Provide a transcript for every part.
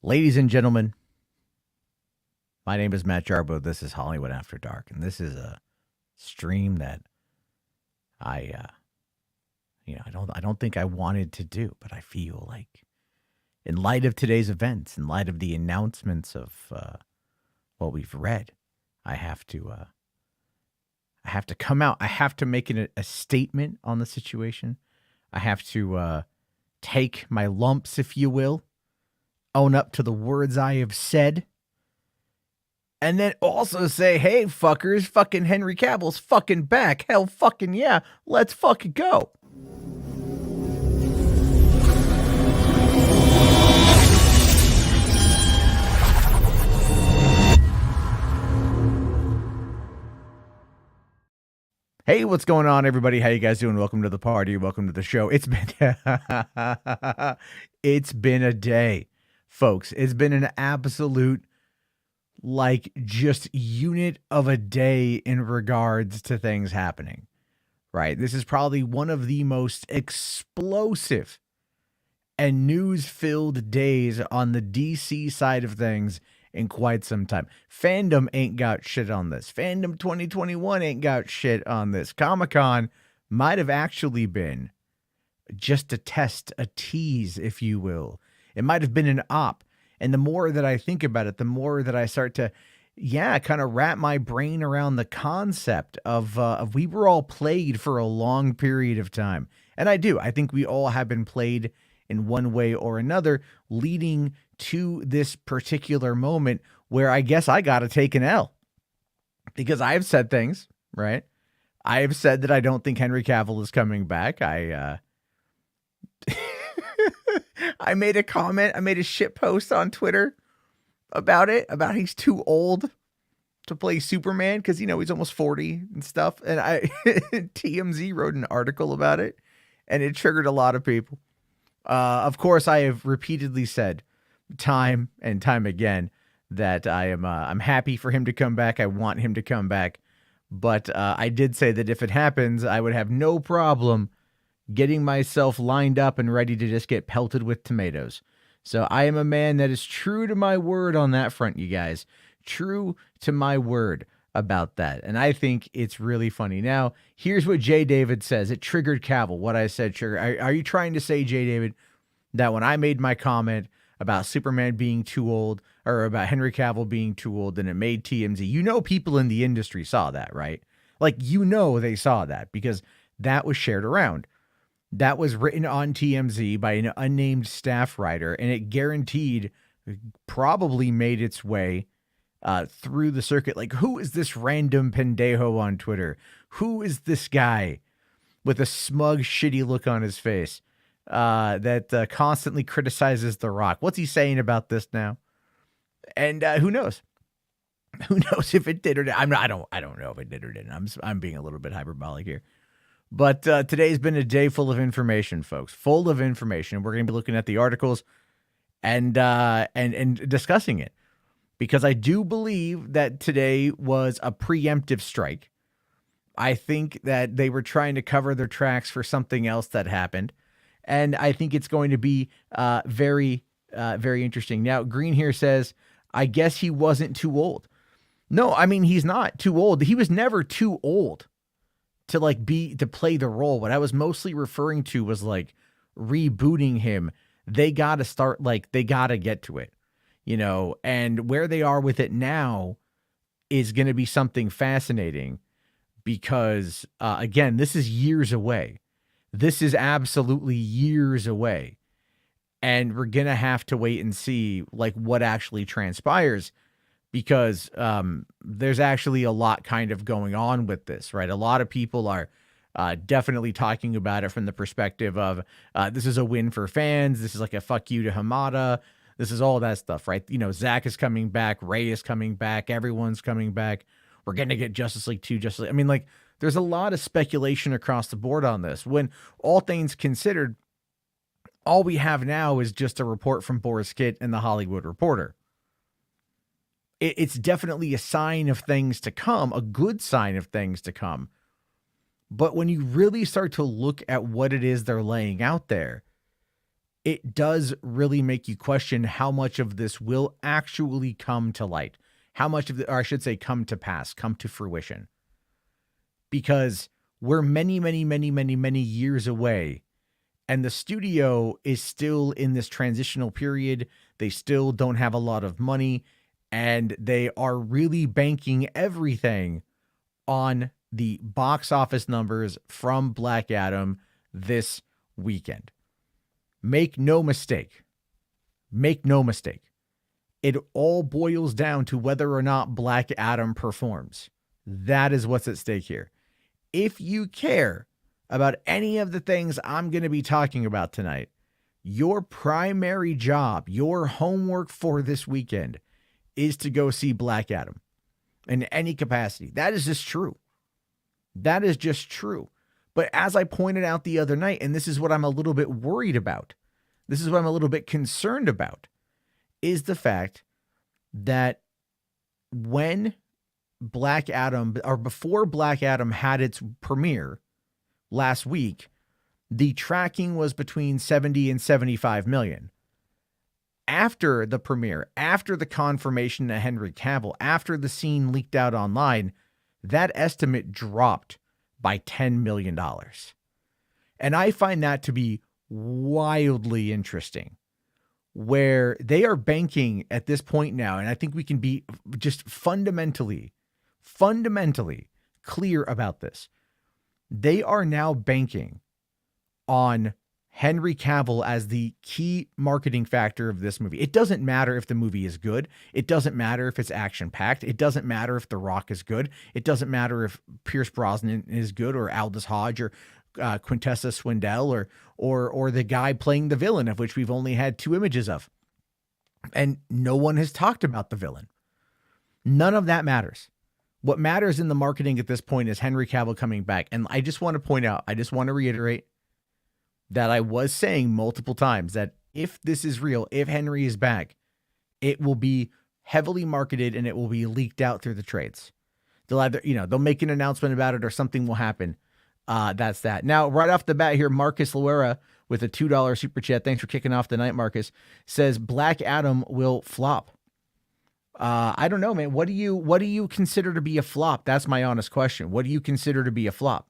Ladies and gentlemen, my name is Matt Jarbo. This is Hollywood After Dark, and this is a stream that I don't think I wanted to do, but I feel like, in light of today's events, in light of the announcements of what we've read, I have to come out. I have to make a statement on the situation. I have to take my lumps, if you will, own up to the words I have said, and then also say, hey, fuckers, fucking Henry Cavill's fucking back. Hell fucking yeah, let's fucking go. Hey, what's going on, everybody? How you guys doing? Welcome to the party. Welcome to the show. It's been a day, folks. It's been an absolute, just unit of a day in regards to things happening, right? This is probably one of the most explosive and news-filled days on the DC side of things in quite some time. Fandom ain't got shit on this. Fandom 2021 ain't got shit on this. Comic-Con might have actually been just a test, a tease, if you will. It might have been an op. And the more that I think about it, the more that I start to, kind of wrap my brain around the concept of we were all played for a long period of time. And I do. I think we all have been played in one way or another, leading to this particular moment where I guess I got to take an L. Because I've said things, right? I have said that I don't think Henry Cavill is coming back. I made a comment. I made a shit post on Twitter about it, he's too old to play Superman because, he's almost 40 and stuff. And TMZ wrote an article about it, and it triggered a lot of people. Of course, I have repeatedly said time and time again that I'm happy for him to come back. I want him to come back. But I did say that if it happens, I would have no problem getting myself lined up and ready to just get pelted with tomatoes. So I am a man that is true to my word on that front, you guys. True to my word about that. And I think it's really funny. Now, here's what J. David says. It triggered Cavill. What I said triggered. Are you trying to say, J. David, that when I made my comment about Superman being too old, or about Henry Cavill being too old, and it made TMZ, people in the industry saw that, right? They saw that because that was shared around. That was written on TMZ by an unnamed staff writer, and it guaranteed probably made its way through the circuit. Who is this random pendejo on Twitter? Who is this guy with a smug, shitty look on his face that constantly criticizes The Rock? What's he saying about this now? And who knows? Who knows if it did or not? I don't know if it did or didn't. I'm being a little bit hyperbolic here. But today's been a day full of information, folks. Full of information. We're going to be looking at the articles and discussing it. Because I do believe that today was a preemptive strike. I think that they were trying to cover their tracks for something else that happened. And I think it's going to be very, very interesting. Now, Green here says, I guess he wasn't too old. No, he's not too old. He was never too old to play the role. What I was mostly referring to was rebooting him. They got to start, they got to get to it. And where they are with it now is going to be something fascinating because, again, this is years away. This is absolutely years away. And we're going to have to wait and see what actually transpires because there's actually a lot kind of going on with this, right? A lot of people are definitely talking about it from the perspective of this is a win for fans. This is a fuck you to Hamada. This is all that stuff, right? Zack is coming back. Ray is coming back. Everyone's coming back. We're going to get Justice League 2. There's a lot of speculation across the board on this. When all things considered, all we have now is just a report from Boris Kitt and The Hollywood Reporter. It's definitely a sign of things to come, a good sign of things to come. But when you really start to look at what it is they're laying out there, it does really make you question how much of this will actually come to light. How much of or I should say, come to pass, come to fruition. Because we're many, many, many, many, many years away, and the studio is still in this transitional period. They still don't have a lot of money, and they are really banking everything on the box office numbers from Black Adam this weekend. Make no mistake. Make no mistake. It all boils down to whether or not Black Adam performs. That is what's at stake here. If you care about any of the things I'm going to be talking about tonight, your primary job, your homework for this weekend is to go see Black Adam in any capacity. That is just true. That is just true. But as I pointed out the other night, and this is what I'm a little bit worried about, this is what I'm a little bit concerned about, is the fact that when Black Adam, or before Black Adam had its premiere last week, the tracking was between 70 and 75 million. After the premiere, after the confirmation of Henry Cavill, after the scene leaked out online, that estimate dropped by $10 million. And I find that to be wildly interesting, where they are banking at this point now, and I think we can be just fundamentally clear about this. They are now banking on Henry Cavill as the key marketing factor of this movie. It doesn't matter if the movie is good. It doesn't matter if it's action-packed. It doesn't matter if The Rock is good. It doesn't matter if Pierce Brosnan is good, or Aldous Hodge, or Quintessa Swindell, or the guy playing the villain, of which we've only had 2 images of. And no one has talked about the villain. None of that matters. What matters in the marketing at this point is Henry Cavill coming back. And I just want to point out, I just want to reiterate that I was saying multiple times that if this is real, if Henry is back, it will be heavily marketed and it will be leaked out through the trades. They'll either, they'll make an announcement about it or something will happen. That's that. Now, right off the bat here, Marcus Loera with a $2 super chat. Thanks for kicking off the night, Marcus. Says Black Adam will flop. I don't know, man. What do you consider to be a flop? That's my honest question. What do you consider to be a flop?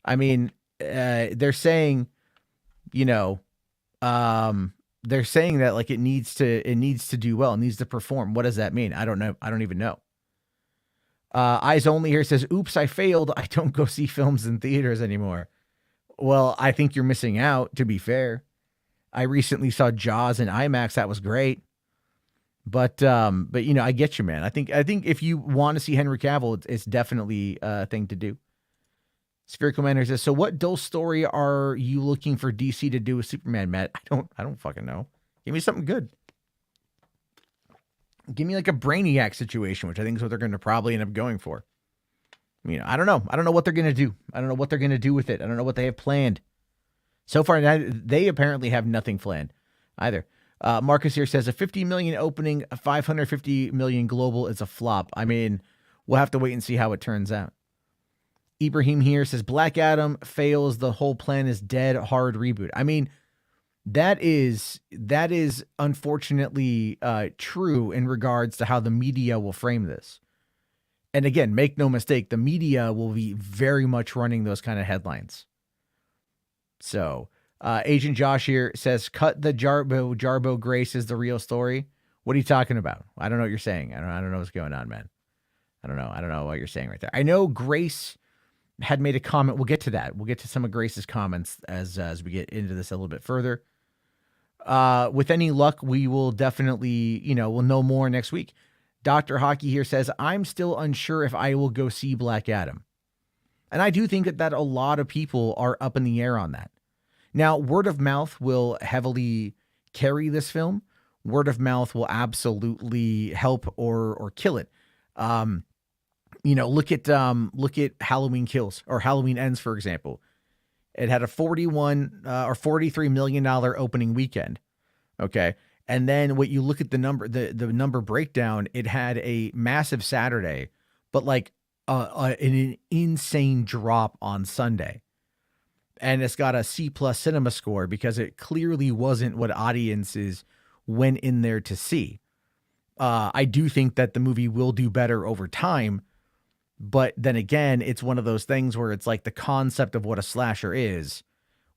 I mean, they're saying, they're saying that like it needs to do well, it needs to perform. What does that mean? I don't know. I don't even know. Eyes Only here says, oops, I failed. I don't go see films in theaters anymore. Well, I think you're missing out, to be fair. I recently saw Jaws in IMAX. That was great. But I get you, man. I think if you want to see Henry Cavill, it's definitely a thing to do. Spherical Manor says, so what dull story are you looking for DC to do with Superman, Matt? I don't fucking know. Give me something good. Give me like a Brainiac situation, which I think is what they're going to probably end up going for. I don't know. I don't know what they're going to do. I don't know what they're going to do with it. I don't know what they have planned. So far, they apparently have nothing planned either. Marcus here says a 50 million opening, a 550 million global is a flop. I mean, we'll have to wait and see how it turns out. Ibrahim here says Black Adam fails. The whole plan is dead. Hard reboot. I mean, that is unfortunately true in regards to how the media will frame this. And again, make no mistake, the media will be very much running those kind of headlines. So, Agent Josh here says, cut the Jarbo Grace is the real story. What are you talking about? I don't know what you're saying. I don't know what's going on, man. I don't know what you're saying right there. I know Grace had made a comment. We'll get to that. We'll get to some of Grace's comments as we get into this a little bit further. With any luck, we will definitely, we'll know more next week. Dr. Hockey here says, I'm still unsure if I will go see Black Adam. And I do think that a lot of people are up in the air on that. Now, word of mouth will heavily carry this film. Word of mouth will absolutely help or kill it. Look at Halloween Kills or Halloween Ends, for example. It had a $43 million opening weekend. Okay. And then when you look at the number breakdown, it had a massive Saturday, but like an insane drop on Sunday. and it's got a C+ cinema score because it clearly wasn't what audiences went in there to see. I do think that the movie will do better over time, but then again, it's one of those things where it's like the concept of what a slasher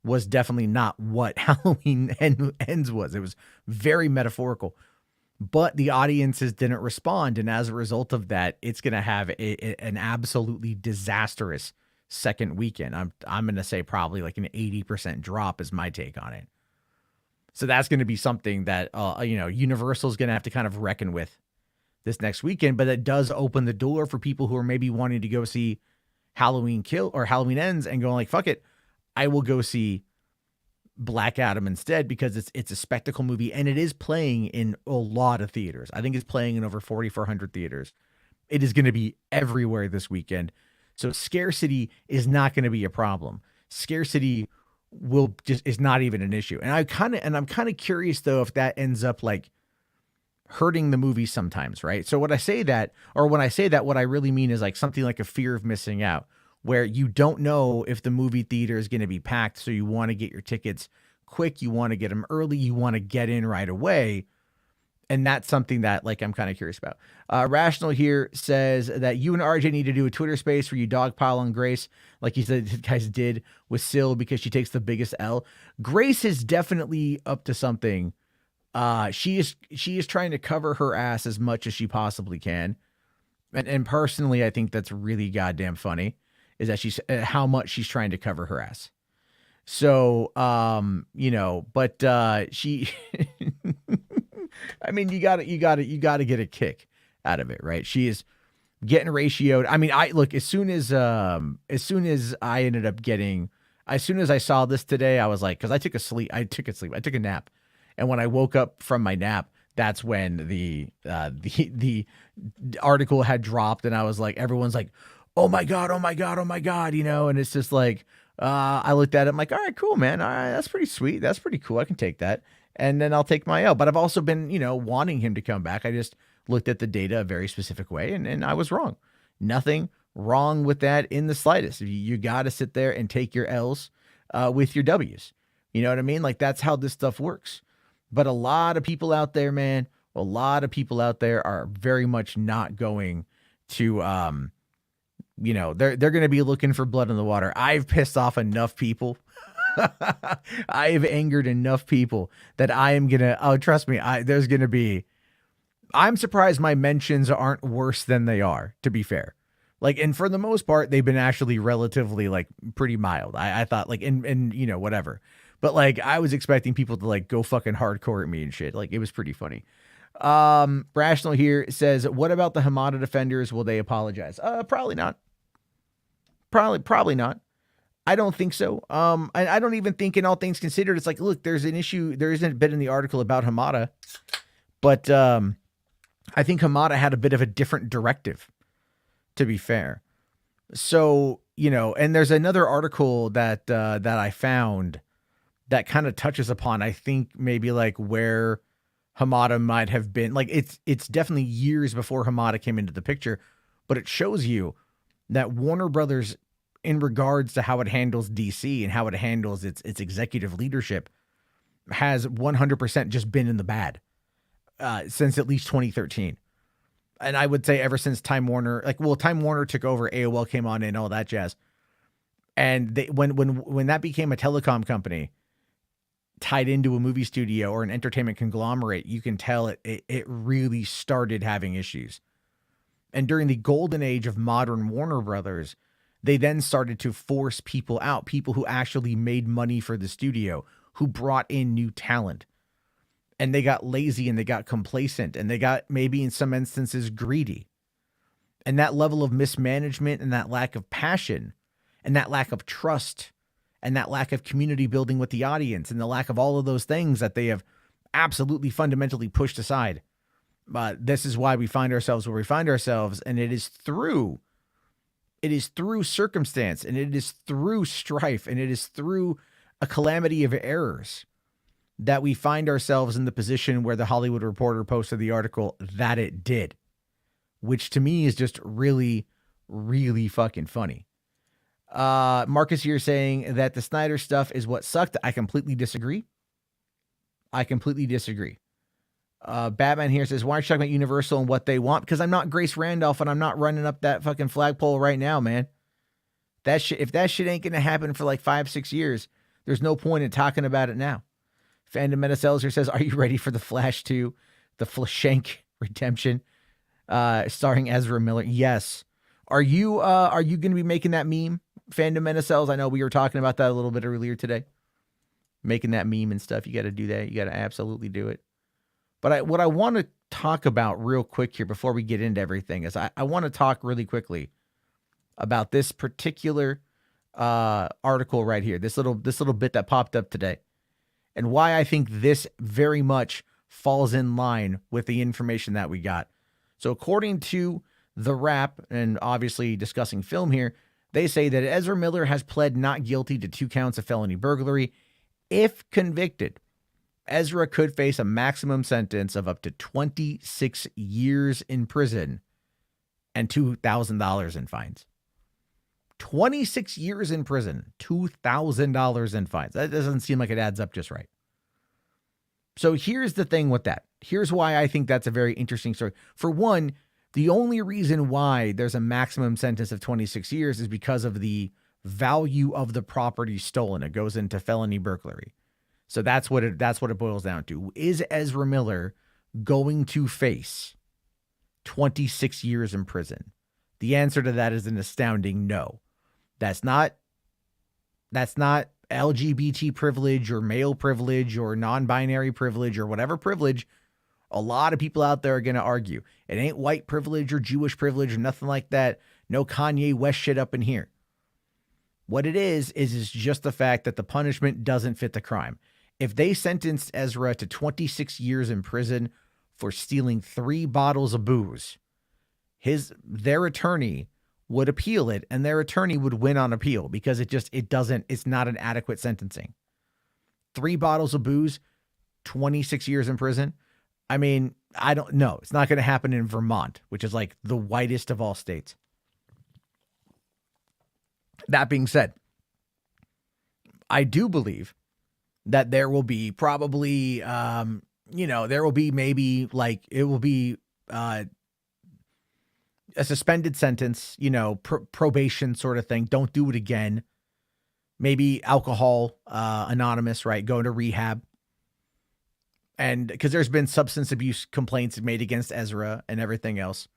was definitely not what Halloween Ends was. It was very metaphorical, but the audiences didn't respond. And as a result of that, it's going to have an absolutely disastrous second weekend. I'm going to say probably like an 80% drop is my take on it. So that's going to be something that, Universal is going to have to kind of reckon with this next weekend, but it does open the door for people who are maybe wanting to go see Halloween Ends and going like, fuck it, I will go see Black Adam instead, because it's a spectacle movie and it is playing in a lot of theaters. I think it's playing in over 4,400 theaters. It is going to be everywhere this weekend. So scarcity is not going to be a problem. Scarcity is not even an issue. And I'm kind of curious though, if that ends up like hurting the movie sometimes, right? So when I say that, what I really mean is like something like a fear of missing out, where you don't know if the movie theater is going to be packed. So you want to get your tickets quick. You want to get them early. You want to get in right away. And that's something that like, I'm kind of curious about. Rational here says that you and RJ need to do a Twitter space where you dogpile on Grace, like you said, you guys did with Syl, because she takes the biggest L. Grace is definitely up to something. She is trying to cover her ass as much as she possibly can. And personally, I think that's really goddamn funny, is that she's how much she's trying to cover her ass. So, she, I mean, you gotta get a kick out of it, right? She is getting ratioed. I mean, as soon as I saw this today, I was like, cause I took a nap. And when I woke up from my nap, that's when the article had dropped, and I was like, everyone's like, oh my God, and it's just like, I looked at it, I'm like, all right, cool, man. All right, that's pretty sweet. That's pretty cool. I can take that. And then I'll take my L. But I've also been, wanting him to come back. I just looked at the data a very specific way, and I was wrong. Nothing wrong with that in the slightest. You got to sit there and take your L's with your W's. You know what I mean? Like, that's how this stuff works. But a lot of people out there, man, are very much not going to, they're going to be looking for blood in the water. I've pissed off enough people. I've angered enough people that I am going to, trust me, I'm surprised my mentions aren't worse than they are, to be fair. Like, and for the most part, they've been actually relatively like pretty mild. I thought like, and whatever. But like, I was expecting people to like go fucking hardcore at me and shit. Like, it was pretty funny. Rational here says, what about the Hamada defenders? Will they apologize? Probably not. Probably not. I don't think so. I don't even think, in all things considered, it's like, look, there's an issue. There isn't a bit in the article about Hamada, but I think Hamada had a bit of a different directive, to be fair. So, and there's another article that I found that kind of touches upon, I think, maybe like where Hamada might have been. Like, it's definitely years before Hamada came into the picture, but it shows you that Warner Brothers, in regards to how it handles DC and how it handles its executive leadership, has 100% just been in the bad since at least 2013. And I would say ever since Time Warner took over, AOL came on in, all that jazz. And when that became a telecom company tied into a movie studio or an entertainment conglomerate, you can tell it really started having issues. And during the golden age of modern Warner Brothers, they then started to force people out, people who actually made money for the studio, who brought in new talent. And they got lazy and they got complacent and they got, maybe in some instances, greedy. And that level of mismanagement and that lack of passion and that lack of trust and that lack of community building with the audience and the lack of all of those things that they have absolutely fundamentally pushed aside. But this is why we find ourselves where we find ourselves. And it is through circumstance, and it is through strife, and it is through a calamity of errors that we find ourselves in the position where the Hollywood Reporter posted the article that it did, which to me is just really, really fucking funny. Marcus here saying that the Snyder stuff is what sucked. I completely disagree. Batman here says, why are you talking about Universal and what they want? Because I'm not Grace Randolph and I'm not running up that fucking flagpole right now, man. That shit, if that shit ain't going to happen for like 5-6 years, there's no point in talking about it now. Fandom Metacells here says, are you ready for the Flash 2, the Flashank Redemption, starring Ezra Miller? Yes. Are you going to be making that meme, Fandom Metacells? I know we were talking about that a little bit earlier today. Making that meme and stuff. You got to do that. You got to absolutely do it. But what I want to talk about real quick here before we get into everything is I want to talk really quickly about this particular article right here. This little bit that popped up today, and why I think this very much falls in line with the information that we got. So according to The Wrap, and obviously discussing film here, they say that Ezra Miller has pled not guilty to 2 counts of felony burglary. If convicted, Ezra could face a maximum sentence of up to 26 years in prison and $2,000 in fines. 26 years in prison, $2,000 in fines. That doesn't seem like it adds up just right. So here's the thing with that. Here's why I think that's a very interesting story. For one, the only reason why there's a maximum sentence of 26 years is because of the value of the property stolen. It goes into felony burglary. So that's what it boils down to. Is Ezra Miller going to face 26 years in prison? The answer to that is an astounding no. That's not LGBT privilege or male privilege or non-binary privilege or whatever privilege a lot of people out there are going to argue. It ain't white privilege or Jewish privilege or nothing like that. No Kanye West shit up in here. What it is just the fact that the punishment doesn't fit the crime. If they sentenced Ezra to 26 years in prison for stealing 3 bottles of booze, their attorney would appeal it, and their attorney would win on appeal because it's not an adequate sentencing. 3 bottles of booze, 26 years in prison. I mean, I don't know. It's not going to happen in Vermont, which is like the whitest of all states. That being said, I do believe that there will be probably, there will be maybe like, it will be a suspended sentence, probation sort of thing. Don't do it again. Maybe alcohol, anonymous, right? Go to rehab. And because there's been substance abuse complaints made against Ezra and everything else.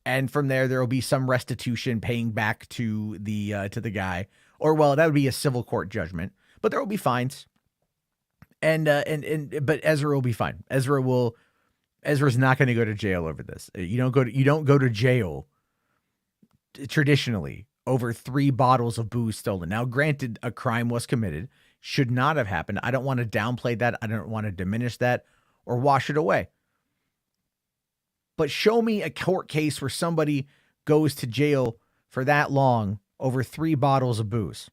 And from there will be some restitution paying back to the guy, or well, that would be a civil court judgment, but there will be fines. But Ezra will be fine. Ezra's not going to go to jail over this. You don't go to jail traditionally over 3 bottles of booze stolen. Now, granted, a crime was committed, should not have happened. I don't want to downplay that. I don't want to diminish that or wash it away. But show me a court case where somebody goes to jail for that long over 3 bottles of booze.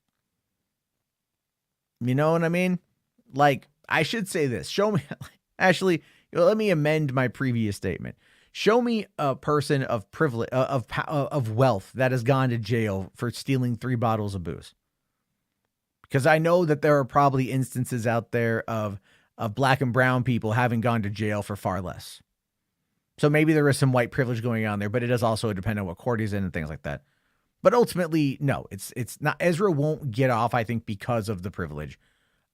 You know what I mean? Like, I should say this. Show me, actually, let me amend my previous statement. Show me a person of privilege, of wealth that has gone to jail for stealing 3 bottles of booze. Because I know that there are probably instances out there of black and brown people having gone to jail for far less. So maybe there is some white privilege going on there, but it does also depend on what court he's in and things like that. But ultimately, no, it's not. Ezra won't get off, I think, because of the privilege.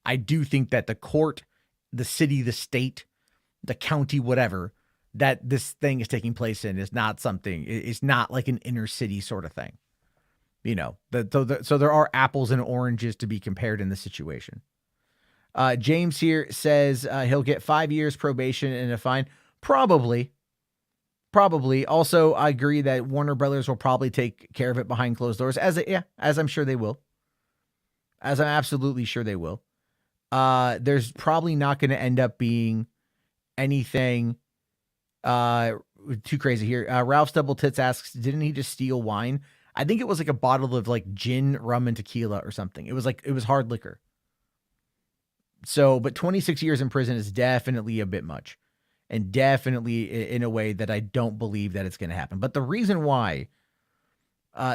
I do think that the court, the city, the state, the county, whatever, that this thing is taking place in is not something, it's not like an inner city sort of thing. So there are apples and oranges to be compared in this situation. James here says he'll get 5 years probation and a fine. Probably. Also, I agree that Warner Brothers will probably take care of it behind closed doors, as I'm sure they will. As I'm absolutely sure they will. There's probably not going to end up being anything too crazy here. Ralph's Double Tits asks, didn't he just steal wine? I think it was like a bottle of like gin, rum, and tequila or something. It was hard liquor. So, but 26 years in prison is definitely a bit much. And definitely in a way that I don't believe that it's going to happen. But the reason why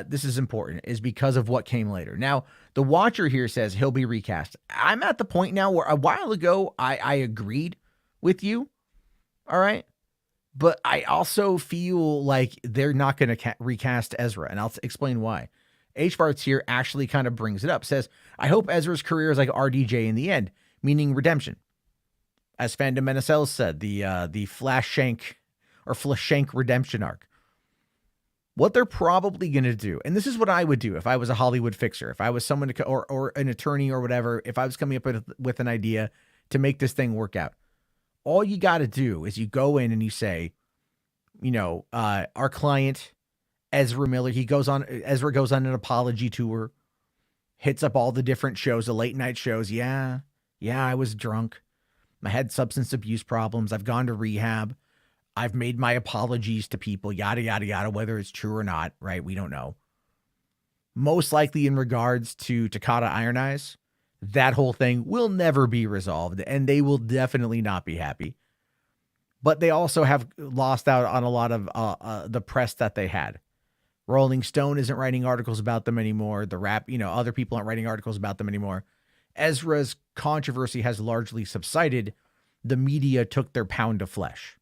this is important, is because of what came later. Now, the Watcher here says he'll be recast. I'm at the point now where a while ago I agreed with you, all right? But I also feel like they're not going to recast Ezra, and I'll explain why. HWAD here actually kind of brings it up, says, I hope Ezra's career is like RDJ in the end, meaning redemption. As Fandom NSL said, the Flash Shank redemption arc. What they're probably going to do, and this is what I would do if I was a Hollywood fixer, if I was someone or an attorney or whatever, if I was coming up with an idea to make this thing work out. All you got to do is you go in and you say, our client, Ezra Miller, Ezra goes on an apology tour, hits up all the different shows, the late night shows. Yeah, I was drunk. I had substance abuse problems. I've gone to rehab. I've made my apologies to people, yada, yada, yada, whether it's true or not, right? We don't know. Most likely in regards to Takata Iron Eyes, that whole thing will never be resolved, and they will definitely not be happy. But they also have lost out on a lot of the press that they had. Rolling Stone isn't writing articles about them anymore. Other people aren't writing articles about them anymore. Ezra's controversy has largely subsided. The media took their pound of flesh.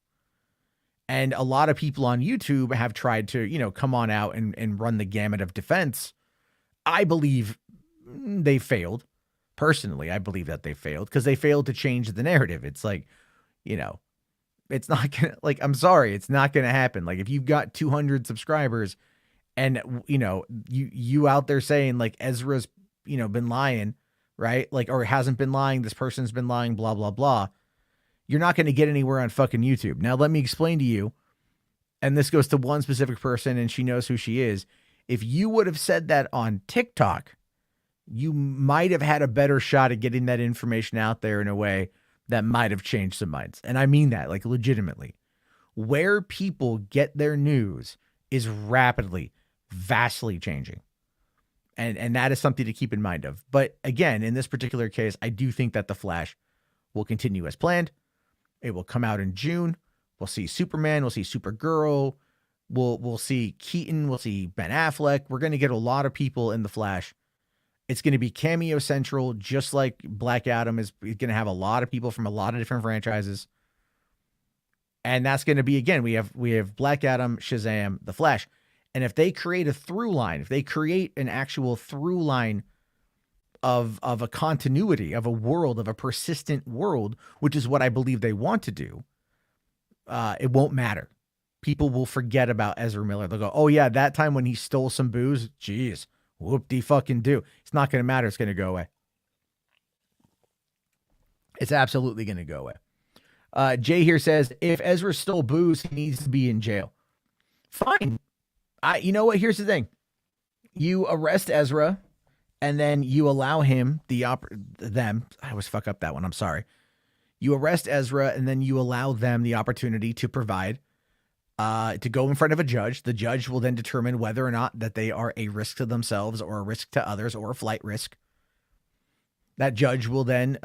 And a lot of people on YouTube have tried to, come on out and run the gamut of defense. I believe they failed. Personally, I believe that they failed because they failed to change the narrative. It's like, it's not going to, I'm sorry, it's not going to happen. Like, if you've got 200 subscribers and, you out there saying like Ezra's, been lying, right? Like, or hasn't been lying. This person's been lying, blah, blah, blah. You're not going to get anywhere on fucking YouTube. Now, let me explain to you, and this goes to one specific person, and she knows who she is. If you would have said that on TikTok, you might have had a better shot at getting that information out there in a way that might have changed some minds. And I mean that, like, legitimately. Where people get their news is rapidly, vastly changing. And that is something to keep in mind of. But again, in this particular case, I do think that The Flash will continue as planned. It will come out in June. We'll see Superman. We'll see Supergirl. We'll see Keaton. We'll see Ben Affleck. We're going to get a lot of people in The Flash. It's going to be cameo central, just like Black Adam is going to have a lot of people from a lot of different franchises. And that's going to be, again, we have Black Adam, Shazam, The Flash. And if they create a through line, if they create an actual through line of a continuity, of a world, of a persistent world, which is what I believe they want to do, it won't matter. People will forget about Ezra Miller. They'll go, oh yeah, that time when he stole some booze, geez, whoop-de-fucking-do. It's not going to matter. It's going to go away. It's absolutely going to go away. Jay here says, if Ezra stole booze, he needs to be in jail. Fine. You know what? Here's the thing. You arrest Ezra, and then you allow him I always fuck up that one. I'm sorry. You arrest Ezra, and then you allow them the opportunity to provide, to go in front of a judge. The judge will then determine whether or not that they are a risk to themselves or a risk to others or a flight risk. That judge will then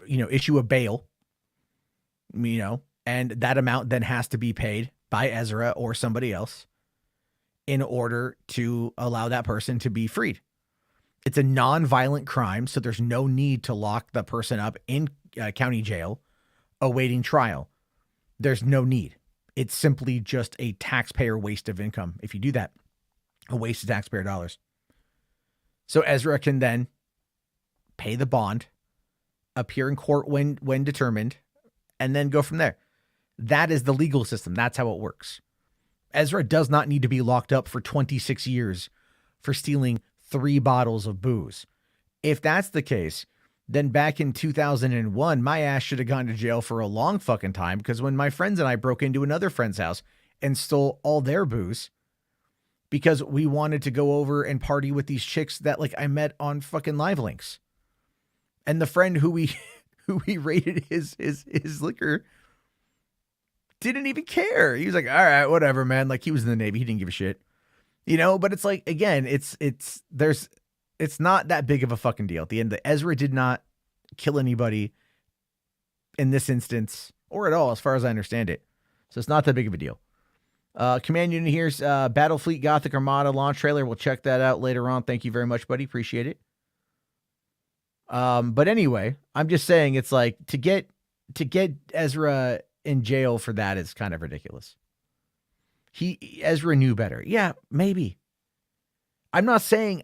issue a bail, and that amount then has to be paid by Ezra or somebody else in order to allow that person to be freed. It's a non-violent crime, so there's no need to lock the person up in county jail awaiting trial. There's no need. It's simply just a taxpayer waste of income. If you do that, a waste of taxpayer dollars. So Ezra can then pay the bond, appear in court when determined, and then go from there. That is the legal system. That's how it works. Ezra does not need to be locked up for 26 years for stealing 3 bottles of booze. If that's the case, then back in 2001, my ass should have gone to jail for a long fucking time, because when my friends and I broke into another friend's house and stole all their booze because we wanted to go over and party with these chicks that I met on fucking Live Links. And the friend who we rated his liquor didn't even care. He was like, all right, whatever, man. Like, he was in the Navy. He didn't give a shit, but it's like, again, it's not that big of a fucking deal. At the end, Ezra did not kill anybody in this instance or at all, as far as I understand it. So it's not that big of a deal. Command Unit here's Battlefleet Gothic Armada launch trailer. We'll check that out later on. Thank you very much, buddy. Appreciate it. But anyway, I'm just saying it's like to get Ezra in jail for that is kind of ridiculous. Ezra knew better. Yeah, maybe. I'm not saying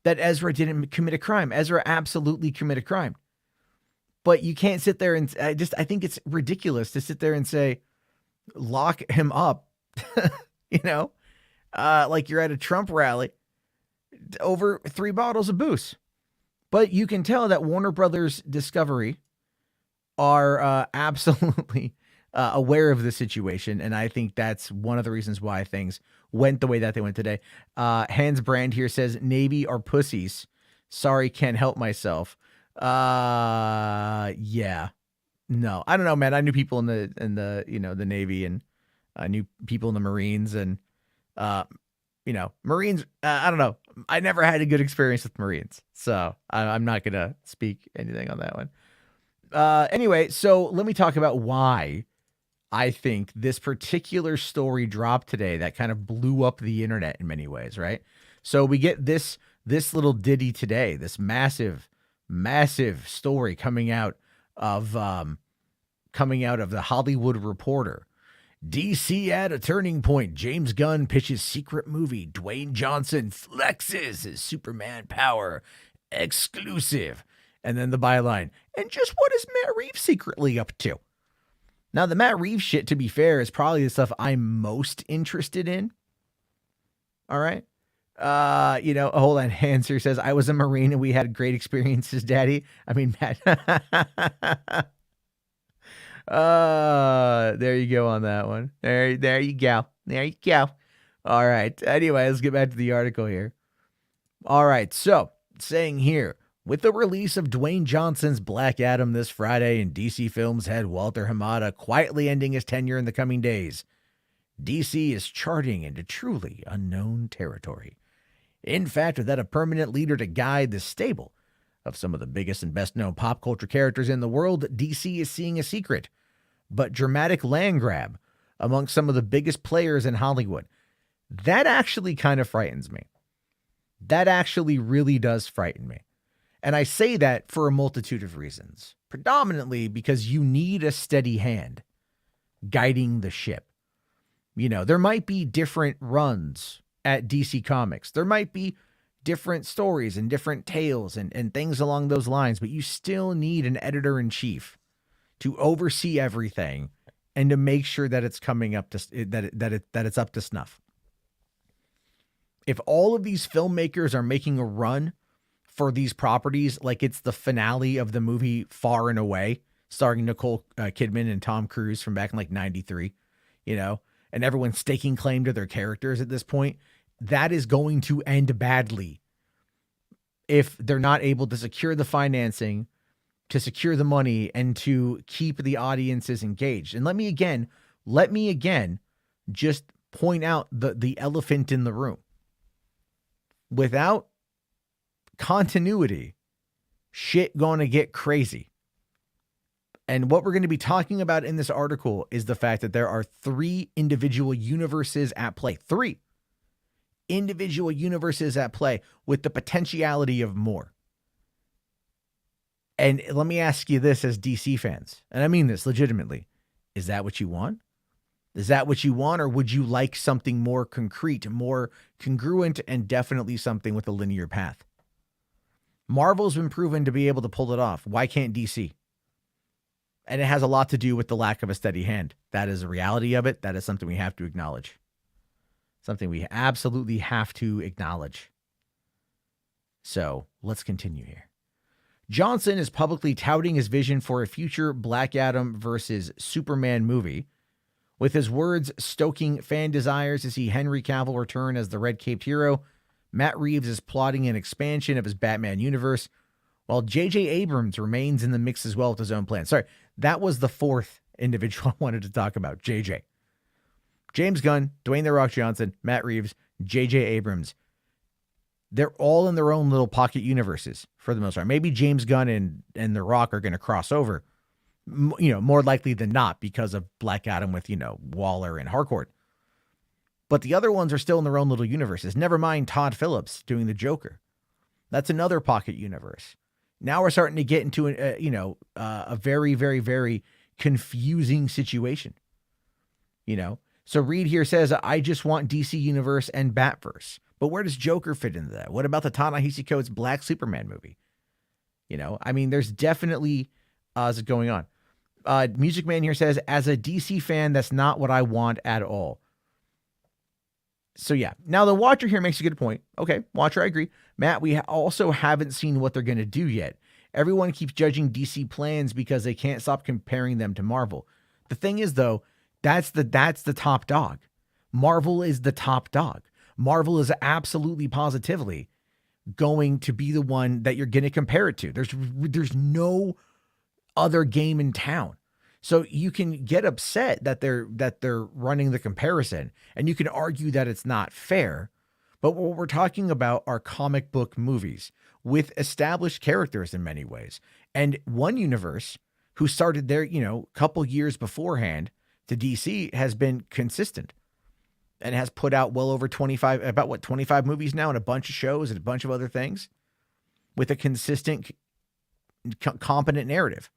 that Ezra didn't commit a crime. Ezra absolutely committed a crime. But you can't sit there and I think it's ridiculous to sit there and say, lock him up, like you're at a Trump rally over 3 bottles of booze. But you can tell that Warner Brothers Discovery are absolutely aware of the situation. And I think that's one of the reasons why things went the way that they went today. Hans Brand here says, Navy are pussies. Sorry, can't help myself. Yeah. No, I don't know, man. I knew people in the the Navy, and I knew people in the Marines, and Marines. I don't know. I never had a good experience with Marines, so I'm not gonna speak anything on that one. Anyway, so let me talk about why I think this particular story dropped today that kind of blew up the internet in many ways, right? So we get this little ditty today, this massive story coming out of the Hollywood Reporter. DC at a turning point. James Gunn pitches secret movie. Dwayne Johnson flexes his Superman power. Exclusive. And then the byline. And just what is Matt Reeves secretly up to? Now, the Matt Reeves shit, to be fair, is probably the stuff I'm most interested in. All right. Hold on. Hans here says, I was a Marine and we had great experiences, Daddy. I mean, Matt. There you go on that one. There you go. There you go. All right. Anyway, let's get back to the article here. All right. So, saying here, with the release of Dwayne Johnson's Black Adam this Friday and DC Films head Walter Hamada quietly ending his tenure in the coming days, DC is charting into truly unknown territory. In fact, without a permanent leader to guide the stable of some of the biggest and best-known pop culture characters in the world, DC is seeing a secret but dramatic land grab amongst some of the biggest players in Hollywood. That actually kind of frightens me. That actually really does frighten me. And I say that for a multitude of reasons, predominantly because you need a steady hand guiding the ship. There might be different runs at DC Comics. There might be different stories and different tales and things along those lines, but you still need an editor-in-chief to oversee everything and to make sure that it's coming up to that it's up to snuff. If all of these filmmakers are making a run for these properties like it's the finale of the movie Far and Away, starring Nicole Kidman and Tom Cruise from back in like 93, and everyone's staking claim to their characters at this point, that is going to end badly if they're not able to secure the financing, to secure the money, and to keep the audiences engaged. And let me again just point out the elephant in the room. Without continuity, shit gonna get crazy. And what we're going to be talking about in this article is the fact that there are 3 individual universes at play. 3 individual universes at play with the potentiality of more. And let me ask you this as DC fans, and I mean this legitimately. Is that what you want? Is that what you want, or would you like something more concrete, more congruent, and definitely something with a linear path? Marvel's been proven to be able to pull it off. Why can't DC? And it has a lot to do with the lack of a steady hand. That is a reality of it. That is something we have to acknowledge. Something we absolutely have to acknowledge. So let's continue here. Johnson is publicly touting his vision for a future Black Adam versus Superman movie, with his words stoking fan desires to see Henry Cavill return as the red-caped hero. Matt Reeves is plotting an expansion of his Batman universe, while J.J. Abrams remains in the mix as well with his own plan. Sorry, that was the 4th individual I wanted to talk about, J.J. James Gunn, Dwayne "The Rock" Johnson, Matt Reeves, J.J. Abrams. They're all in their own little pocket universes for the most part. Maybe James Gunn and The Rock are going to cross over. more likely than not because of Black Adam with, Waller and Harcourt. But the other ones are still in their own little universes. Never mind Todd Phillips doing the Joker. That's another pocket universe. Now we're starting to get into a very, very, very confusing situation. So Reed here says, I just want DC Universe and Batverse. But where does Joker fit into that? What about the Ta-Nehisi Coates Black Superman movie? There's definitely going on. Music Man here says, as a DC fan, that's not what I want at all. So yeah, now the Watcher here makes a good point. Okay, Watcher, I agree. Matt, we also haven't seen what they're going to do yet. Everyone keeps judging DC plans because they can't stop comparing them to Marvel. The thing is, though, that's the top dog. Marvel is the top dog. Marvel is absolutely positively going to be the one that you're going to compare it to. There's no other game in town. So you can get upset that they're running the comparison, and you can argue that it's not fair. But what we're talking about are comic book movies with established characters in many ways. And one universe who started their, couple years beforehand to DC has been consistent and has put out well over 25 movies now and a bunch of shows and a bunch of other things with a consistent, competent narrative.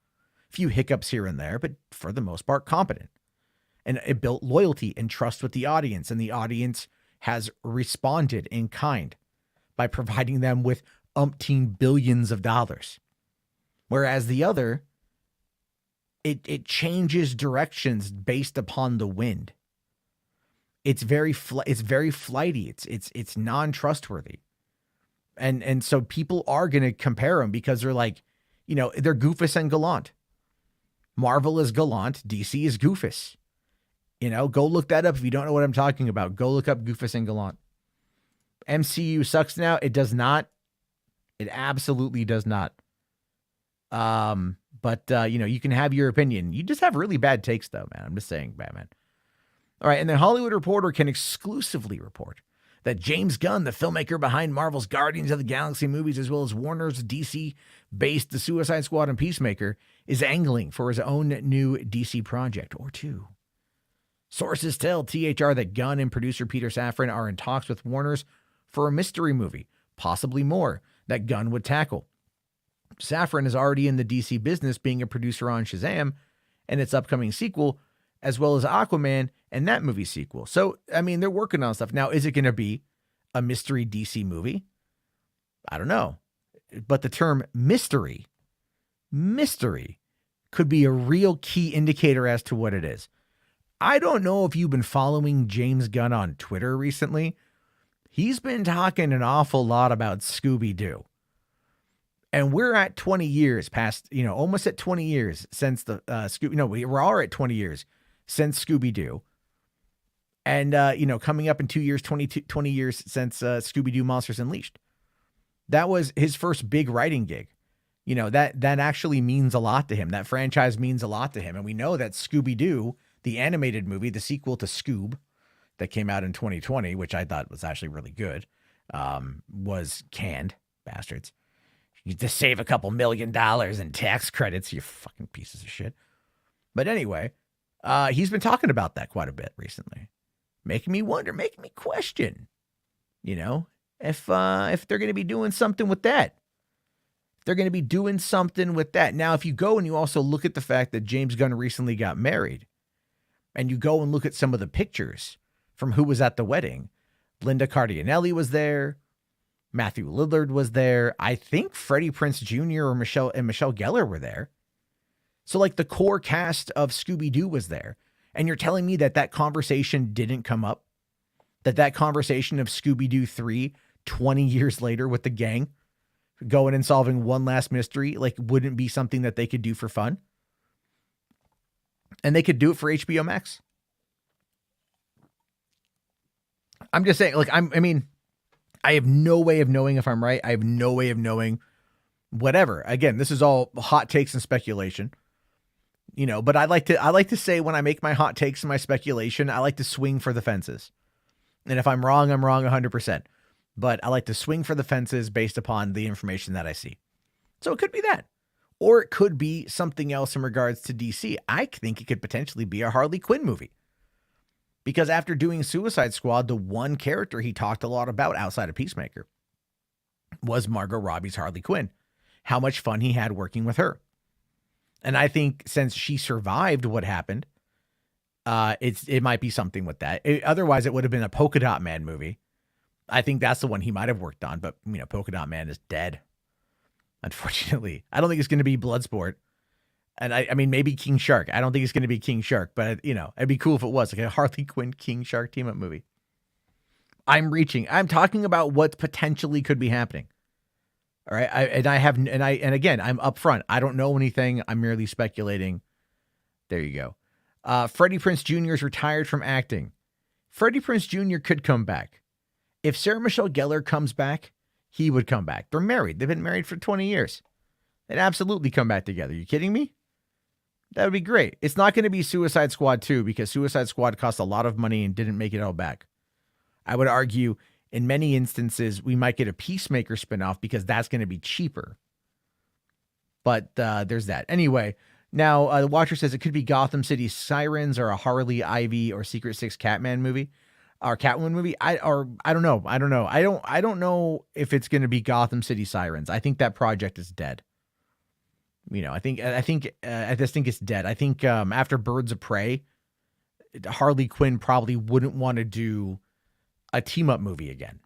Few hiccups here and there, but for the most part, competent. And it built loyalty and trust with the audience, and the audience has responded in kind by providing them with umpteen billions of dollars. Whereas the other, it changes directions based upon the wind. It's very flighty. It's non-trustworthy. And so people are going to compare them because they're like, they're goofus and gallant. Marvel is gallant. DC is goofus. Go look that up. If you don't know what I'm talking about, go look up goofus and gallant. MCU sucks now. It does not. It absolutely does not. But you can have your opinion. You just have really bad takes though, man. I'm just saying, Batman. All right. And then Hollywood Reporter can exclusively report that James Gunn, the filmmaker behind Marvel's Guardians of the Galaxy movies, as well as Warner's DC-based The Suicide Squad and Peacemaker, is angling for his own new DC project or two. Sources tell THR that Gunn and producer Peter Safran are in talks with Warner's for a mystery movie, possibly more, that Gunn would tackle. Safran is already in the DC business, being a producer on Shazam and its upcoming sequel, as well as Aquaman and that movie sequel. So, they're working on stuff. Now, is it going to be a mystery DC movie? I don't know. But the term mystery could be a real key indicator as to what it is. I don't know if you've been following James Gunn on Twitter recently. He's been talking an awful lot about Scooby-Doo. And we're at 20 years past, almost at 20 years since the we're all at 20 years since Scooby-Doo. And, coming up in 2 years, 20 years since Scooby-Doo Monsters Unleashed. That was his first big writing gig. That actually means a lot to him. That franchise means a lot to him. And we know that Scooby-Doo, the animated movie, the sequel to Scoob that came out in 2020, which I thought was actually really good, was canned. Bastards. You just save a couple $1 million in tax credits, you fucking pieces of shit. But anyway, he's been talking about that quite a bit recently. Making me wonder, making me question, if they're going to be doing something with that. They're going to be doing something with that. Now, if you go and you also look at the fact that James Gunn recently got married, and you go and look at some of the pictures from who was at the wedding, Linda Cardinelli was there, Matthew Lillard was there, I think Freddie Prinze Jr. or Michelle Gellar were there. So like the core cast of Scooby-Doo was there. And you're telling me that conversation didn't come up? That conversation of Scooby-Doo 3, 20 years later with the gang, going and solving one last mystery, wouldn't be something that they could do for fun? And they could do it for HBO Max. I'm just saying, I have no way of knowing if I'm right. I have no way of knowing whatever. Again, this is all hot takes and speculation. But I like to say when I make my hot takes and my speculation, I like to swing for the fences. And if I'm wrong 100%. But I like to swing for the fences based upon the information that I see. So it could be that. Or it could be something else in regards to DC. I think it could potentially be a Harley Quinn movie. Because after doing Suicide Squad, the one character he talked a lot about outside of Peacemaker was Margot Robbie's Harley Quinn. How much fun he had working with her. And I think since she survived what happened, it might be something with that. Otherwise, it would have been a Polka Dot Man movie. I think that's the one he might have worked on, but Polka Dot Man is dead. Unfortunately, I don't think it's going to be Bloodsport. And I mean, maybe King Shark. I don't think it's going to be King Shark, but it'd be cool if it was like a Harley Quinn King Shark team up movie. I'm talking about what potentially could be happening. All right. Again, I'm upfront. I don't know anything. I'm merely speculating. There you go. Freddie Prinze Jr. is retired from acting. Freddie Prinze Jr. could come back. If Sarah Michelle Gellar comes back, he would come back. They're married. They've been married for 20 years. They'd absolutely come back together. You kidding me? That would be great. It's not going to be Suicide Squad 2 because Suicide Squad cost a lot of money and didn't make it all back. I would argue in many instances we might get a Peacemaker spinoff because that's going to be cheaper. But there's that. Anyway, now the Watcher says it could be Gotham City Sirens or a Harley, Ivy, or Secret Six Catman movie. Or Catwoman movie. I don't know. I don't know if it's going to be Gotham City Sirens. I think that project is dead. I think it's dead. I think after Birds of Prey, Harley Quinn probably wouldn't want to do a team up movie again.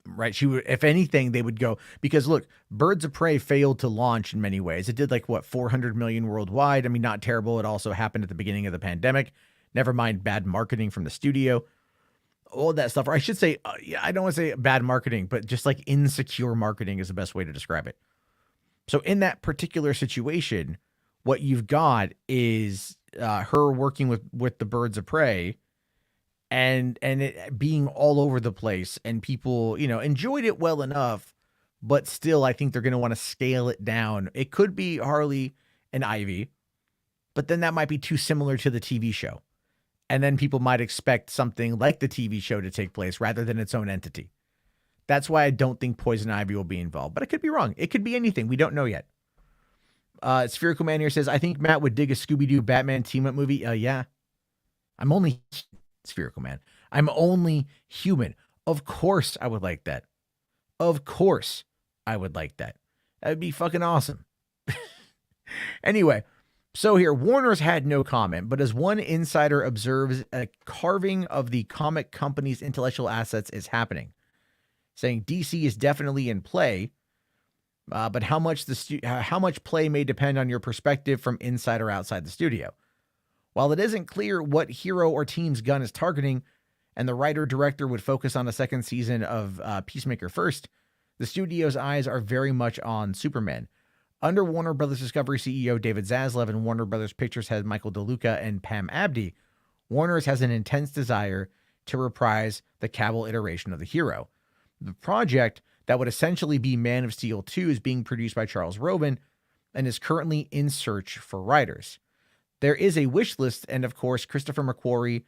Right? She would, if anything, they would go because look, Birds of Prey failed to launch in many ways. It did like what 400 million worldwide. I mean, not terrible. It also happened at the beginning of the pandemic. Never mind bad marketing from the studio. All that stuff, or I should say, I don't want to say bad marketing, but just like insecure marketing is the best way to describe it. So in that particular situation, what you've got is her working with the Birds of Prey and it being all over the place and people, enjoyed it well enough, but still, I think they're going to want to scale it down. It could be Harley and Ivy, but then that might be too similar to the TV show. And then people might expect something like the TV show to take place rather than its own entity. That's why I don't think Poison Ivy will be involved. But I could be wrong. It could be anything. We don't know yet. Spherical Man here says, I think Matt would dig a Scooby-Doo Batman team-up movie. Yeah. I'm only Spherical Man. I'm only human. Of course I would like that. Of course I would like that. That would be fucking awesome. Anyway. So here, Warner's had no comment, but as one insider observes, a carving of the comic company's intellectual assets is happening, saying DC is definitely in play, but how much play may depend on your perspective from inside or outside the studio. While it isn't clear what hero or teams Gunn is targeting, and the writer-director would focus on a second season of Peacemaker first, the studio's eyes are very much on Superman. Under Warner Brothers Discovery CEO David Zaslav and Warner Brothers Pictures head Michael DeLuca and Pam Abdi, Warner's has an intense desire to reprise the Cavill iteration of the hero. The project that would essentially be Man of Steel 2 is being produced by Charles Robin and is currently in search for writers. There is a wish list, and of course, Christopher McQuarrie,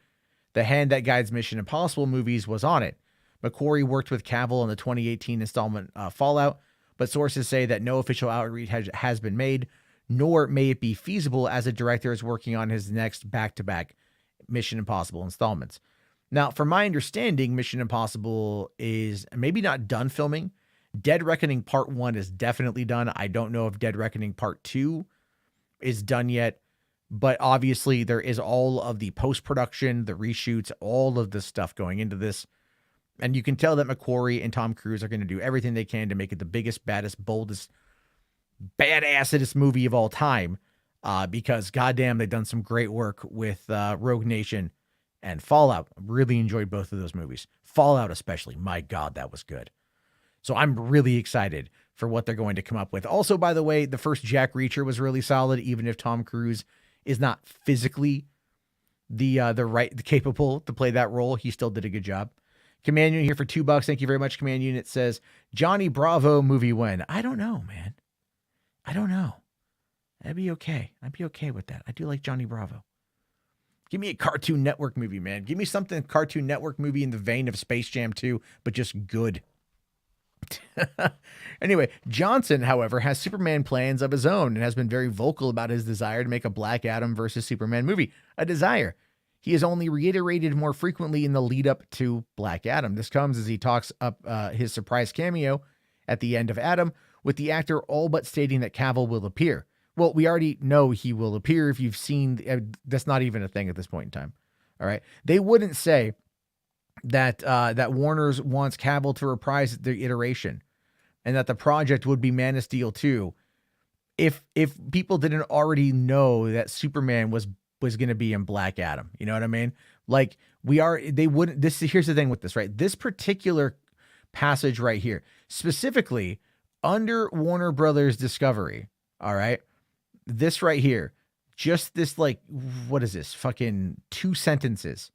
the hand that guides Mission Impossible movies, was on it. McQuarrie worked with Cavill on the 2018 installment Fallout, but sources say that no official outreach has been made, nor may it be feasible as the director is working on his next back-to-back Mission Impossible installments. Now, from my understanding, Mission Impossible is maybe not done filming. Dead Reckoning Part 1 is definitely done. I don't know if Dead Reckoning Part 2 is done yet, but obviously there is all of the post-production, the reshoots, all of the stuff going into this. And you can tell that McQuarrie and Tom Cruise are going to do everything they can to make it the biggest, baddest, boldest, badassest movie of all time. Because goddamn, they've done some great work with Rogue Nation and Fallout. Really enjoyed both of those movies. Fallout especially. My God, that was good. So I'm really excited for what they're going to come up with. Also, by the way, the first Jack Reacher was really solid, even if Tom Cruise is not physically the capable to play that role. He still did a good job. Command Unit here for $2. Thank you very much. Command Unit says, Johnny Bravo movie when? I don't know, man. I don't know. That'd be okay. I'd be okay with that. I do like Johnny Bravo. Give me a Cartoon Network movie, man. Give me something Cartoon Network movie in the vein of Space Jam 2, but just good. Anyway, Johnson, however, has Superman plans of his own and has been very vocal about his desire to make a Black Adam versus Superman movie. A desire he has only reiterated more frequently in the lead up to Black Adam. This comes as he talks up his surprise cameo at the end of Adam, with the actor all but stating that Cavill will appear. Well, we already know he will appear if you've seen. That's not even a thing at this point in time. All right, they wouldn't say that that Warner's wants Cavill to reprise the iteration, and that the project would be Man of Steel 2 if people didn't already know that Superman was going to be in Black Adam. You know what I mean? Like they wouldn't. Here's the thing with this, right? This particular passage right here, specifically under Warner Brothers Discovery. All right, this right here, just this, like, what is this? Fucking 2 sentences.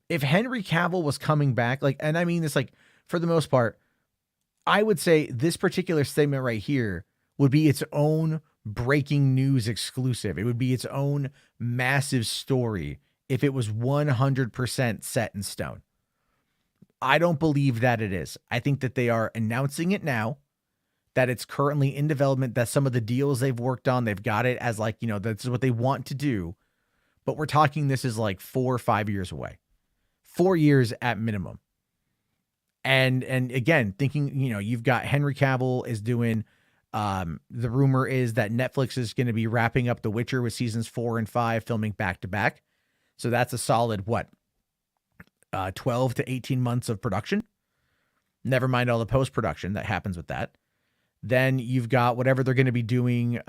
If Henry Cavill was coming back, like, and I mean this, like, for the most part, I would say this particular statement right here would be its own breaking news exclusive. It would be its own massive story if it was 100% set in stone. I don't believe that it is. I think that they are announcing it now, that it's currently in development, that some of the deals they've worked on, they've got it as, like, you know, that's what they want to do. But we're talking, this is like 4 or 5 years away. 4 years at minimum. And again, thinking, you know, you've got Henry Cavill is doing, the rumor is that Netflix is going to be wrapping up The Witcher with seasons 4 and 5 filming back to back. So that's a solid, 12 to 18 months of production. Never mind all the post-production that happens with that. Then you've got whatever they're going to be doing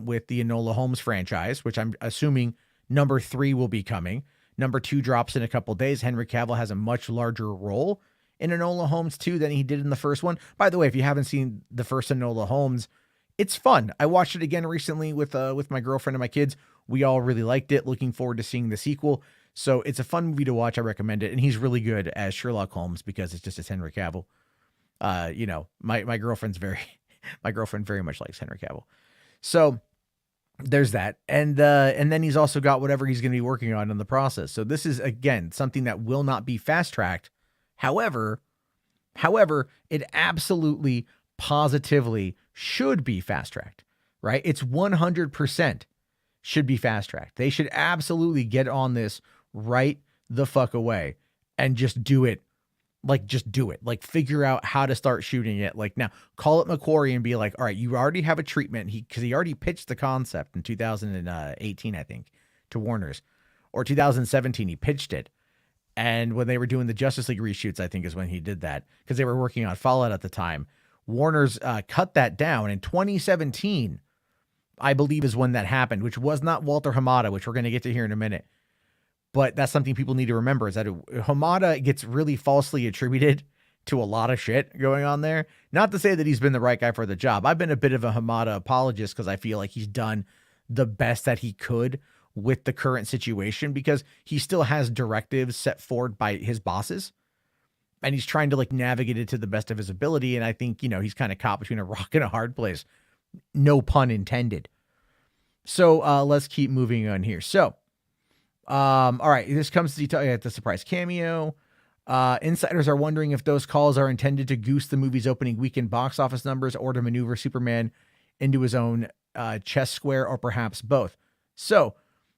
with the Enola Holmes franchise, which I'm assuming number 3 will be coming. Number 2 drops in a couple days. Henry Cavill has a much larger role in Enola Holmes 2 than he did in the first one. By the way, if you haven't seen the first Enola Holmes, it's fun. I watched it again recently with my girlfriend and my kids. We all really liked it. Looking forward to seeing the sequel. So it's a fun movie to watch. I recommend it. And he's really good as Sherlock Holmes because it's just as Henry Cavill. You know, my girlfriend very much likes Henry Cavill. So there's that. And then he's also got whatever he's going to be working on in the process. So this is, again, something that will not be fast-tracked. However, it absolutely, positively should be fast-tracked, right? It's 100% should be fast-tracked. They should absolutely get on this right the fuck away and just do it. Like, just do it. Like, figure out how to start shooting it. Like, now, call it Macquarie and be like, all right, you already have a treatment. Because he already pitched the concept in 2018, I think, to Warner's. Or 2017, he pitched it. And when they were doing the Justice League reshoots, I think is when he did that. Because they were working on Fallout at the time. Warner's cut that down. In 2017, I believe, is when that happened. Which was not Walter Hamada, which we're going to get to here in a minute. But that's something people need to remember, is that Hamada gets really falsely attributed to a lot of shit going on there. Not to say that he's been the right guy for the job. I've been a bit of a Hamada apologist because I feel like he's done the best that he could with the current situation, because he still has directives set forward by his bosses and he's trying to, like, navigate it to the best of his ability. And I think, you know, he's kind of caught between a rock and a hard place. No pun intended. So let's keep moving on here. So, all right, this comes to the surprise cameo. Insiders are wondering if those calls are intended to goose the movie's opening weekend box office numbers or to maneuver Superman into his own chess square, or perhaps both. So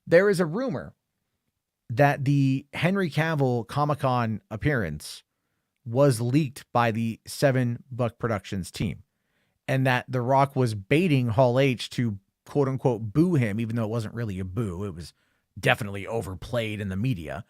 there is a rumor that the Henry Cavill Comic-Con appearance was leaked by the 7 Buck Productions team, and that The Rock was baiting Hall H to quote unquote boo him, even though it wasn't really a boo. It was definitely overplayed in the media,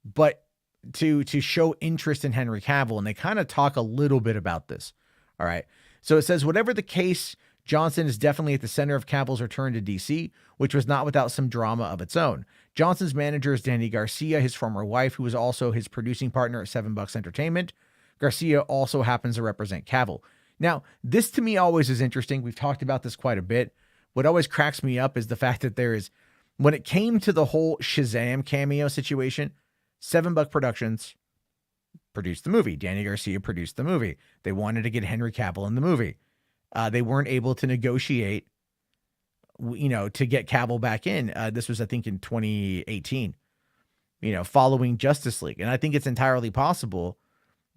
but to show interest in Henry Cavill. And they kind of talk a little bit about this. All right. So it says, whatever the case, Johnson is definitely at the center of Cavill's return to DC, which was not without some drama of its own. Johnson's manager is Danny Garcia, his former wife, who was also his producing partner at 7 Bucks Entertainment. Garcia also happens to represent Cavill. Now, this to me always is interesting. We've talked about this quite a bit. What always cracks me up is the fact that there is, when it came to the whole Shazam cameo situation, 7 Buck Productions produced the movie. Danny Garcia produced the movie. They wanted to get Henry Cavill in the movie. They weren't able to negotiate, you know, to get Cavill back in. This was, I think, in 2018, you know, following Justice League. And I think it's entirely possible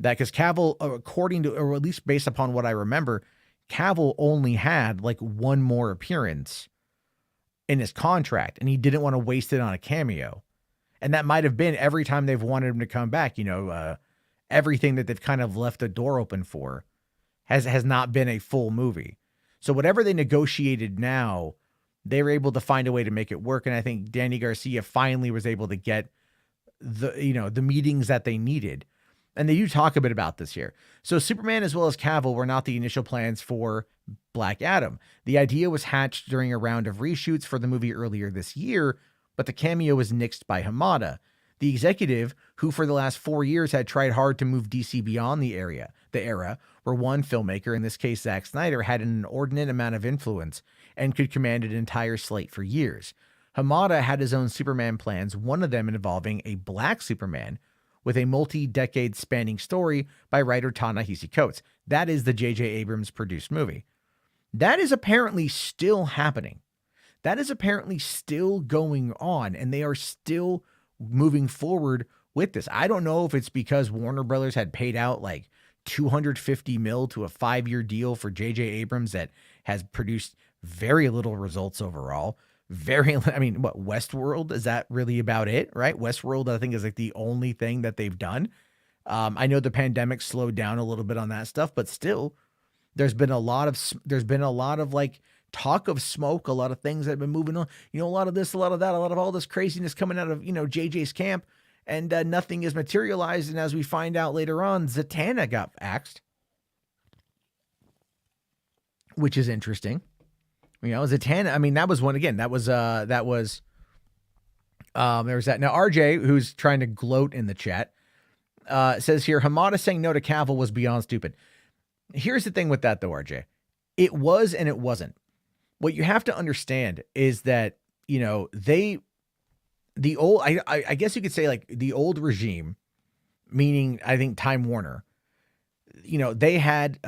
That because Cavill, according to, or at least based upon what I remember, Cavill only had like one more appearance in his contract, and he didn't want to waste it on a cameo. And that might have been every time they've wanted him to come back, everything that they've kind of left the door open for has not been a full movie. So whatever they negotiated now, they were able to find a way to make it work. And I think Danny Garcia finally was able to get the meetings that they needed. And they do talk a bit about this here. So Superman as well as Cavill were not the initial plans for Black Adam. The idea was hatched during a round of reshoots for the movie earlier this year, but the cameo was nixed by Hamada, the executive who for the last 4 years had tried hard to move DC beyond the era where one filmmaker, in this case Zack Snyder, had an inordinate amount of influence and could command an entire slate for years. Hamada had his own Superman plans, one of them involving a black Superman with a multi-decade spanning story by writer Ta-Nehisi Coates. That is the J.J. Abrams produced movie. That is apparently still happening. That is apparently still going on, and they are still moving forward with this. I don't know if it's because Warner Brothers had paid out like $250 million to a 5-year deal for J.J. Abrams that has produced very little results overall. Westworld, is that really about it, right? Westworld, I think, is like the only thing that they've done. I know the pandemic slowed down a little bit on that stuff, but still, there's been a lot of like talk of smoke, a lot of things that have been moving on, a lot of this, a lot of that, a lot of all this craziness coming out of, JJ's camp, and nothing is materialized. And as we find out later on, Zatanna got axed, which is interesting. Zatanna, I mean, that was one, again, there was that. Now, RJ, who's trying to gloat in the chat, says here, Hamada saying no to Cavill was beyond stupid. Here's the thing with that, though, RJ. It was and it wasn't. What you have to understand is that, I guess you could say like the old regime, meaning I think Time Warner, they had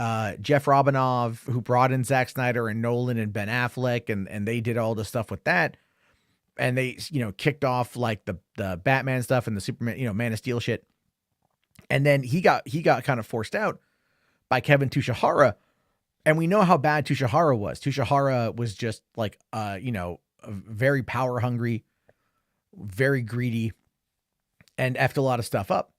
Jeff Robinov, who brought in Zack Snyder and Nolan and Ben Affleck, and they did all the stuff with that. And they, kicked off like the Batman stuff and the Superman, Man of Steel shit. And then he got kind of forced out by Kevin Tushihara. And we know how bad Tushihara was. Tushihara was just like, very power hungry, very greedy, and effed a lot of stuff up.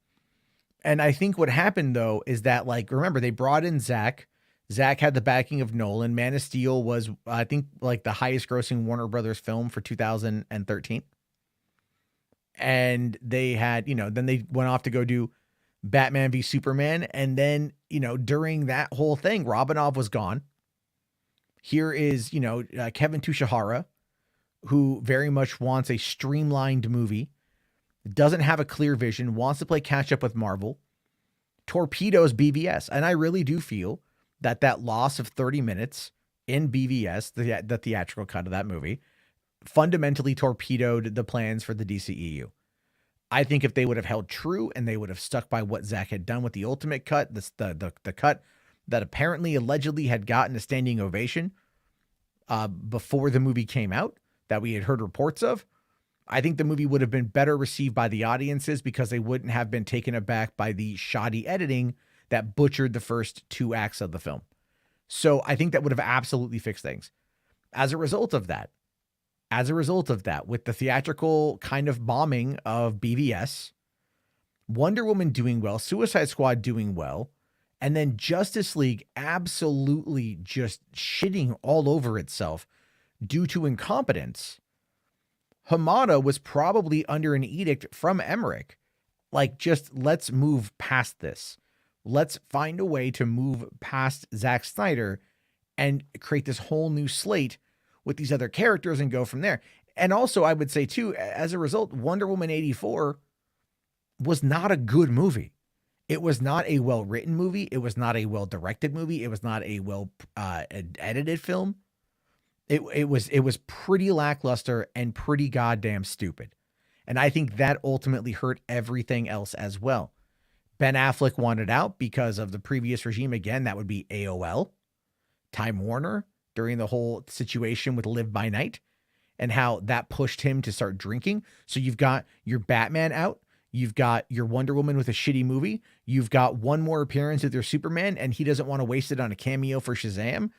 And I think what happened, though, is that, like, remember, they brought in Zack. Zack had the backing of Nolan. Man of Steel was, I think, like the highest grossing Warner Brothers film for 2013. And they had, then they went off to go do Batman v Superman. And then, during that whole thing, Robinov was gone. Here is, Kevin Tushihara, who very much wants a streamlined movie, doesn't have a clear vision, wants to play catch up with Marvel, torpedoes BVS. And I really do feel that loss of 30 minutes in BVS, the theatrical cut of that movie, fundamentally torpedoed the plans for the DCEU. I think if they would have held true and they would have stuck by what Zack had done with the ultimate cut, the cut that apparently allegedly had gotten a standing ovation before the movie came out, that we had heard reports of, I think the movie would have been better received by the audiences because they wouldn't have been taken aback by the shoddy editing that butchered the first 2 acts of the film. So I think that would have absolutely fixed things. As a result of that, with the theatrical kind of bombing of BVS, Wonder Woman doing well, Suicide Squad doing well, and then Justice League absolutely just shitting all over itself due to incompetence, Hamada was probably under an edict from Emmerich. Like, just let's move past this. Let's find a way to move past Zack Snyder and create this whole new slate with these other characters and go from there. And also, I would say, too, as a result, Wonder Woman 84 was not a good movie. It was not a well-written movie. It was not a well-directed movie. It was not a well-edited film. It was pretty lackluster and pretty goddamn stupid. And I think that ultimately hurt everything else as well. Ben Affleck wanted out because of the previous regime. Again, that would be AOL, Time Warner, during the whole situation with Live by Night and how that pushed him to start drinking. So you've got your Batman out, You've got your Wonder Woman with a shitty movie. You've got one more appearance with your Superman, and he doesn't want to waste it on a cameo for Shazam,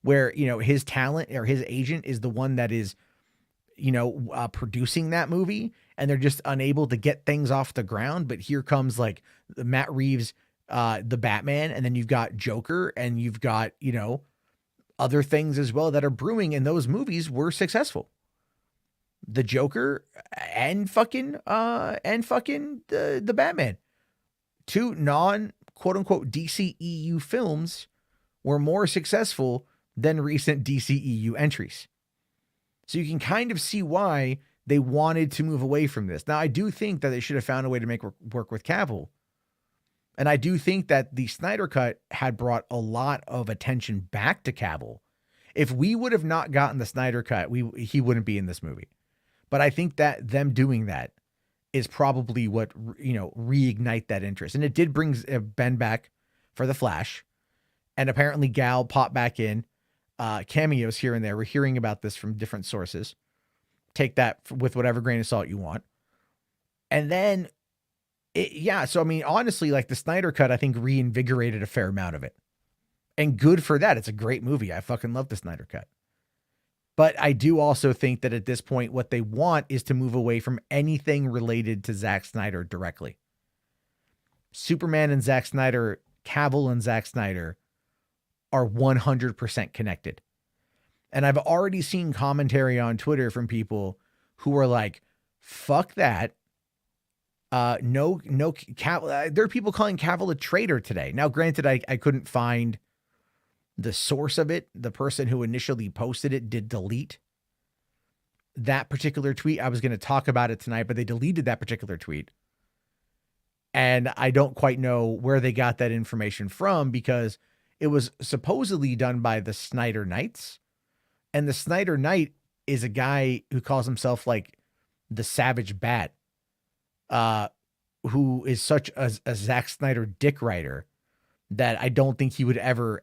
where, you know, his talent or his agent is the one that is, you know, producing that movie, and they're just unable to get things off the ground. But here comes like Matt Reeves, the Batman, and then you've got Joker, and you've got, you know, other things as well that are brewing, and those movies were successful. The Joker and fucking the Batman, two non quote unquote DCEU films, were more successful than recent DCEU entries. So you can kind of see why they wanted to move away from this. Now, I do think that they should have found a way to make work with Cavill. And I do think that the Snyder Cut had brought a lot of attention back to Cavill. If we would have not gotten the Snyder Cut, he wouldn't be in this movie. But I think that them doing that is probably what, you know, reignite that interest. And it did bring Ben back for the Flash. And apparently Gal popped back in, cameos here and there. We're hearing about this from different sources. Take that with whatever grain of salt you want. And then, so I mean, honestly, like the Snyder Cut, I think reinvigorated a fair amount of it. And good for that. It's a great movie. I fucking love the Snyder Cut. But I do also think that at this point, what they want is to move away from anything related to Zack Snyder directly. Superman and Zack Snyder, Cavill and Zack Snyder are 100% connected. And I've already seen commentary on Twitter from people who are like, fuck that. No, Cavill. There are people calling Cavill a traitor today. Now, granted, I couldn't find the source of it. The person who initially posted it did delete that particular tweet. I was going to talk about it tonight, but they deleted that particular tweet. And I don't quite know where they got that information from, because it was supposedly done by the Snyder Knights. And the Snyder Knight is a guy who calls himself like the Savage Bat, who is such a Zack Snyder dick writer that I don't think he would ever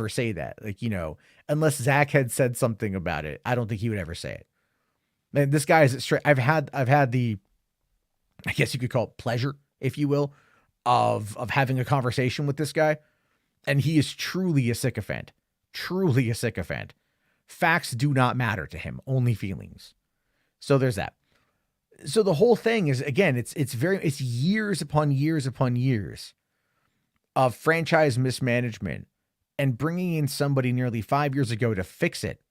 say that. Like, you know, unless Zack had said something about it, I don't think he would ever say it. And this guy is straight. I've had the, I guess you could call it pleasure, if you will, of having a conversation with this guy. And he is truly a sycophant, Facts do not matter to him, only feelings. So there's that. So the whole thing is, again, it's years upon years upon years of franchise mismanagement and bringing in somebody nearly 5 years ago to fix it,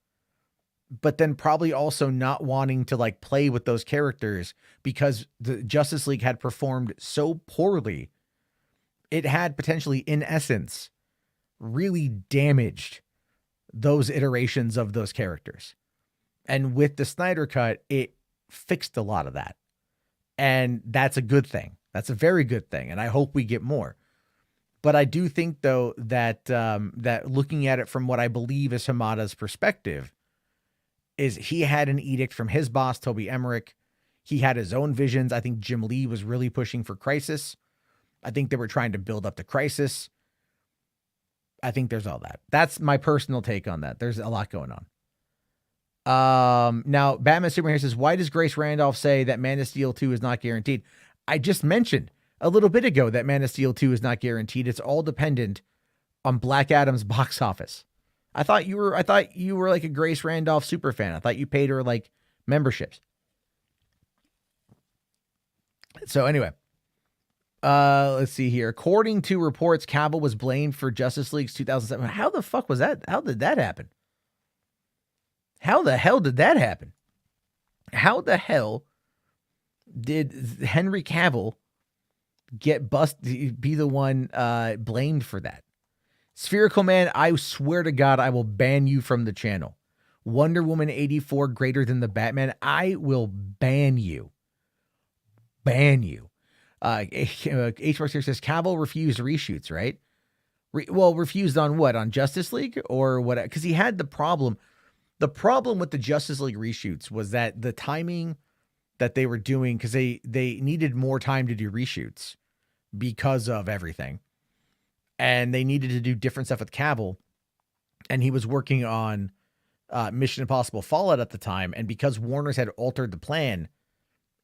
but then probably also not wanting to like play with those characters because the Justice League had performed so poorly. It had potentially, in essence, really damaged those iterations of those characters. And with the Snyder Cut, it fixed a lot of that. And that's a good thing. That's a very good thing. And I hope we get more. But I do think, though, that that looking at it from what I believe is Hamada's perspective, is he had an edict from his boss, Toby Emmerich. He had his own visions. I think Jim Lee was really pushing for Crisis. I think they were trying to build up the Crisis. I think there's all that. That's my personal take on that. There's a lot going on. Now, Batman Superman says, why does Grace Randolph say that Man of Steel 2 is not guaranteed? I just mentioned a little bit ago that Man of Steel 2 is not guaranteed. It's all dependent on Black Adam's box office. I thought you were like a Grace Randolph super fan. I thought you paid her like memberships. So anyway, let's see here. According to reports, Cavill was blamed for Justice League's 2007. How the fuck was that? How did that happen? How the hell did that happen? How the hell did Henry Cavill get be the one blamed for that? Spherical Man, I swear to God, I will ban you from the channel. Wonder Woman 84 greater than the Batman, I will ban you. Ban you. H-Mark here says Cavill refused reshoots, right? Refused on what? On Justice League or what? Because he had the problem. The problem with the Justice League reshoots was that the timing that they were doing, because they needed more time to do reshoots because of everything. And they needed to do different stuff with Cavill. And he was working on Mission Impossible Fallout at the time. And because Warner's had altered the plan,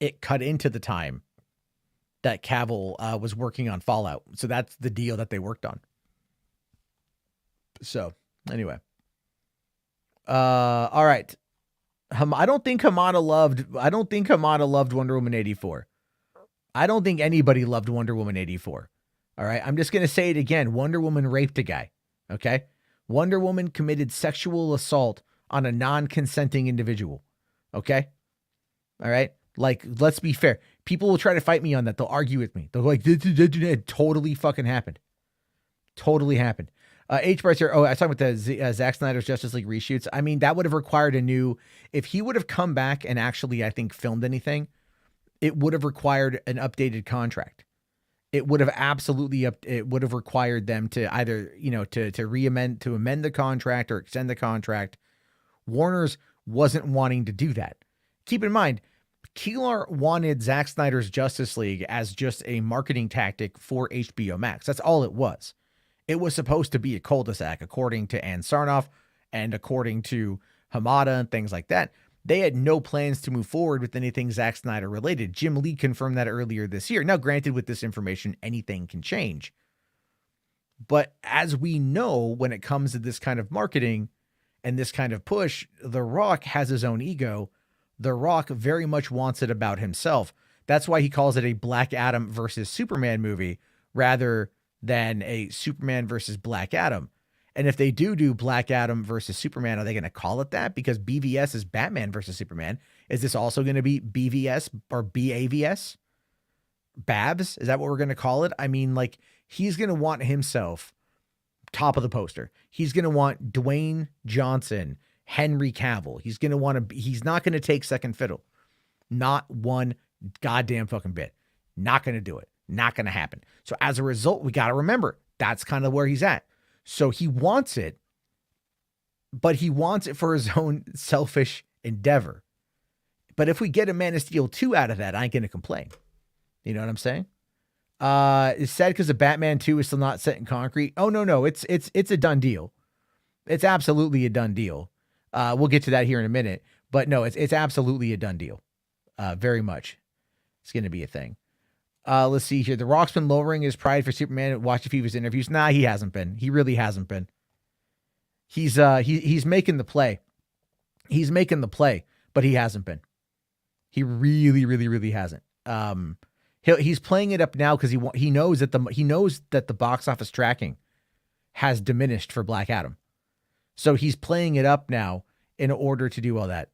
it cut into the time that Cavill was working on Fallout. So that's the deal that they worked on. So anyway. All right. I don't think Hamada loved Wonder Woman 84. I don't think anybody loved Wonder Woman 84. All right. I'm just going to say it again. Wonder Woman raped a guy. Okay. Wonder Woman committed sexual assault on a non-consenting individual. Okay. All right. Like, let's be fair. People will try to fight me on that. They'll argue with me. They'll go like, it totally fucking happened. Totally happened. H. Bryce here. Oh, I was talking about the Zack Snyder's Justice League reshoots. I mean, that would have required if he would have come back and actually, I think, filmed anything, it would have required an updated contract. It would have it would have required them to either, to amend the contract or extend the contract. Warner's wasn't wanting to do that. Keep in mind, Keelar wanted Zack Snyder's Justice League as just a marketing tactic for HBO Max. That's all it was. It was supposed to be a cul-de-sac, according to Ann Sarnoff and according to Hamada and things like that. They had no plans to move forward with anything Zack Snyder related. Jim Lee confirmed that earlier this year. Now, granted, with this information, anything can change. But as we know, when it comes to this kind of marketing and this kind of push, The Rock has his own ego. The Rock very much wants it about himself. That's why he calls it a Black Adam versus Superman movie rather than a Superman versus Black Adam. And if they do Black Adam versus Superman, are they going to call it that? Because BVS is Batman versus Superman. Is this also going to be BVS or BAVS? Babs? Is that what we're going to call it? I mean, like, he's going to want himself top of the poster. He's going to want Dwayne Johnson, Henry Cavill. He's not going to take second fiddle. Not one goddamn fucking bit. Not going to do it. Not going to happen. So as a result, we got to remember that's kind of where he's at. So he wants it, but he wants it for his own selfish endeavor. But if we get a Man of Steel 2 out of that, I ain't going to complain. You know what I'm saying? It's sad because the Batman 2 is still not set in concrete. Oh, no. It's a done deal. It's absolutely a done deal. We'll get to that here in a minute, but no, it's absolutely a done deal. Very much. It's going to be a thing. Let's see here. The Rock's been lowering his pride for Superman. Watch a few of his interviews. Nah, he hasn't been. He really hasn't been. He's making the play. He's making the play, but he hasn't been. He really hasn't. He's playing it up now because he knows that the box office tracking has diminished for Black Adam. So he's playing it up now in order to do all that.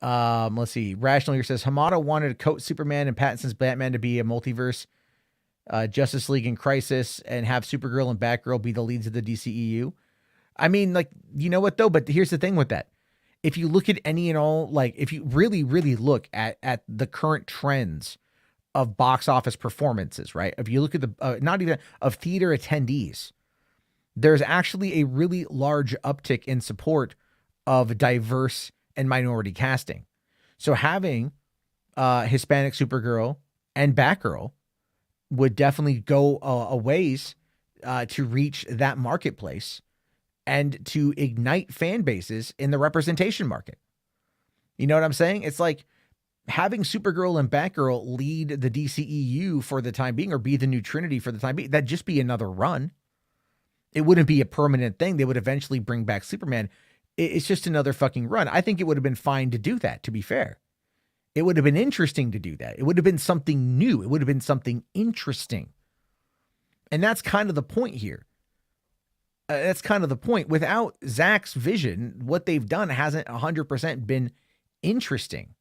Let's see. Rational here says Hamada wanted to coat Superman and Pattinson's Batman to be a multiverse, Justice League in crisis, and have Supergirl and Batgirl be the leads of the DCEU. I mean, like, you know what though? But here's the thing with that. If you look at any and all, like, if you really look at the current trends of box office performances, right? If you look at the, not even of theater attendees, there's actually a really large uptick in support of diverse and minority casting. So having Hispanic Supergirl and Batgirl would definitely go a ways to reach that marketplace and to ignite fan bases in the representation market. You know what I'm saying? It's like having Supergirl and Batgirl lead the DCEU for the time being, or be the new Trinity for the time being. That'd just be another run. It wouldn't be a permanent thing. They would eventually bring back Superman. It's just another fucking run. I think it would have been fine to do that, to be fair. It would have been interesting to do that. It would have been something new. It would have been something interesting. And that's kind of the point here. That's kind of the point. Without Zack's vision, what they've done hasn't 100% been interesting.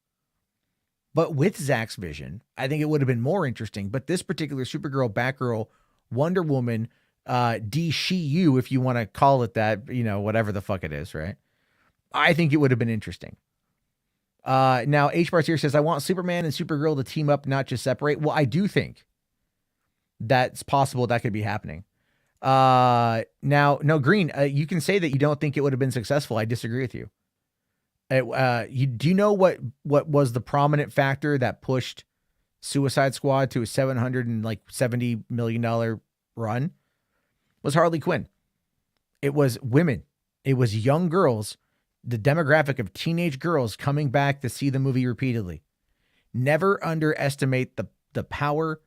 But with Zack's vision, I think it would have been more interesting. But this particular Supergirl, Batgirl, Wonder Woman, DCU, if you want to call it that, whatever the fuck it is, right? I think it would have been interesting. Now, H. Bars here says, I want Superman and Supergirl to team up, not just separate. Well, I do think that's possible. That could be happening. Now, no, Green, you can say that you don't think it would have been successful. I disagree with you. Do you know what was the prominent factor that pushed Suicide Squad to a $770 million run? It was Harley Quinn. It was women. It was young girls, the demographic of teenage girls coming back to see the movie repeatedly. Never underestimate the power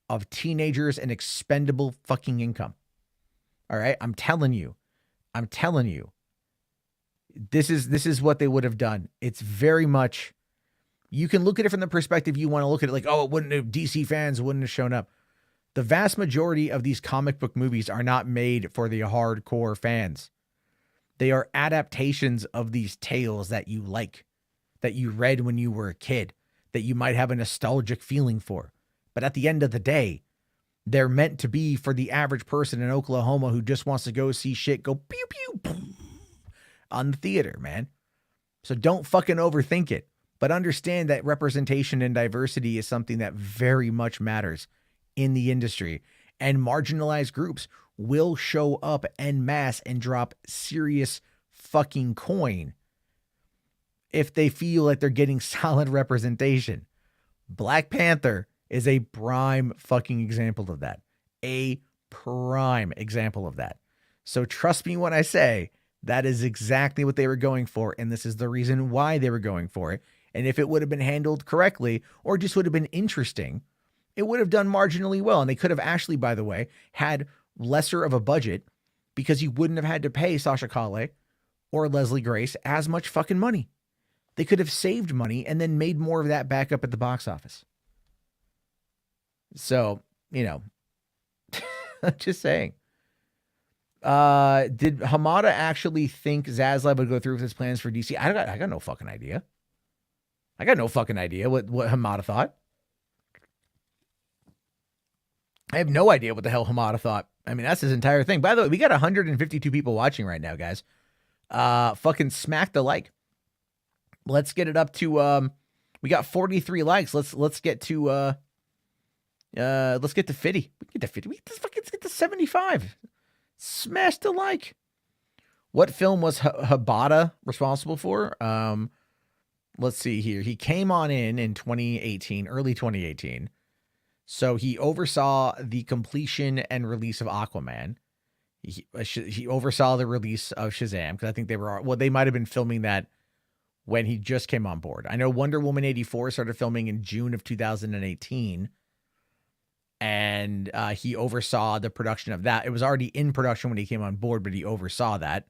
of teenagers and expendable fucking income. All right. I'm telling you, this is what they would have done. It's very much, you can look at it from the perspective you want to look at it, like, oh, it wouldn't have, DC fans wouldn't have shown up. The vast majority of these comic book movies are not made for the hardcore fans. They are adaptations of these tales that you like, that you read when you were a kid, that you might have a nostalgic feeling for. But at the end of the day, they're meant to be for the average person in Oklahoma who just wants to go see shit go pew pew boom, on the theater, man. So don't fucking overthink it, but understand that representation and diversity is something that very much matters in the industry, and marginalized groups will show up en masse and drop serious fucking coin if they feel like they're getting solid representation. Black Panther is a prime fucking example of that. A prime example of that. So trust me when I say that is exactly what they were going for, and this is the reason why they were going for it. And if it would have been handled correctly, or just would have been interesting, it would have done marginally well. And they could have actually, by the way, had lesser of a budget, because you wouldn't have had to pay Sasha Calle or Leslie Grace as much fucking money. They could have saved money and then made more of that back up at the box office. So, you know, just saying. Did Hamada actually think Zaslav would go through with his plans for DC? I got no fucking idea. I got no fucking idea what Hamada thought. I have no idea what the hell Hamada thought. I mean, that's his entire thing. By the way, we got 152 people watching right now, guys. Fucking smack the like. Let's get it up to we got 43 likes. Let's get to 50. We can get to 50. Let's get to 75. Smash the like. What film was Habata responsible for? Let's see here. He came on in 2018, early 2018. So he oversaw the completion and release of Aquaman. He oversaw the release of Shazam, because I think they might have been filming that when he just came on board. I know Wonder Woman 84 started filming in June of 2018. And he oversaw the production of that. It was already in production when he came on board, but he oversaw that.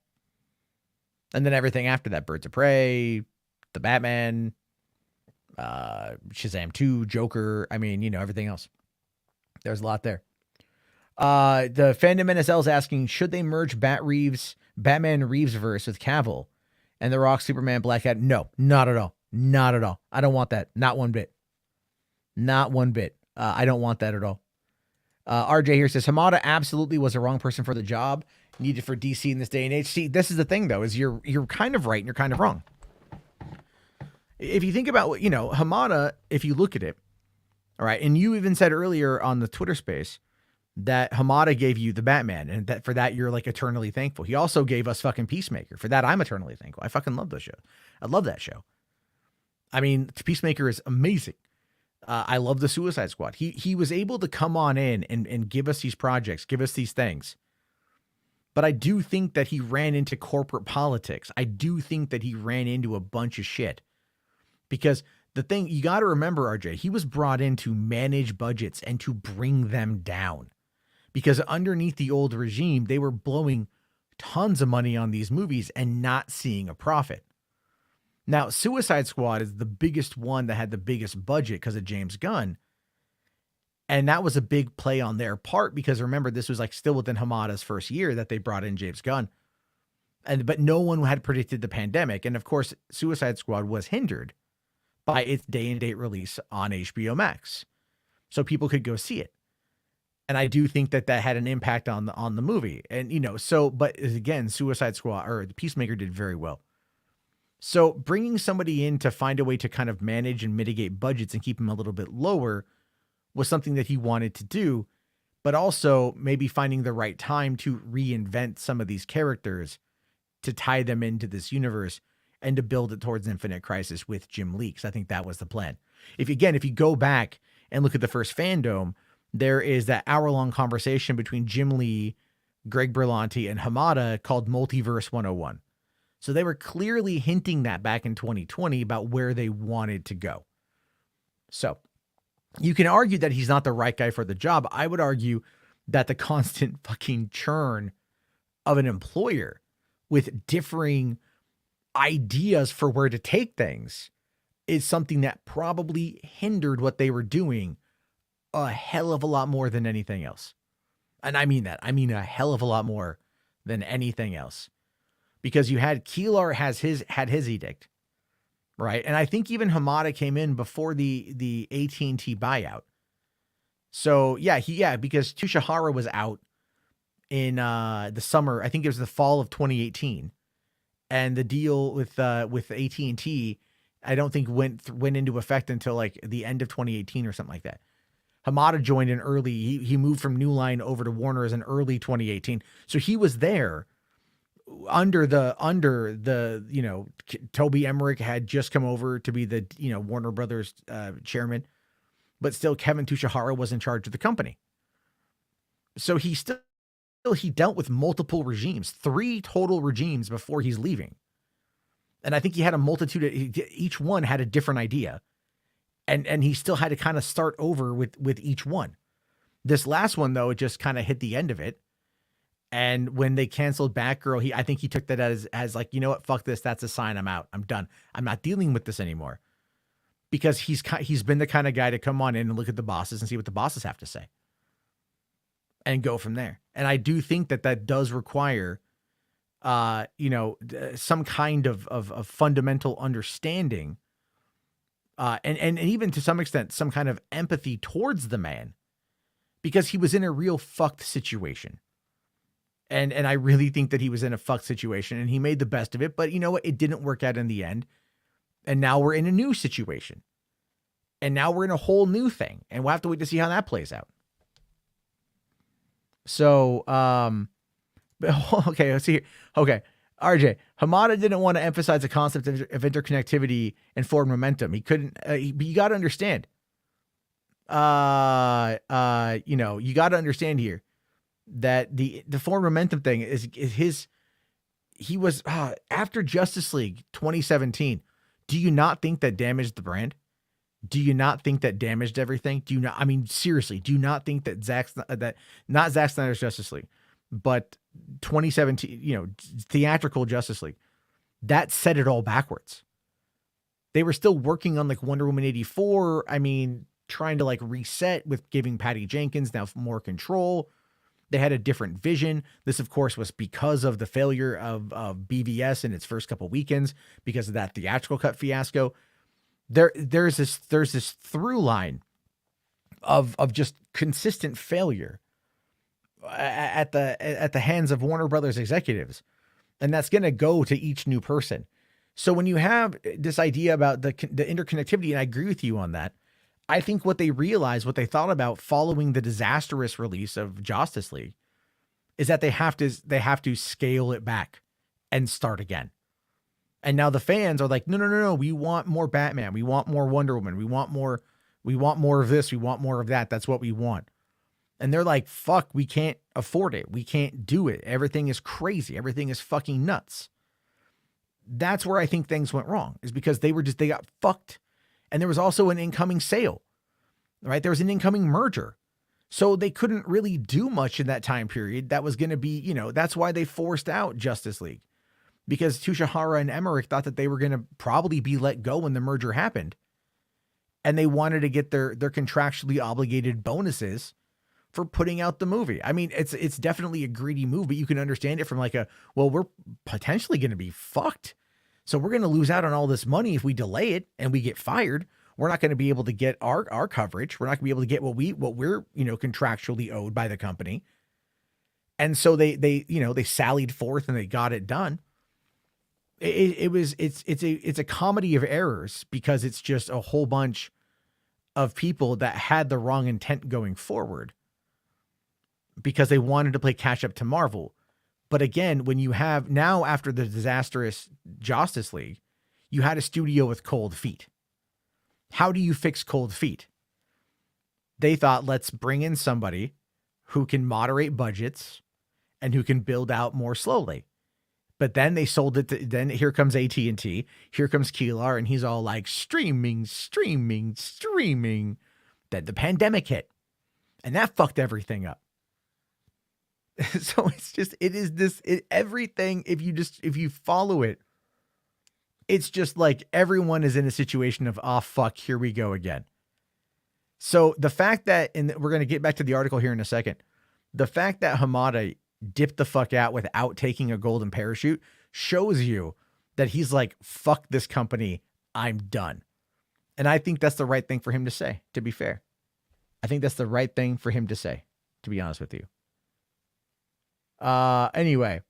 And then everything after that, Birds of Prey, The Batman, Shazam 2, Joker. I mean, you know, everything else. There's a lot there. The fandom NSL is asking, should they merge Batman Reeves verse with Cavill and The Rock, Superman, Black Cat? No, not at all. Not at all. I don't want that. Not one bit. Not one bit. I don't want that at all. RJ here says, Hamada absolutely was the wrong person for the job needed for DC in this day and age. See, this is the thing, though, is you're kind of right and you're kind of wrong. If you think about, you know, Hamada, if you look at it, all right, and you even said earlier on the Twitter space that Hamada gave you the Batman, and that for that you're like eternally thankful. He also gave us fucking Peacemaker. For that, I'm eternally thankful. I fucking love those shows. I love that show. I mean, Peacemaker is amazing. I love the Suicide Squad. He was able to come on in and give us these projects, give us these things. But I do think that he ran into corporate politics. I do think that he ran into a bunch of shit. Because the thing, you got to remember, RJ, he was brought in to manage budgets and to bring them down. Because underneath the old regime, they were blowing tons of money on these movies and not seeing a profit. Now, Suicide Squad is the biggest one that had the biggest budget because of James Gunn. And that was a big play on their part, because remember, this was like still within Hamada's first year that they brought in James Gunn. But no one had predicted the pandemic. And of course, Suicide Squad was hindered by its day and date release on HBO Max. So people could go see it. And I do think that that had an impact on the movie. And, you know, so, but again, Suicide Squad or the Peacemaker did very well. So bringing somebody in to find a way to kind of manage and mitigate budgets and keep them a little bit lower was something that he wanted to do, but also maybe finding the right time to reinvent some of these characters to tie them into this universe and to build it towards Infinite Crisis with Jim Leakes. I think that was the plan. If you go back and look at the first Fandom, there is that hour-long conversation between Jim Lee, Greg Berlanti, and Hamada called Multiverse 101. So they were clearly hinting that back in 2020 about where they wanted to go. So You can argue that he's not the right guy for the job. I would argue that the constant fucking churn of an employer with differing ideas for where to take things is something that probably hindered what they were doing a hell of a lot more than anything else. And I mean that. I mean a hell of a lot more than anything else. Because you had Keelar had his edict, right? And I think even Hamada came in before the AT&T buyout. So because Tushihara was out in the summer. I think it was the fall of 2018, and the deal with AT&T, I don't think went into effect until like the end of 2018 or something like that. Hamada joined in early. He moved from New Line over to Warner as in early 2018, so he was there under the Toby Emmerich had just come over to be the Warner Brothers chairman, but still Kevin Tushihara was in charge of the company. So he dealt with multiple regimes, 3 total regimes before he's leaving. And I think he had a multitude each one had a different idea. And he still had to kind of start over with each one. This last one, though, it just kind of hit the end of it. And when they canceled Batgirl, I think he took that as like, you know what, fuck this. That's a sign. I'm out. I'm done. I'm not dealing with this anymore. Because he's been the kind of guy to come on in and look at the bosses and see what the bosses have to say. And go from there. And I do think that does require, some kind of fundamental understanding, and even to some extent, some kind of empathy towards the man, because he was in a real fucked situation. And I really think that he was in a fucked situation, and he made the best of it. But you know what? It didn't work out in the end. And now we're in a new situation. And now we're in a whole new thing. And we'll have to wait to see how that plays out. So, okay, let's see here. Okay, RJ, Hamada didn't want to emphasize the concept of interconnectivity and forward momentum. He couldn't, you got to understand, you got to understand here that the forward momentum thing is he was, after Justice League 2017, do you not think that damaged the brand? Do you not think that damaged everything? Do you not? I mean, seriously, do you not think that not Zack Snyder's Justice League, but 2017, theatrical Justice League, that set it all backwards. They were still working on like Wonder Woman 84. I mean, trying to like reset with giving Patty Jenkins now more control. They had a different vision. This, of course, was because of the failure of BVS in its first couple weekends because of that theatrical cut fiasco. There's this through line of just consistent failure at the hands of Warner Brothers executives, and that's going to go to each new person. So when you have this idea about the interconnectivity, and I agree with you on that, I think what they realized, what they thought about following the disastrous release of Justice League, is that they have to scale it back and start again. And now the fans are like, no, we want more Batman. We want more Wonder Woman. We want more of this. We want more of that. That's what we want. And they're like, fuck, we can't afford it. We can't do it. Everything is crazy. Everything is fucking nuts. That's where I think things went wrong, is because they got fucked. And there was also an incoming sale, right? There was an incoming merger. So they couldn't really do much in that time period. That was going to be, that's why they forced out Justice League. Because Tushihara and Emmerich thought that they were going to probably be let go when the merger happened. And they wanted to get their contractually obligated bonuses for putting out the movie. I mean, it's definitely a greedy move, but you can understand it from like we're potentially going to be fucked. So we're going to lose out on all this money if we delay it and we get fired. We're not going to be able to get our coverage. We're not going to be able to get what we're contractually owed by the company. And so they sallied forth and they got it done. It's a comedy of errors, because it's just a whole bunch of people that had the wrong intent going forward because they wanted to play catch up to Marvel. But again, when you have now, after the disastrous Justice League, you had a studio with cold feet. How do you fix cold feet? They thought, let's bring in somebody who can moderate budgets and who can build out more slowly. But then they sold it to, then here comes AT&T, here comes Keelar, and he's all like streaming. Then the pandemic hit, and that fucked everything up. So it's just, everything, if you follow it, it's just like everyone is in a situation of, oh, fuck, here we go again. So the fact that, and we're going to get back to the article here in a second, the fact that Hamada dipped the fuck out without taking a golden parachute shows you that he's like, fuck this company, I'm done. And I think that's the right thing for him to say, to be fair. I think that's the right thing for him to say, to be honest with you. Anyway,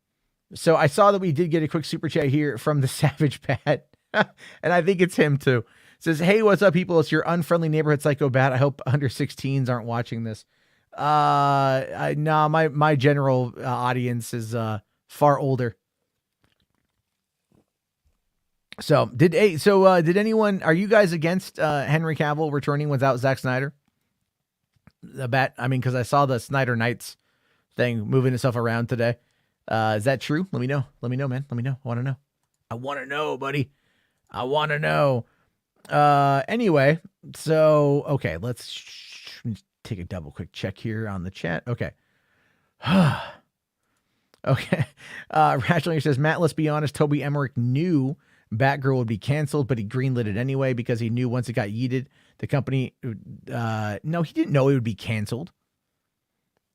so I saw that we did get a quick super chat here from the Savage Bat, and I think it's him too. It says, hey, what's up, people? It's your unfriendly neighborhood psycho bat. I hope under 16s aren't watching this. My general audience is far older. So did anyone, are you guys against Henry Cavill returning without Zack Snyder? The bat, I mean, because I saw the Snyder Knights thing moving itself around today. Is that true? Let me know. Let me know, man. Let me know. I want to know. I want to know, buddy. I want to know. Anyway, so, okay, let's take a double quick check here on the chat. Okay. Okay. Rationally says, Matt, let's be honest. Toby Emmerich knew Batgirl would be canceled, but he greenlit it anyway because he knew once it got yeeted, the company, no, he didn't know it would be canceled.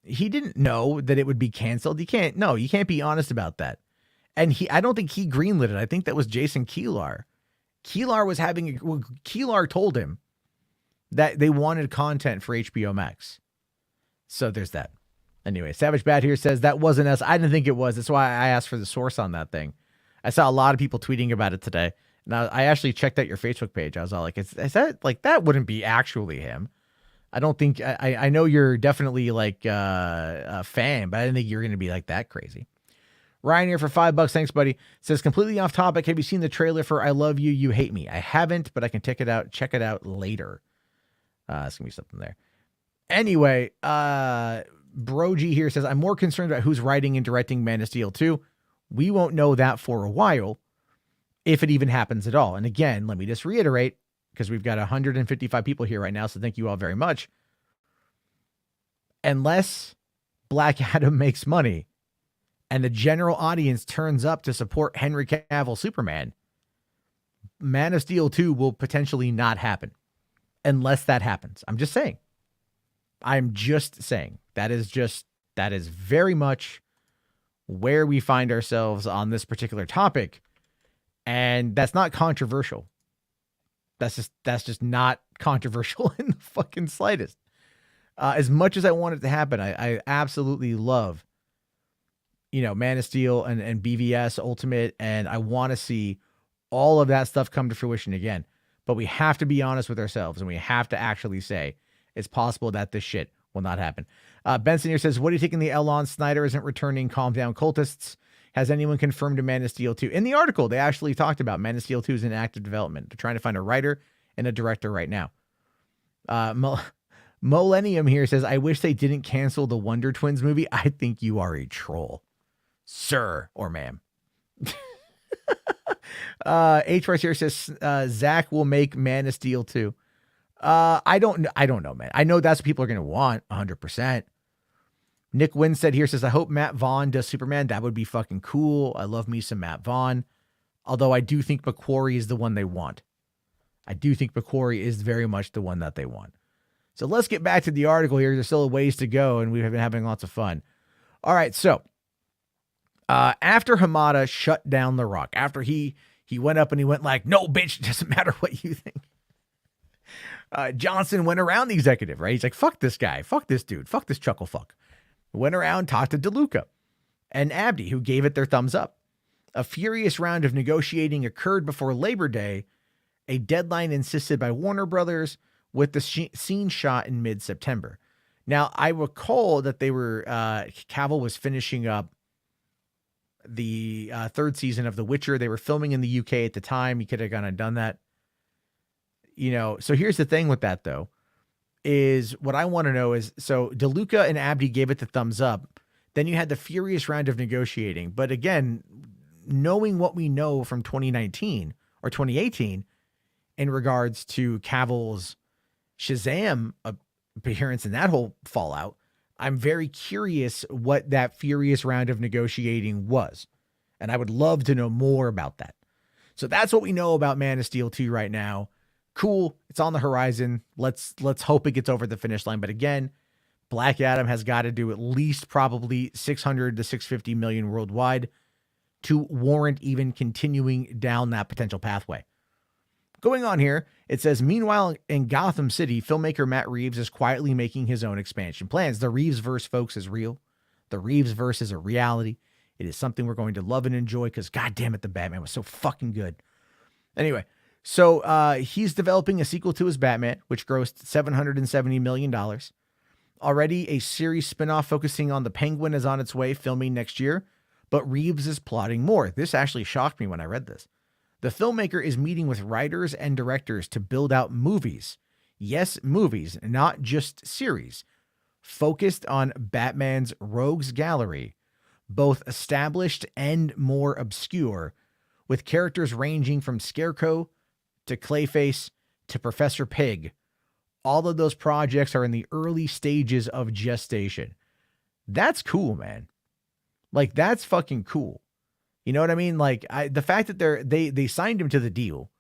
He didn't know that it would be canceled. You can't be honest about that. And I don't think he greenlit it. I think that was Jason Kilar. Kilar told him that they wanted content for HBO Max. So there's that. Anyway, Savage Bat here says that wasn't us. I didn't think it was. That's why I asked for the source on that thing. I saw a lot of people tweeting about it today. Now I actually checked out your Facebook page. I was all like, is that like, that wouldn't be actually him. I don't think, I know you're definitely like a fan, but I didn't think you were going to be like that crazy. Ryan here for $5. Thanks, buddy. Says, completely off topic. Have you seen the trailer for I Love You, You Hate Me? I haven't, but I can check it out later. It's gonna be something there. Anyway, Brogy here says, I'm more concerned about who's writing and directing Man of Steel 2. We won't know that for a while, if it even happens at all. And again, let me just reiterate, because we've got 155 people here right now, so thank you all very much. Unless Black Adam makes money and the general audience turns up to support Henry Cavill Superman, Man of Steel 2 will potentially not happen. Unless that happens. I'm just saying. That is very much where we find ourselves on this particular topic. And that's not controversial. That's just not controversial in the fucking slightest. As much as I want it to happen, I absolutely love, Man of Steel and BVS Ultimate, and I want to see all of that stuff come to fruition again. But we have to be honest with ourselves, and we have to actually say it's possible that this shit will not happen. Benson here says, what are you taking the L on? Snyder isn't returning. Calm down, cultists. Has anyone confirmed a Man of Steel 2? In the article, they actually talked about Man of Steel 2 is in active development. They're trying to find a writer and a director right now. Millennium here says, I wish they didn't cancel the Wonder Twins movie. I think you are a troll, sir or ma'am. H. here says, Zack will make Man of Steel 2. I don't know, man. I know that's what people are going to want 100%. Nick Winstead here says, I hope Matt Vaughn does Superman. That would be fucking cool. I love me some Matt Vaughn. Although I do think McQuarrie is the one they want. I do think McQuarrie is very much the one that they want. So let's get back to the article here. There's still a ways to go, and we've been having lots of fun. All right, so after Hamada shut down The Rock, after he went up and he went like, no, bitch, it doesn't matter what you think. Johnson went around the executive, right? He's like, fuck this guy, fuck this dude, fuck this chuckle fuck. Went around, talked to DeLuca and Abdi, who gave it their thumbs up. A furious round of negotiating occurred before Labor Day, a deadline insisted by Warner Brothers, with the scene shot in mid-September. Now, I recall that they were, Cavill was finishing up the third season of The Witcher. They were filming in the UK at the time. He could have gone and done that. So here's the thing with that, though, is what I want to know is, so DeLuca and Abdi gave it the thumbs up. Then you had the furious round of negotiating. But again, knowing what we know from 2019 or 2018 in regards to Cavill's Shazam appearance and that whole fallout, I'm very curious what that furious round of negotiating was. And I would love to know more about that. So that's what we know about Man of Steel 2 right now. Cool. It's on the horizon. Let's hope it gets over the finish line. But again, Black Adam has got to do at least probably 600 to 650 million worldwide to warrant even continuing down that potential pathway. Going on here, it says, meanwhile, in Gotham City, filmmaker Matt Reeves is quietly making his own expansion plans. The Reeves-verse, folks, is real. The Reeves-verse is a reality. It is something we're going to love and enjoy because, God damn it, the Batman was so fucking good. Anyway, so he's developing a sequel to his Batman, which grossed $770 million. Already, a series spinoff focusing on the Penguin is on its way, filming next year, but Reeves is plotting more. This actually shocked me when I read this. The filmmaker is meeting with writers and directors to build out movies. Yes, movies, not just series. Focused on Batman's rogues gallery, both established and more obscure, with characters ranging from Scarecrow to Clayface to Professor Pig. All of those projects are in the early stages of gestation. That's cool, man. Like, that's fucking cool. You know what I mean? Like, the fact that they signed him to the deal,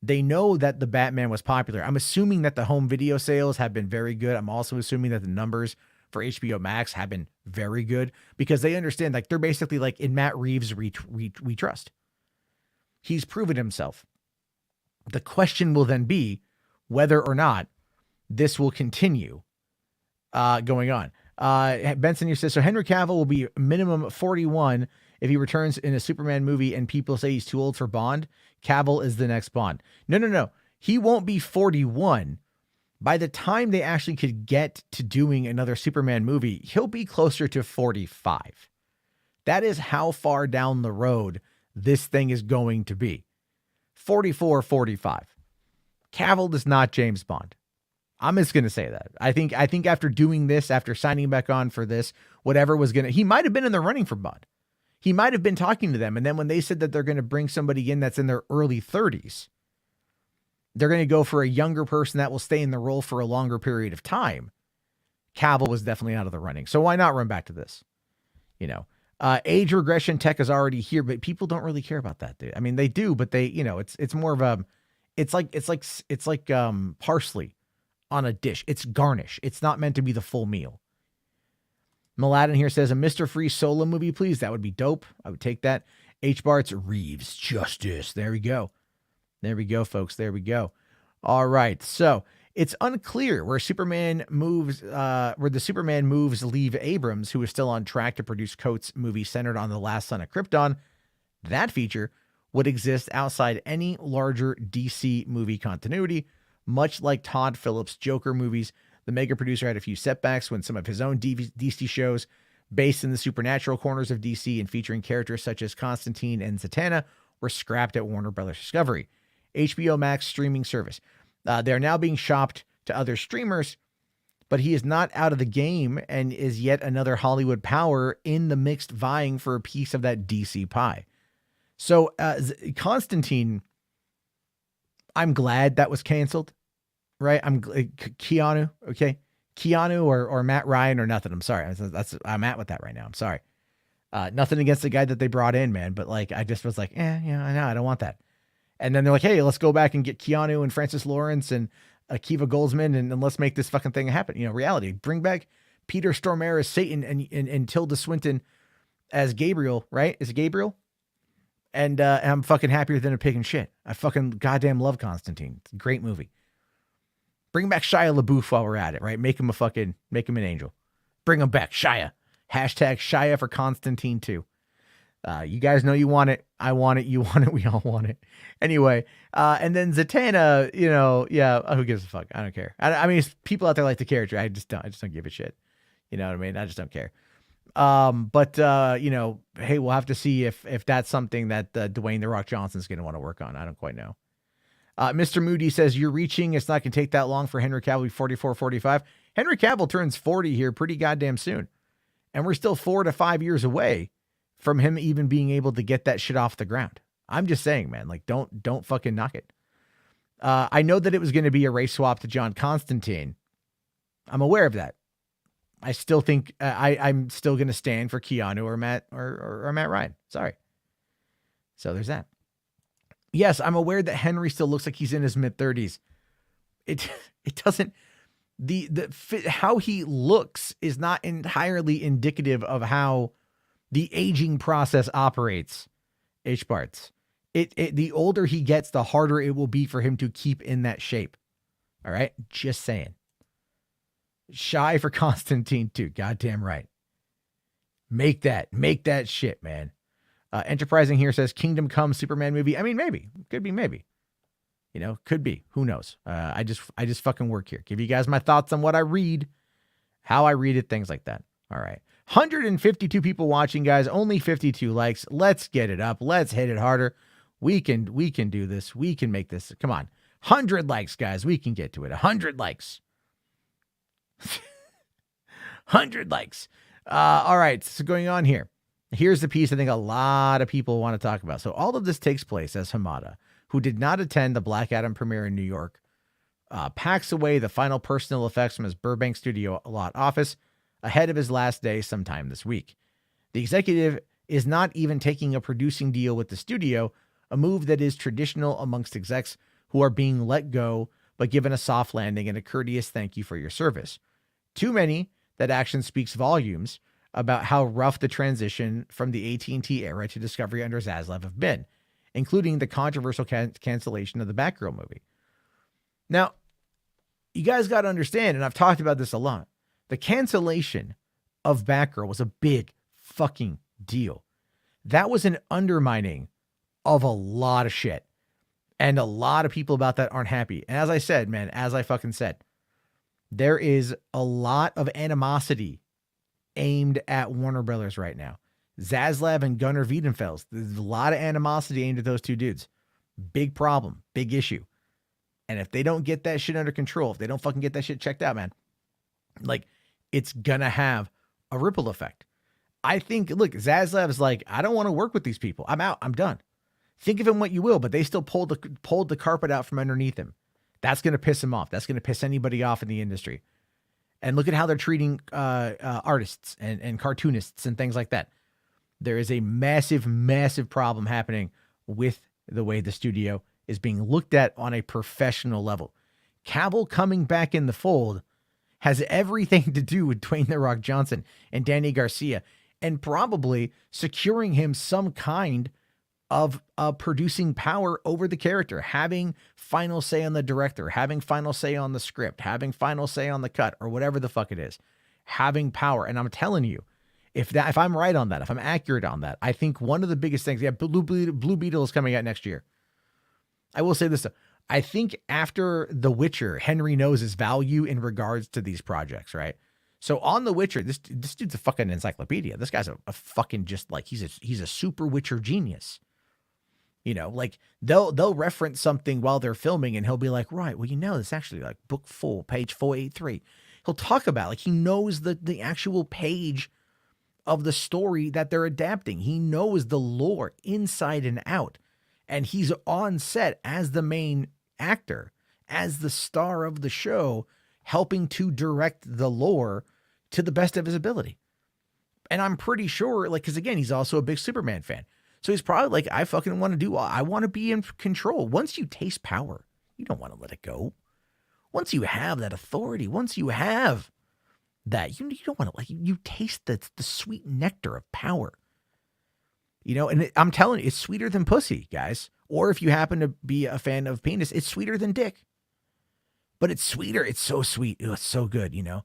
they know that the Batman was popular. I'm assuming that the home video sales have been very good. I'm also assuming that the numbers for HBO Max have been very good because they understand, like, they're basically like in Matt Reeves we trust. He's proven himself. The question will then be whether or not this will continue going on. Benson here says, so Henry Cavill will be minimum 41 if he returns in a Superman movie and people say he's too old for Bond. Cavill is the next Bond. No. He won't be 41. By the time they actually could get to doing another Superman movie, he'll be closer to 45. That is how far down the road this thing is going to be. 44, 45. Cavill is not James Bond. I'm just going to say that. I think after doing this, after signing back on for this, whatever was going to, he might have been in the running for Bond. He might have been talking to them. And then when they said that they're going to bring somebody in that's in their early 30s, they're going to go for a younger person that will stay in the role for a longer period of time. Cavill was definitely out of the running. So why not run back to this? You know, age regression tech is already here, but people don't really care about that, dude. I mean, they do, but they, you know, it's more of a, it's like parsley on a dish. It's garnish. It's not meant to be the full meal. Mladen here says, a Mr. Freeze solo movie, please. That would be dope. I would take that. H. Bart's Reeves Justice. There we go. There we go, folks. There we go. All right. So it's unclear where the Superman moves leave Abrams, who is still on track to produce Coates' movie centered on the last son of Krypton. That feature would exist outside any larger DC movie continuity, much like Todd Phillips' Joker movies. The mega producer had a few setbacks when some of his own DC shows, based in the supernatural corners of DC and featuring characters such as Constantine and Zatanna, were scrapped at Warner Brothers Discovery, HBO Max streaming service. They are now being shopped to other streamers, but he is not out of the game and is yet another Hollywood power in the mix vying for a piece of that DC pie. So Constantine, I'm glad that was canceled. Right, I'm Keanu. Okay, Keanu or Matt Ryan or nothing. I'm sorry. I'm at with that right now. I'm sorry. Nothing against the guy that they brought in, man. But like, I just was like, I know, I don't want that. And then they're like, hey, let's go back and get Keanu and Francis Lawrence and Akiva Goldsman and let's make this fucking thing happen. You know, reality. Bring back Peter Stormare as Satan and Tilda Swinton as Gabriel. Right? Is it Gabriel? And I'm fucking happier than a pig in shit. I fucking goddamn love Constantine. It's a great movie. Bring back Shia LaBeouf while we're at it, right? Make him an angel. Bring him back, Shia. Hashtag Shia for Constantine 2. You guys know you want it. I want it. You want it. We all want it. Anyway, and then Zatanna, you know, yeah, who gives a fuck? I don't care. I mean, people out there like the character. I just don't give a shit. You know what I mean? I just don't care. But you know, hey, we'll have to see if that's something that Dwayne The Rock Johnson's going to want to work on. I don't quite know. Mr. Moody says, you're reaching. It's not going to take that long for Henry Cavill to be 44, 45. Henry Cavill turns 40 here pretty goddamn soon. And we're still 4 to 5 years away from him even being able to get that shit off the ground. I'm just saying, man, like, don't fucking knock it. I know that it was going to be a race swap to John Constantine. I'm aware of that. I still think I'm still going to stand for Keanu or Matt or Matt Ryan. Sorry. So there's that. Yes, I'm aware that Henry still looks like he's in his mid-30s. It doesn't, how he looks is not entirely indicative of how the aging process operates. HBarts. The older he gets, the harder it will be for him to keep in that shape. All right, just saying. Shy for Constantine too. Goddamn right. Make that shit, man. Enterprising here says Kingdom Come Superman movie. I mean, maybe. Could be, maybe. You know, could be. Who knows? I just fucking work here. Give you guys my thoughts on what I read, how I read it, things like that. All right. 152 people watching, guys. Only 52 likes. Let's get it up. Let's hit it harder. We can do this. We can make this. Come on. 100 likes, guys. We can get to it. 100 likes. 100 likes. All right. So going on here. Here's the piece I think a lot of people want to talk about. So all of this takes place as Hamada, who did not attend the Black Adam premiere in New York, packs away the final personal effects from his Burbank studio lot office ahead of his last day sometime this week. The executive is not even taking a producing deal with the studio, a move that is traditional amongst execs who are being let go but given a soft landing and a courteous thank you for your service. Too many that action speaks volumes about how rough the transition from the AT&T era to Discovery under Zaslav have been, including the controversial cancellation of the Batgirl movie. Now, you guys got to understand, and I've talked about this a lot, the cancellation of Batgirl was a big fucking deal. That was an undermining of a lot of shit. And a lot of people about that aren't happy. And as I said, man, as I fucking said, there is a lot of animosity aimed at Warner Brothers right now. Zaslav and Gunnar Wiedenfels. There's a lot of animosity aimed at those two dudes. Big problem, big issue. And if they don't get that shit under control, if they don't fucking get that shit checked out, man, like, it's gonna have a ripple effect. I think, look, Zaslav is like, I don't want to work with these people. I'm out. I'm done. Think of him what you will, but they still pulled the carpet out from underneath him. That's going to piss him off. That's going to piss anybody off in the industry. And look at how they're treating artists and cartoonists and things like that. There is a massive, massive problem happening with the way the studio is being looked at on a professional level. Cavill coming back in the fold has everything to do with Dwayne "The Rock" Johnson and Danny Garcia, and probably securing him some kind of producing power over the character, having final say on the director, having final say on the script, having final say on the cut, or whatever the fuck it is, having power. And I'm telling you, if I'm right on that, if I'm accurate on that, I think one of the biggest things, Blue Beetle is coming out next year. I will say this though. I think after The Witcher, Henry knows his value in regards to these projects, right? So on The Witcher, this dude's a fucking encyclopedia. This guy's a fucking, just like, he's a super Witcher genius. You know, like they'll reference something while they're filming and he'll be like, right, well, you know, it's actually like book 4, page 483. He'll talk about, like, he knows the actual page of the story that they're adapting. He knows the lore inside and out. And he's on set as the main actor, as the star of the show, helping to direct the lore to the best of his ability. And I'm pretty sure, like, because again, he's also a big Superman fan. So he's probably like, I fucking want to be in control. Once you taste power, you don't want to let it go. Once you have that authority, once you have that, you don't want to, like, you taste the sweet nectar of power. You know, and I'm telling you, it's sweeter than pussy, guys. Or if you happen to be a fan of penis, it's sweeter than dick. But it's sweeter. It's so sweet. It's so good, you know.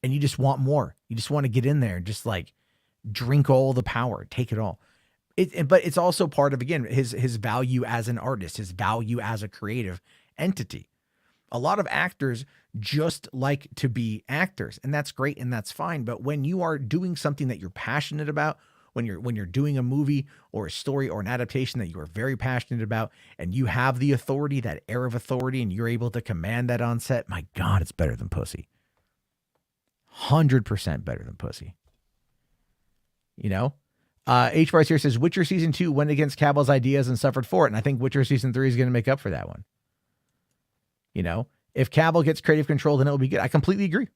And you just want more. You just want to get in there and just, like, drink all the power, take it all. But it's also part of, again, his value as an artist, his value as a creative entity. A lot of actors just like to be actors, and that's great and that's fine. But when you are doing something that you're passionate about, when you're doing a movie or a story or an adaptation that you are very passionate about, and you have the authority, that air of authority, and you're able to command that on set, my God, it's better than pussy. 100% better than pussy. You know? H. Bryce here says, Witcher Season 2 went against Cavill's ideas and suffered for it, and I think Witcher Season 3 is going to make up for that one. If Cavill gets creative control, then it'll be good. I completely agree.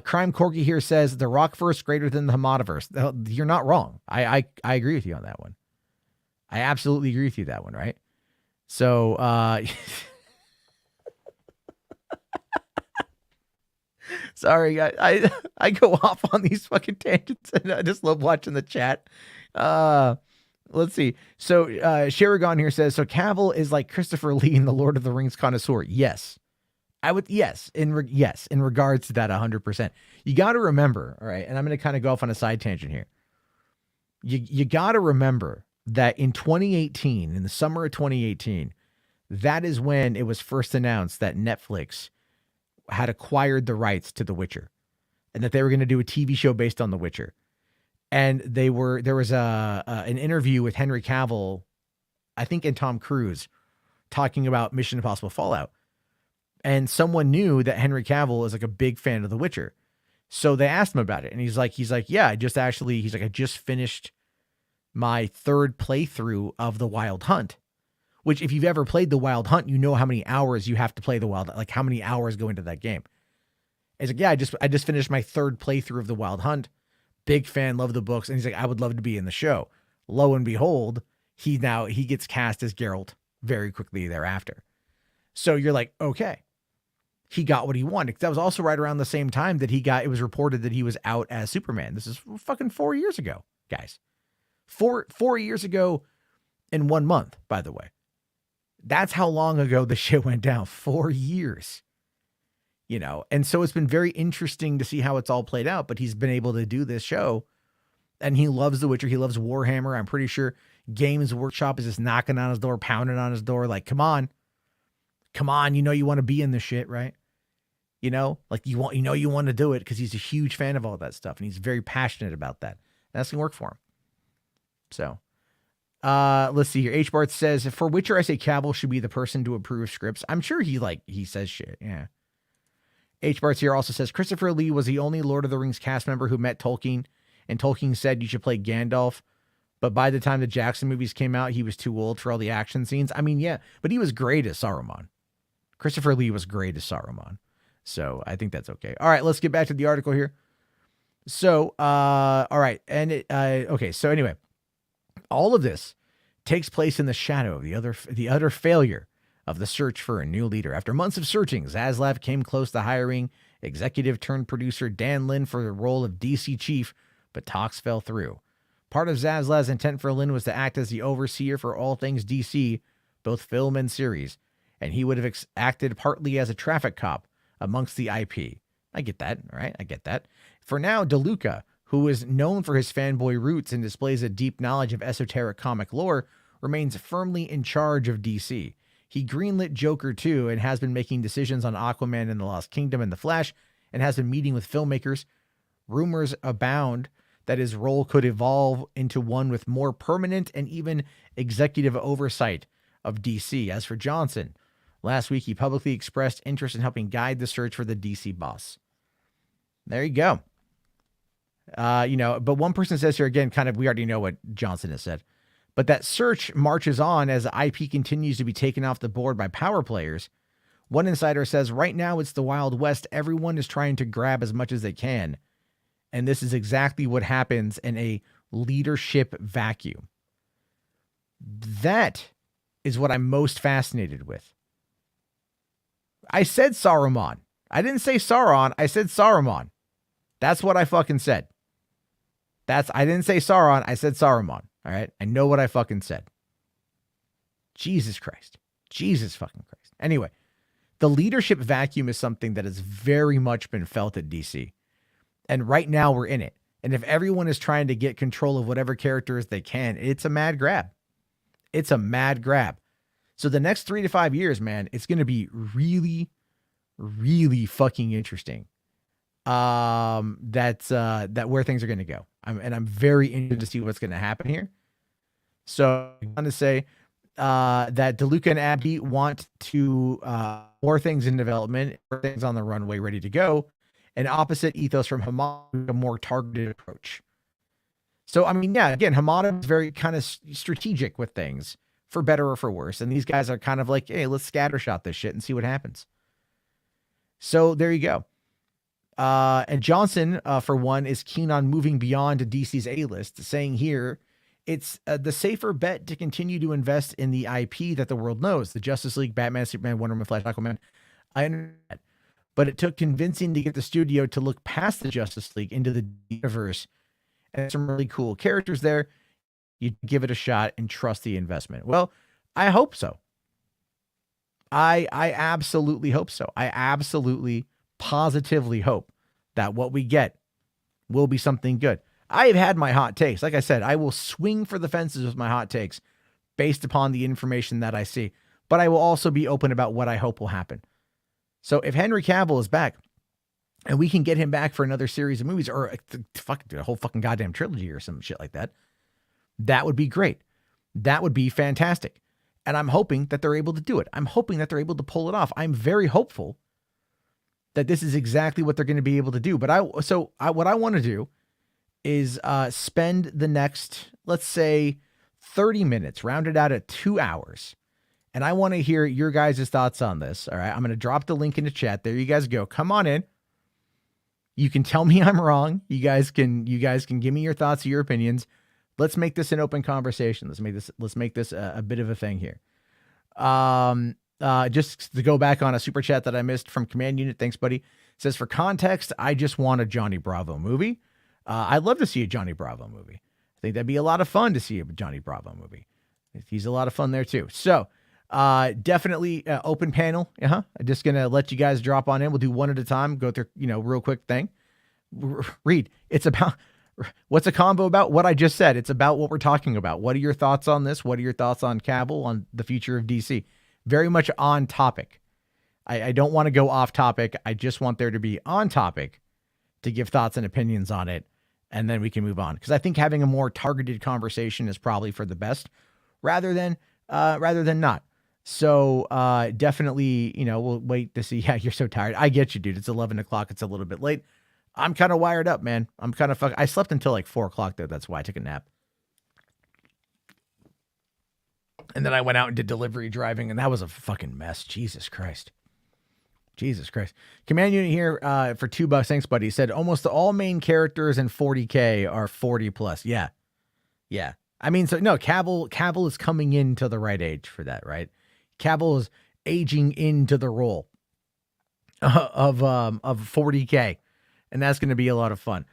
Crime Corgi here says the Rockverse greater than the Hamadaverse. You're not wrong. I agree with you on that one. I absolutely agree with you that one, right? So, sorry, I go off on these fucking tangents, and I just love watching the chat. Let's see. So, Sherigon here says, so Cavill is like Christopher Lee in the Lord of the Rings connoisseur. Yes. In regards to that 100%. You got to remember, all right, and I'm going to kind of go off on a side tangent here. You got to remember that in 2018, in the summer of 2018, that is when it was first announced that Netflix had acquired the rights to The Witcher and that they were going to do a TV show based on The Witcher. And there was an interview with Henry Cavill, I think, and Tom Cruise talking about Mission Impossible Fallout. And someone knew that Henry Cavill is like a big fan of The Witcher. So they asked him about it. And he's like, yeah, I just finished my third playthrough of The Wild Hunt, which if you've ever played The Wild Hunt, you know how many hours you have to play like how many hours go into that game. He's like, yeah, I just finished my third playthrough of The Wild Hunt. Big fan, love the books. And he's like, I would love to be in the show. Lo and behold, he gets cast as Geralt very quickly thereafter. So you're like, okay. He got what he wanted. That was also right around the same time that it was reported that he was out as Superman. This is fucking 4 years ago, guys. Four years ago in 1 month, by the way. That's how long ago the shit went down. 4 years. And so it's been very interesting to see how it's all played out, but he's been able to do this show and he loves The Witcher. He loves Warhammer. I'm pretty sure Games Workshop is just knocking on his door, pounding on his door. Like, come on, you want to be in this shit, right? Like you want to do it because he's a huge fan of all that stuff. And he's very passionate about that. And that's going to work for him. So, let's see here. H. Barth says, for Witcher, I say Cavill should be the person to approve scripts. I'm sure he says shit. Yeah. H. Barth here also says, Christopher Lee was the only Lord of the Rings cast member who met Tolkien, and Tolkien said you should play Gandalf. But by the time the Jackson movies came out, he was too old for all the action scenes. I mean, yeah, but he was great as Saruman. Christopher Lee was great as Saruman. So I think that's okay. All right, let's get back to the article here. So, all right. And okay. So anyway, all of this takes place in the shadow of the utter failure of the search for a new leader. After months of searching, Zaslav came close to hiring executive turned producer Dan Lin for the role of DC chief, but talks fell through. Part of Zaslav's intent for Lin was to act as the overseer for all things DC, both film and series, and he would have acted partly as a traffic cop amongst the IP. I get that, all right? I get that. For now, DeLuca, who is known for his fanboy roots and displays a deep knowledge of esoteric comic lore, remains firmly in charge of DC. He greenlit Joker 2 and has been making decisions on Aquaman and the Lost Kingdom and The Flash, and has been meeting with filmmakers. Rumors abound that his role could evolve into one with more permanent and even executive oversight of DC. As for Johnson, last week he publicly expressed interest in helping guide the search for the DC boss. There you go. But one person says here again, we already know what Johnson has said, but that search marches on as the IP continues to be taken off the board by power players. One insider says right now it's the Wild West. Everyone is trying to grab as much as they can. And this is exactly what happens in a leadership vacuum. That is what I'm most fascinated with. I said Saruman. I didn't say Sauron. I said Saruman. That's what I fucking said. I didn't say Sauron. I said Saruman. All right. I know what I fucking said. Jesus Christ. Jesus fucking Christ. Anyway, the leadership vacuum is something that has very much been felt at DC. And right now we're in it. And if everyone is trying to get control of whatever characters they can, it's a mad grab. It's a mad grab. So the next 3 to 5 years, man, it's going to be really, really fucking interesting. That's where things are going to go. I'm very interested to see what's going to happen here. So I'm going to say that DeLuca and Abdi want to more things in development, more things on the runway ready to go. An opposite ethos from Hamada, a more targeted approach. So, I mean, yeah, again, Hamada is very kind of strategic with things for better or for worse. And these guys are kind of like, hey, let's scattershot this shit and see what happens. So there you go. And Johnson, for one, is keen on moving beyond DC's A-list, saying here, it's the safer bet to continue to invest in the IP that the world knows. The Justice League, Batman, Superman, Wonder Woman, Flash, Aquaman. I understand that. But it took convincing to get the studio to look past the Justice League into the universe. And some really cool characters there. You give it a shot and trust the investment. Well, I hope so. I absolutely hope so. I absolutely, positively hope that what we get will be something good. I have had my hot takes. Like I said, I will swing for the fences with my hot takes based upon the information that I see. But I will also be open about what I hope will happen. So if Henry Cavill is back and we can get him back for another series of movies or a whole fucking goddamn trilogy or some shit like that, that would be great. That would be fantastic. And I'm hoping that they're able to do it. I'm hoping that they're able to pull it off. I'm very hopeful that this is exactly what they're going to be able to do. But what I want to do is spend the next, let's say, 30 minutes, rounded out at 2 hours. And I want to hear your guys' thoughts on this. All right. I'm going to drop the link in the chat. There you guys go. Come on in. You can tell me I'm wrong. You guys can give me your thoughts, your opinions. Let's make this an open conversation. Let's make this a bit of a thing here. Just to go back on a super chat that I missed from Command Unit. Thanks, buddy. It says, for context, I just want a Johnny Bravo movie. I'd love to see a Johnny Bravo movie. I think that'd be a lot of fun to see a Johnny Bravo movie. He's a lot of fun there too. So, definitely open panel. I'm just going to let you guys drop on in. We'll do one at a time, go through, real quick thing. Read. It's about, what's a combo about? What I just said. It's about what we're talking about. What are your thoughts on this? What are your thoughts on Cavill, on the future of DC? Very much on topic. I don't want to go off topic. I just want there to be on topic to give thoughts and opinions on it. And then we can move on. Because I think having a more targeted conversation is probably for the best rather than not. So definitely, we'll wait to see. Yeah, you're so tired. I get you, dude. It's 11 o'clock. It's a little bit late. I'm kind of wired up, man. I'm kind of I slept until like 4 o'clock though. That's why I took a nap. And then I went out and did delivery driving, and that was a fucking mess. Jesus Christ. Command Unit here for $2. Thanks, buddy. He said almost all main characters in 40K are 40 plus. Yeah. I mean, so no, Cavill is coming into the right age for that, right? Cavill is aging into the role of 40K, and that's going to be a lot of fun.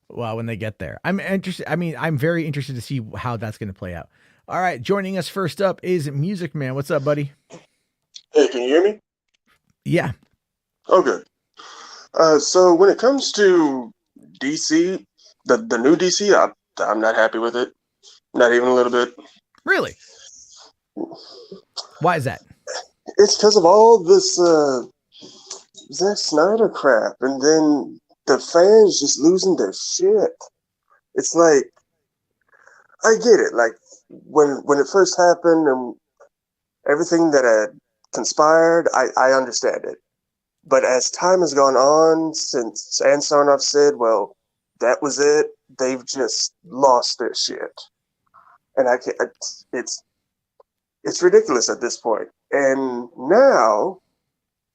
Well, when they get there, I'm interested. I mean, I'm very interested to see how that's going to play out. All right, joining us first up is Music Man. What's up, buddy? Hey, can you hear me? Yeah. Okay. So when it comes to DC, the new DC, I'm not happy with it. Not even a little bit. Really? Why is that? It's because of all this Zack Snyder crap, and then the fans just losing their shit. It's like, I get it. Like when it first happened and everything that had conspired, I understand it. But as time has gone on, since Sarnoff said, well, that was it, they've just lost their shit. And I can't, it's ridiculous at this point. And now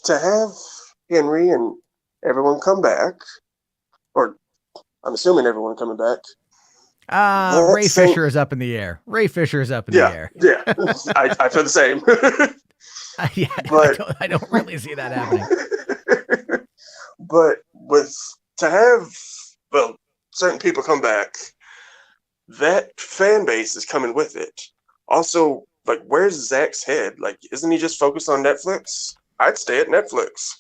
to have Henry and everyone come back, or I'm assuming everyone coming back. Ray Fisher is up in the air. Ray Fisher is up in the air. Yeah, I feel the same. Yeah, but I don't really see that happening. But to have certain people come back, that fan base is coming with it. Also, like, where's Zack's head? Like, isn't he just focused on Netflix? I'd stay at Netflix.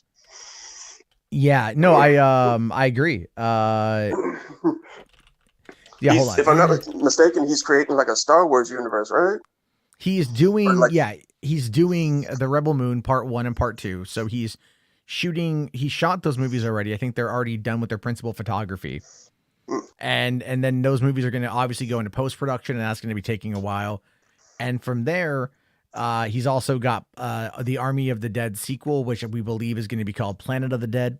Yeah, no, I agree. Yeah, hold on. If I'm not mistaken, he's creating like a Star Wars universe, right? He's doing, he's doing the Rebel Moon Part 1 and Part 2. So he shot those movies already. I think they're already done with their principal photography. And then those movies are going to obviously go into post-production, and that's going to be taking a while. And from there, he's also got the Army of the Dead sequel, which we believe is going to be called Planet of the Dead.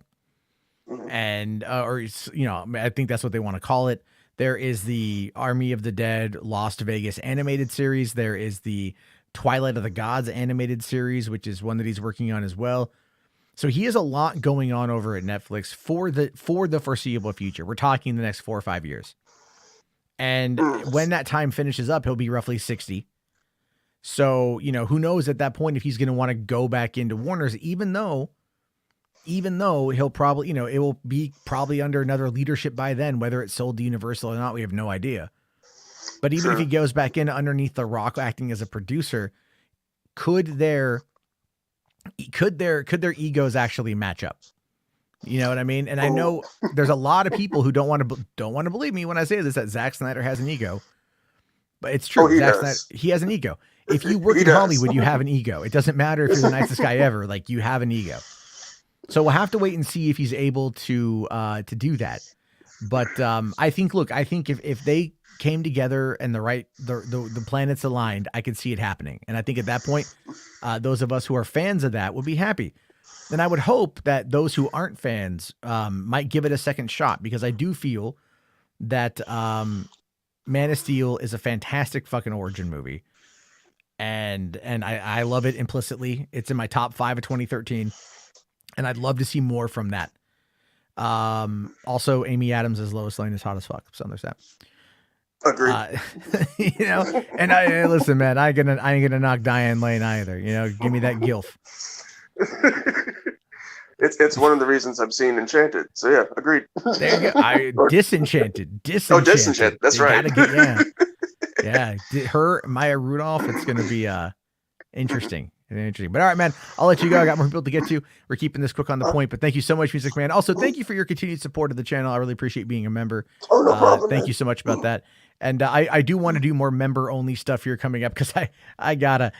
And, I think that's what they want to call it. There is the Army of the Dead Las Vegas animated series. There is the Twilight of the Gods animated series, which is one that he's working on as well. So he has a lot going on over at Netflix for the foreseeable future. We're talking the next 4 or 5 years. And when that time finishes up, he'll be roughly 60. So, who knows at that point if he's going to want to go back into Warner's, even though he'll probably, it will be probably under another leadership by then, whether it's sold to Universal or not, we have no idea. But even if he goes back in underneath The Rock acting as a producer, could their egos actually match up? You know what I mean? And I know there's a lot of people who don't want to believe me when I say this, that Zack Snyder has an ego. But it's true. Zack Snyder, he has an ego. If you work in Hollywood, you have an ego. It doesn't matter if you're the nicest guy ever. Like, you have an ego. So we'll have to wait and see if he's able to do that. But I think if they came together and the planets aligned, I could see it happening. And I think at that point, those of us who are fans of that would be happy. And I would hope that those who aren't fans might give it a second shot, because I do feel that Man of Steel is a fantastic fucking origin movie. And I love it implicitly. It's in my top 5 of 2013. And I'd love to see more from that. Also, Amy Adams as Lois Lane is hot as fuck. So there's that. Agreed. And I listen, man, I ain't gonna knock Diane Lane either. Give me that gilf. It's one of the reasons I'm seeing Enchanted. So yeah, agreed. There you go. Disenchanted. Disenchanted. That's right. Yeah. Her, Maya Rudolph. It's gonna be interesting. But all right, man, I'll let you go. I got more people to get to. We're keeping this quick on the point, but thank you so much, Music Man. Also, thank you for your continued support of the channel. I really appreciate being a member. Oh, no problem. Thank you so much about that. And I do want to do more member only stuff here coming up, because I gotta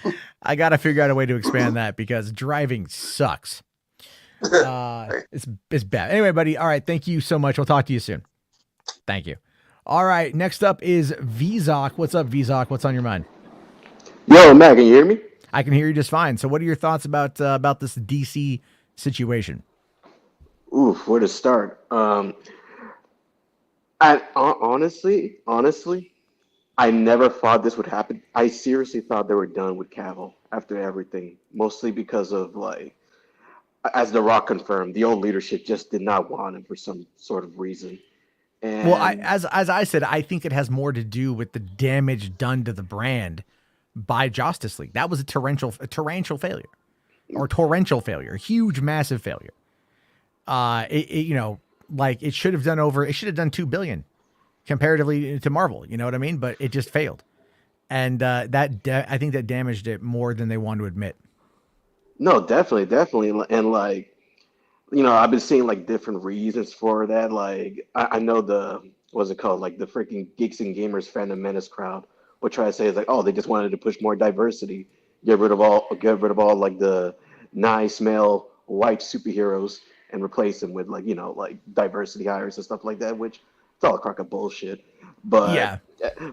figure out a way to expand that, because driving sucks. It's bad. Anyway, buddy. All right. Thank you so much. We'll talk to you soon. Thank you. All right. Next up is Vzok. What's up, Vzok? What's on your mind? Yo, Matt, can you hear me? I can hear you just fine. So what are your thoughts about this DC situation? Oof, where to start? Honestly, I never thought this would happen. I seriously thought they were done with Cavill after everything, mostly because of, like, as The Rock confirmed, the old leadership just did not want him for some sort of reason. And well, as I said, I think it has more to do with the damage done to the brand by Justice League. That was a torrential failure, huge, massive failure. It should have done 2 billion comparatively to Marvel. You know what I mean? But it just failed. And I think that damaged it more than they want to admit. no, definitely. And like, I've been seeing like different reasons for that. Like, I know what's it called? Like the freaking Geeks and Gamers Phantom Menace crowd would try to say, it's like, oh, they just wanted to push more diversity, get rid of all like the nice male white superheroes and replace them with like diversity hires and stuff like that, which it's all a crock of bullshit. But Yeah.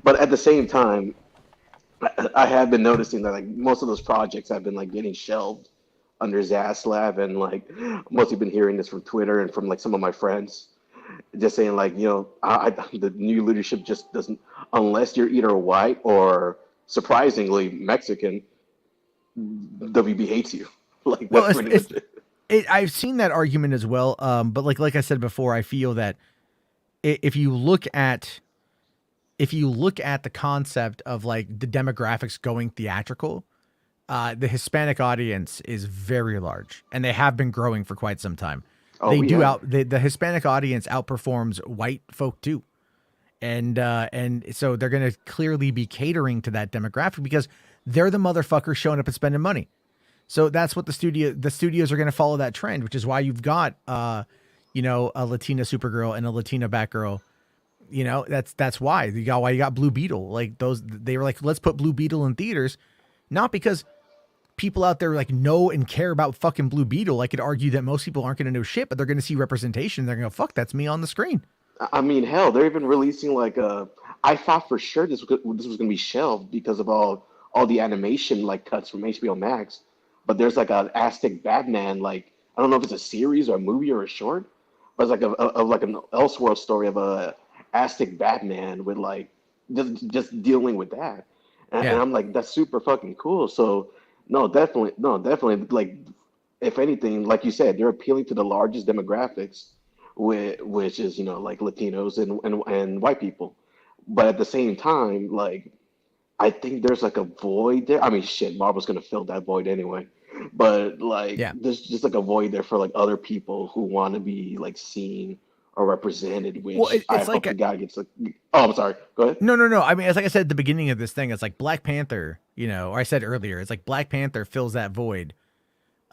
But at the same time, I have been noticing that like most of those projects have been like getting shelved under Zaslav, and like mostly been hearing this from Twitter and from like some of my friends, just saying like, the new leadership just doesn't, unless you're either white or surprisingly Mexican, WB hates you. Like, that's pretty much it. I've seen that argument as well. But like I said before, I feel that if you look at the concept of like the demographics going theatrical, the Hispanic audience is very large, and they have been growing for quite some time. The Hispanic audience outperforms white folk too. And so they're going to clearly be catering to that demographic, because they're the motherfuckers showing up and spending money. So that's what the studios are going to follow that trend, which is why you've got, a Latina Supergirl and a Latina Batgirl. That's why you got Blue Beetle. Like they were like, let's put Blue Beetle in theaters, not because people out there like know and care about fucking Blue Beetle. I could argue that most people aren't going to know shit, but they're going to see representation. They're going to go, fuck, that's me on the screen. I mean, hell, they're even releasing like I thought for sure this was going to be shelved because of all the animation like cuts from HBO Max, but there's like an Aztec Batman, like I don't know if it's a series or a movie or a short, but it's like like an Elseworld story of a Aztec Batman with like just dealing with that, And Yeah. I'm like, that's super fucking cool. So no, definitely, no, definitely. Like, if anything, like you said, they're appealing to the largest demographics, which is like Latinos and white people. But at the same time, like I think there's like a void there. I mean, shit, Marvel's gonna fill that void anyway. But like, Yeah. there's just like a void there for like other people who want to be like seen or represented. Well, Which I it's like hope the guy gets like. Oh, I'm sorry. Go ahead. no, no, no. I mean, it's like I said at the beginning of this thing, it's like Black Panther, or I said earlier, it's like Black Panther fills that void,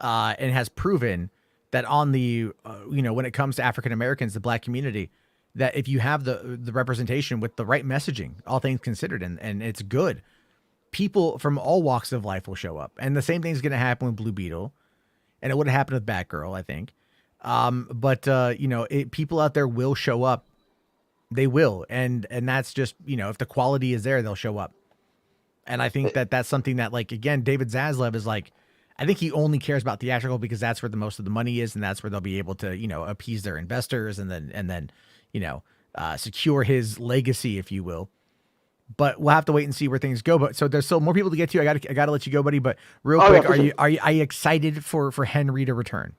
and has proven that on the, when it comes to African Americans, the Black community, that if you have the representation with the right messaging, all things considered, and it's good, people from all walks of life will show up, and the same thing's going to happen with Blue Beetle, and it would have happened with Batgirl, I think. But people out there will show up. They will, and that's just if the quality is there, they'll show up. And I think that that's something that, like, again, David Zaslav is like, I think he only cares about theatrical because that's where the most of the money is, and that's where they'll be able to appease their investors and then secure his legacy, if you will. But we'll have to wait and see where things go. But so there's still more people to get to. I got to let you go, buddy. But real Oh yeah, quick, for sure. are you excited for Henry to return?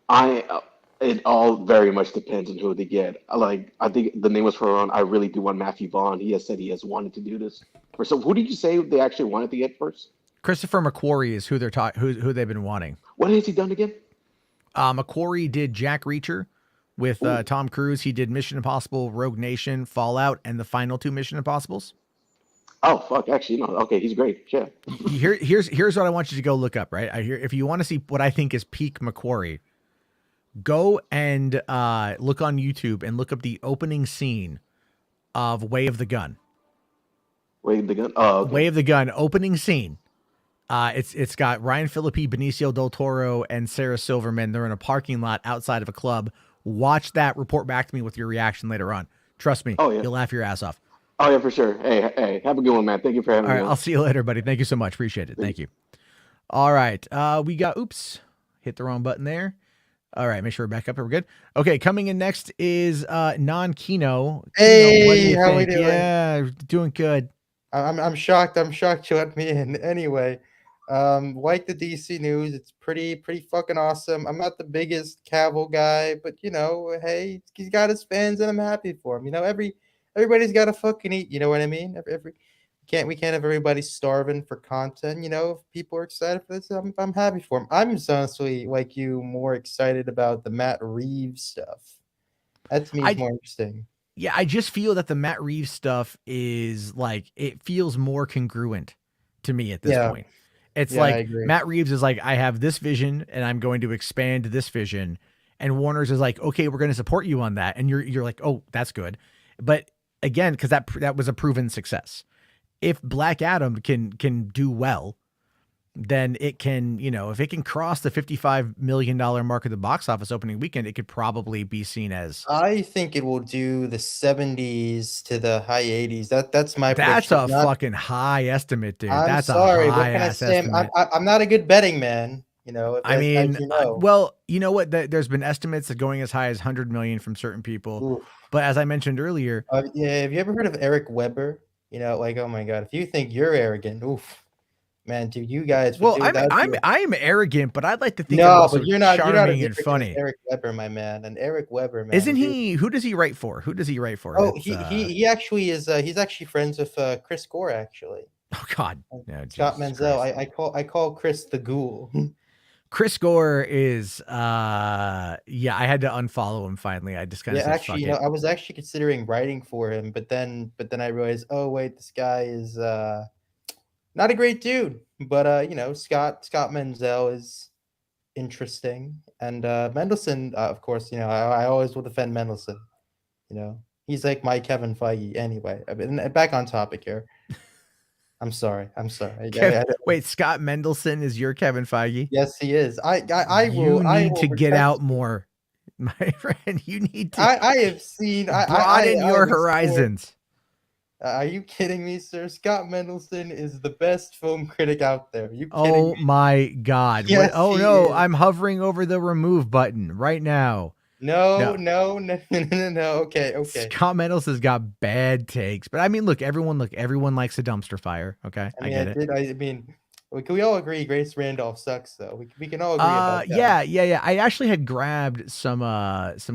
I It all very much depends on who they get. Like I think the name was for on. I really do want Matthew Vaughn. He has said he has wanted to do this. So who did you say they actually wanted to get first? Christopher McQuarrie is who they're who they've been wanting. What has he done again? McQuarrie did Jack Reacher with Ooh. Tom Cruise. He did Mission Impossible, Rogue Nation, Fallout, and the final two Mission Impossibles. Oh fuck! Actually, no. Okay, he's great. Yeah. Here's what I want you to go look up. Right, if you want to see what I think is peak McQuarrie, go and look on YouTube and look up the opening scene of Way of the Gun. Wait, the gun. Oh, okay. Way of the Gun opening scene. It's got Ryan Phillippe, Benicio del Toro, and Sarah Silverman. They're in a parking lot outside of a club. Watch that. Report back to me with your reaction later on. Trust me, Oh yeah. you'll laugh your ass off. Oh yeah, for sure. Hey, have a good one, man. Thank you for having All me right, on. I'll see you later, buddy. Thank you so much. Appreciate it. Thank you. All right, we got. Oops, hit the wrong button there. All right, make sure we're back up. We're good. Okay, coming in next is non-Kino. Hey, what do you how we think? doing? Yeah, doing good. I'm shocked. I'm shocked you let me in. Anyway, like the DC news, it's pretty fucking awesome. I'm not the biggest Cavill guy, but hey, he's got his fans, and I'm happy for him. Everybody's got to fucking eat. You know what I mean? We can't have everybody starving for content. If people are excited for this, I'm happy for him. I'm honestly, like you, more excited about the Matt Reeves stuff. That to me is more interesting. Yeah, I just feel that the Matt Reeves stuff is like, it feels more congruent to me at this point. It's Yeah, I like agree. Matt Reeves is like, I have this vision and I'm going to expand this vision. And Warner's is like, okay, we're going to support you on that. And you're like, oh, that's good. But again, because that was a proven success. If Black Adam can do well, then it can, if it can cross the $55 million mark of the box office opening weekend, it could probably be seen as. I think it will do the 70s to the high 80s. That's my That's prediction. a fucking high estimate, dude. I'm That's sorry. a What high can I ass say? estimate. I'm not a good betting man. I mean, as you know. well, you know what? There's been estimates of going as high as 100 million from certain people. Oof. But as I mentioned earlier, Yeah. Have you ever heard of Eric Weber? Like, oh my god, if you think you're arrogant, oof, man, dude, you guys. well, I'm arrogant, but I'd like to think I'm No, also but you're not as charming and arrogant as funny. Eric Weber, my man. And Eric Weber, man, Isn't dude. he? Who does he write for? Who does he write for? Oh, he actually is. He's actually friends with Chris Gore, actually. Oh God, no, Scott Jesus Menzel. Christ. I call Chris the Ghoul. Chris Gore is I had to unfollow him finally. I just kind of said, actually, fuck it. I was actually considering writing for him, but then I realized, oh wait, this guy is not a great dude. But Scott Menzel is interesting, and Mendelsohn, of course, I always will defend Mendelsohn. He's like my Kevin Feige. Anyway, I mean, back on topic here. I'm sorry. Wait, Scott Mendelsohn is your Kevin Feige? Yes, he is. You need to get out more, my friend. You need to. I have seen. Broaden your horizons. Are you kidding me, sir? Scott Mendelsohn is the best film critic out there. Are you kidding Oh me? my God. Yes, oh he no, is. I'm hovering over the remove button right now. No. Okay. Scott Meadows has got bad takes, but I mean, look, everyone likes a dumpster fire. Okay, I get it. I mean, we all agree Grace Randolph sucks, though. We can all agree about that. Yeah. I actually had grabbed some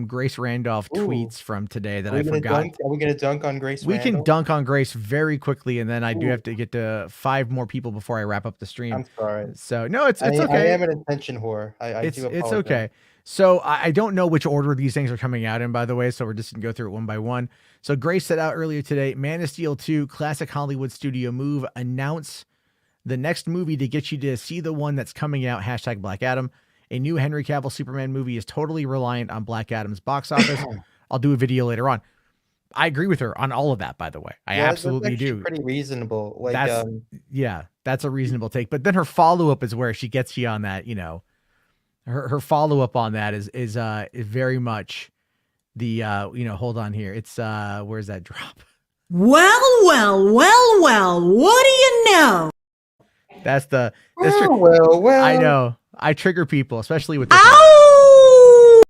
Grace Randolph Ooh, tweets from today that are we I gonna forgot. dunk? Are we gonna dunk on Grace We can Randolph? dunk on Grace very quickly, and then I do Ooh. have to get to 5 more people before I wrap up the stream. I'm sorry. So no, it's I okay. am an attention whore. I do apologize. It's okay. So I don't know which order these things are coming out in, by the way. So we're just gonna go through it one by one. So Grace said out earlier today, Man of Steel 2, classic Hollywood studio move, announce the next movie to get you to see the one that's coming out, hashtag Black Adam. A new Henry Cavill Superman movie is totally reliant on Black Adam's box office. I'll do a video later on. I agree with her on all of that, by the way. I absolutely that's do. pretty reasonable. Like, That's a reasonable take. But then her follow-up is where she gets you on that, her follow-up on that is very much the hold on here. It's where's that drop? Well, what do you know? That's the well. I know. I trigger people, especially with this one. Ow!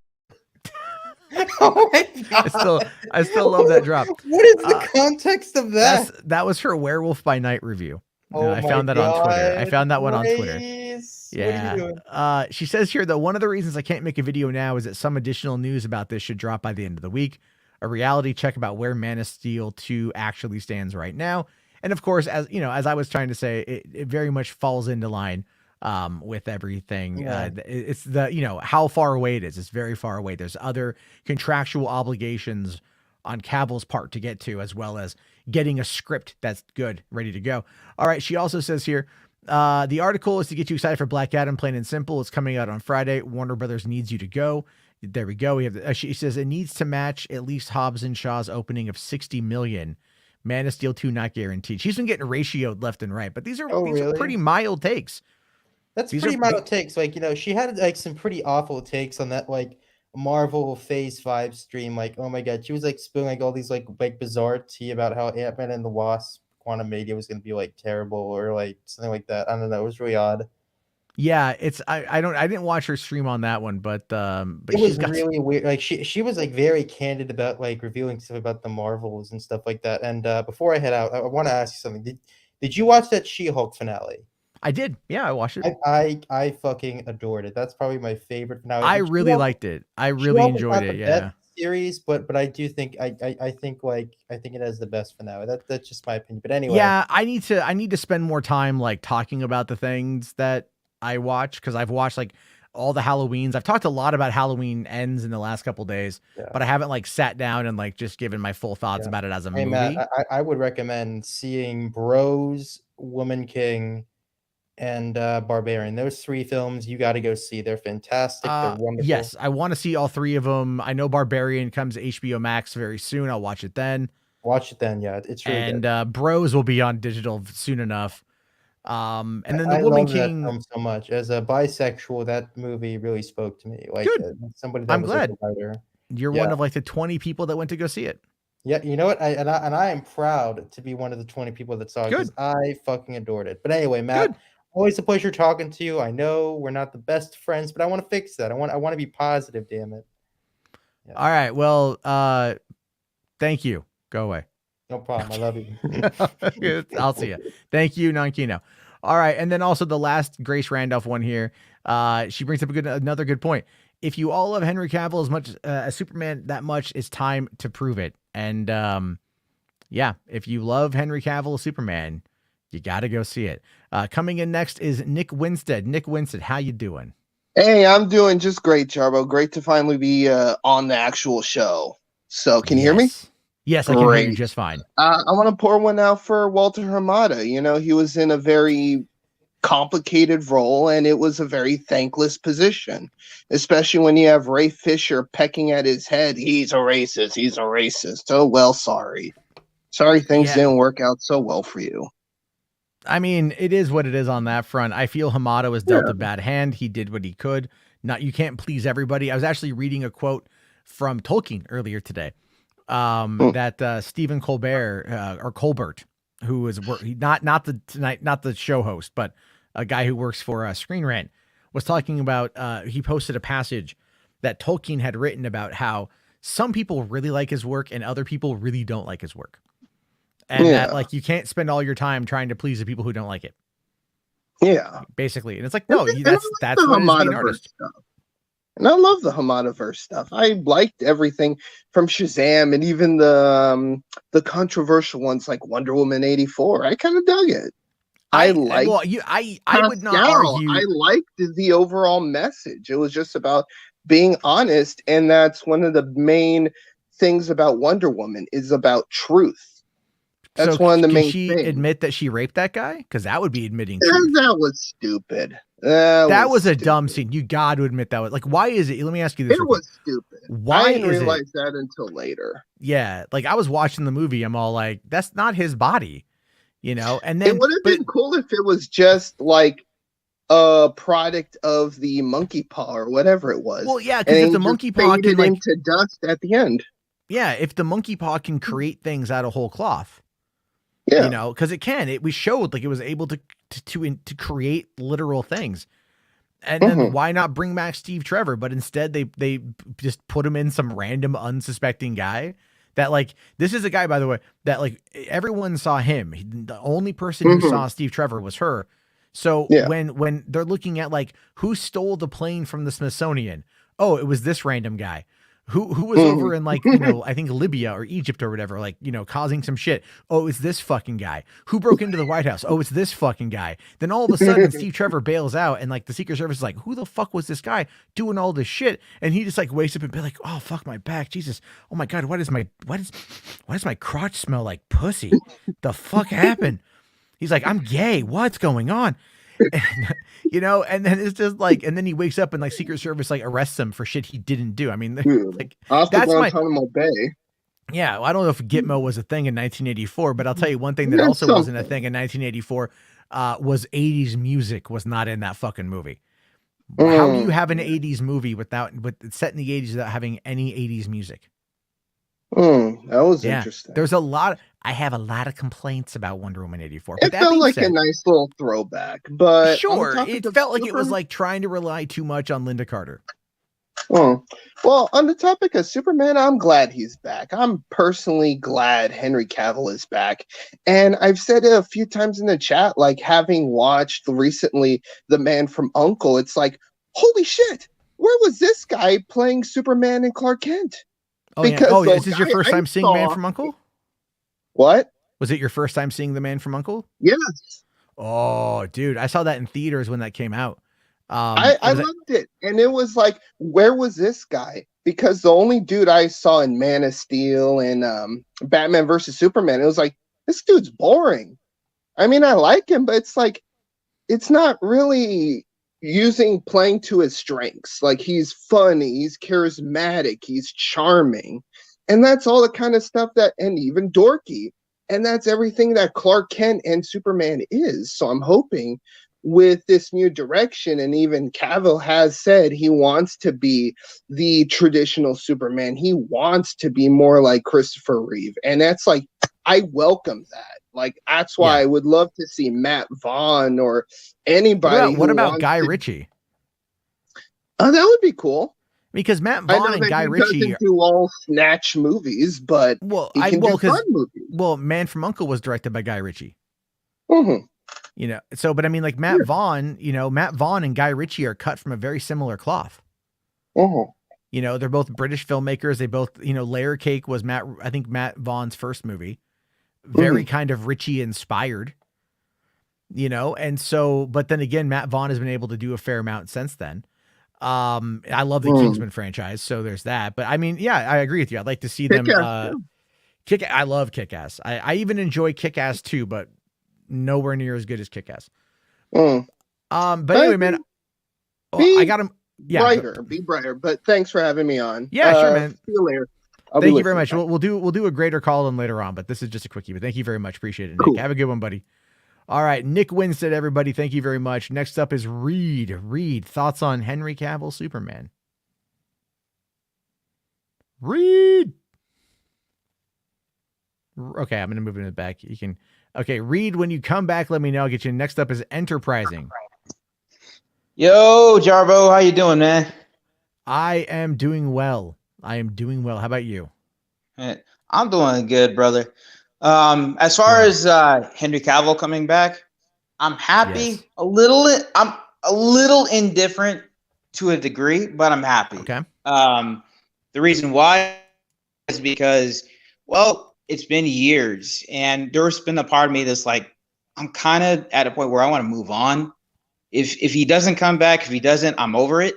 Oh my god! I still love that drop. What is the context of that? That was her Werewolf by Night review. Oh I found that on Twitter. I found that one on Twitter. Grace, Yeah. What are you doing? She says here that one of the reasons I can't make a video now is that some additional news about this should drop by the end of the week. A reality check about where Man of Steel 2 actually stands right now. And of course, as I was trying to say, it very much falls into line with everything. Yeah. It's the, how far away it is. It's very far away. There's other contractual obligations on Cavill's part to get to, as well as getting a script that's good, ready to go. All right. She also says here, the article is to get you excited for Black Adam, plain and simple. It's coming out on Friday. Warner Brothers needs you to go. There we go. We have. She says it needs to match at least Hobbs and Shaw's opening of 60 million. Man of Steel 2 not guaranteed. She's been getting ratioed left and right, but these are are pretty mild takes. That's pretty mild takes. Like, she had like some pretty awful takes on that like Marvel Phase 5 stream. Like, oh my god, she was like spilling like all these like bizarre tea about how Ant-Man and the Wasp Quantum Media was gonna be like terrible or like something like that. I don't know. It was really odd. Yeah, it's I didn't watch her stream on that one, but it was really weird. Like she was like very candid about like revealing stuff about the Marvels and stuff like that. And before I head out, I want to ask you something. Did you watch that She-Hulk finale? I did. Yeah, I watched it. I fucking adored it. That's probably my favorite finale. I really liked it. I really enjoyed it. Yeah. Series, but I do think I think it has the best finale. That's just my opinion. But anyway. Yeah, I need to spend more time like talking about the things that I watch, because I've watched like all the Halloweens. I've talked a lot about Halloween Ends in the last couple days, but I haven't like sat down and like just given my full thoughts about it as a movie. Matt, I would recommend seeing Bros, Woman King, and Barbarian. Those 3 films you got to go see. They're fantastic. They're wonderful. Yes, I want to see all 3 of them. I know Barbarian comes to HBO Max very soon. I'll watch it then. Yeah, it's really good. And Bros will be on digital soon enough. And then the Woman King. That film so much. As a bisexual, that movie really spoke to me. Like somebody that I'm was glad. a writer. You're one of like the 20 people that went to go see it. Yeah, you know what? I am proud to be one of the 20 people that saw it, because I fucking adored it. But anyway, Matt, always a pleasure talking to you. I know we're not the best friends, but I want to fix that. I want to be positive, damn it. Yeah. All right. Well, thank you. Go away. No problem. I love you. I'll see you. Thank you, Nankino. All right. And then also the last Grace Randolph one here. She brings up another good point. If you all love Henry Cavill as much as Superman that much, it's time to prove it. And yeah, if you love Henry Cavill as Superman, you got to go see it. Coming in next is Nick Winstead. Nick Winstead, how you doing? Hey, I'm doing just great, Jarbo. Great to finally be on the actual show. So can you hear me? Yes, I can hear you just fine. I want to pour one out for Walter Hamada. He was in a very complicated role, and it was a very thankless position, especially when you have Ray Fisher pecking at his head. He's a racist. He's a racist. Oh, well, sorry. Sorry things didn't work out so well for you. I mean, it is what it is on that front. I feel Hamada was dealt a bad hand. He did what he could. You can't please everybody. I was actually reading a quote from Tolkien earlier today. That Stephen Colbert, who is not the show host, but a guy who works for Screen Rant, was talking about. He posted a passage that Tolkien had written about how some people really like his work and other people really don't like his work. And that like, you can't spend all your time trying to please the people who don't like it. Yeah. Basically. And it's like, no, And that's the what it is being an Hamadaverse artist. stuff. And I love the Hamadaverse stuff. I liked everything from Shazam and even the controversial ones like Wonder Woman 84. I kind of dug it. I liked I would not argue. I liked the overall message. It was just about being honest, and that's one of the main things about Wonder Woman is about truth. That's one of the main things. Can she admit that she raped that guy? Because that would be admitting truth. That was stupid. That was a dumb scene. You got to admit that was like, why is it? Let me ask you this. It was stupid. Why I didn't realize that until later. Yeah. Like I was watching the movie. I'm all like, that's not his body, you know? And then it would have been cool if it was just like a product of the monkey paw or whatever it was. Well, yeah. Because if the monkey paw can like into dust at the end. Yeah. If the monkey paw can create things out of whole cloth. Yeah. You know, because it can. We showed like it was able to create literal things. And then why not bring back Steve Trevor? But instead they just put him in some random unsuspecting guy that like, this is a guy, by the way, that like everyone saw him. The only person who saw Steve Trevor was her. So when they're looking at like who stole the plane from the Smithsonian, oh, it was this random guy. Who was over in like, you know, I think Libya or Egypt or whatever, like, you know, causing some shit. Oh, it's this fucking guy. Who broke into the White House? Oh, it's this fucking guy. Then all of a sudden Steve Trevor bails out and like the Secret Service is like, who the fuck was this guy doing all this shit? And he just like wakes up and be like, oh, fuck my back. Jesus. Oh my God. Why does my crotch smell like pussy? The fuck happened? He's like, I'm gay. What's going on? And, you know, and then it's just like, and then he wakes up and like Secret Service like arrests him for shit he didn't do. I mean, like that's Guantanamo Bay. Yeah, well, I don't know if Gitmo was a thing in 1984, but I'll tell you one thing that also wasn't a thing in 1984 was 80s music was not in that fucking movie. How do you have an 80s movie with set in the 80s without having any 80s music? That was interesting. There's I have a lot of complaints about Wonder Woman 84. It felt like a nice little throwback, but sure, it felt like it was like trying to rely too much on Linda Carter. Well, on the topic of Superman, I'm glad he's back. I'm personally glad Henry Cavill is back. And I've said it a few times in the chat, like having watched recently The Man from U.N.C.L.E., it's like, holy shit, where was this guy playing Superman and Clark Kent? Oh, because is this your first time seeing Man from U.N.C.L.E.? What? Was it your first time seeing The Man from U.N.C.L.E.? Yes. Oh, dude, I saw that in theaters when that came out. I loved it. And it was like, where was this guy? Because the only dude I saw in Man of Steel and Batman versus Superman, it was like, this dude's boring. I mean, I like him, but it's like, it's not really playing to his strengths. Like, he's funny, he's charismatic, he's charming. And that's all the kind of stuff and even dorky. And that's everything that Clark Kent and Superman is. So I'm hoping with this new direction, and even Cavill has said he wants to be the traditional Superman. He wants to be more like Christopher Reeve. And that's like, I welcome that. Like, that's why I would love to see Matt Vaughn or anybody. What about Guy Ritchie? Oh, that would be cool. Because Matt Vaughn and Guy Ritchie doesn't do all snatch movies, but he can do fun movies. Well, Man from U.N.C.L.E. was directed by Guy Ritchie. Mm-hmm. You know, so, but I mean, like Matt Vaughn, you know, Matt Vaughn and Guy Ritchie are cut from a very similar cloth. You know, they're both British filmmakers. They both, you know, Layer Cake was Matt Vaughn's first movie. Very kind of Ritchie inspired. You know, and so, but then again, Matt Vaughn has been able to do a fair amount since then. I love the Kingsman franchise, so there's that. But I mean, yeah, I agree with you. I'd like to see them. I love Kick-Ass. I even enjoy Kick-Ass too, but nowhere near as good as Kick-Ass. But anyway, man, I got him. Yeah, be brighter. But thanks for having me on. Yeah, sure, man. See you later. Thank you very much. We'll do a greater call in later on, but this is just a quickie. But thank you very much. Appreciate it, Nick. Cool. Have a good one, buddy. All right, Nick Winstead, everybody. Thank you very much. Next up is Reed. Reed, thoughts on Henry Cavill Superman? Reed. Okay, I'm gonna move it back. You can. Okay, Reed. When you come back, let me know. I'll get you. Next up is Enterprising. Yo, Jarbo, how you doing, man? I am doing well. I am doing well. How about you? I'm doing good, brother. As far Good. as Henry Cavill coming back, I'm happy. Yes. I'm a little indifferent to a degree, but I'm happy. Okay. The reason why is because, well, it's been years, and there's been a part of me that's like, I'm kind of at a point where I want to move on. If he doesn't come back, if he doesn't, I'm over it.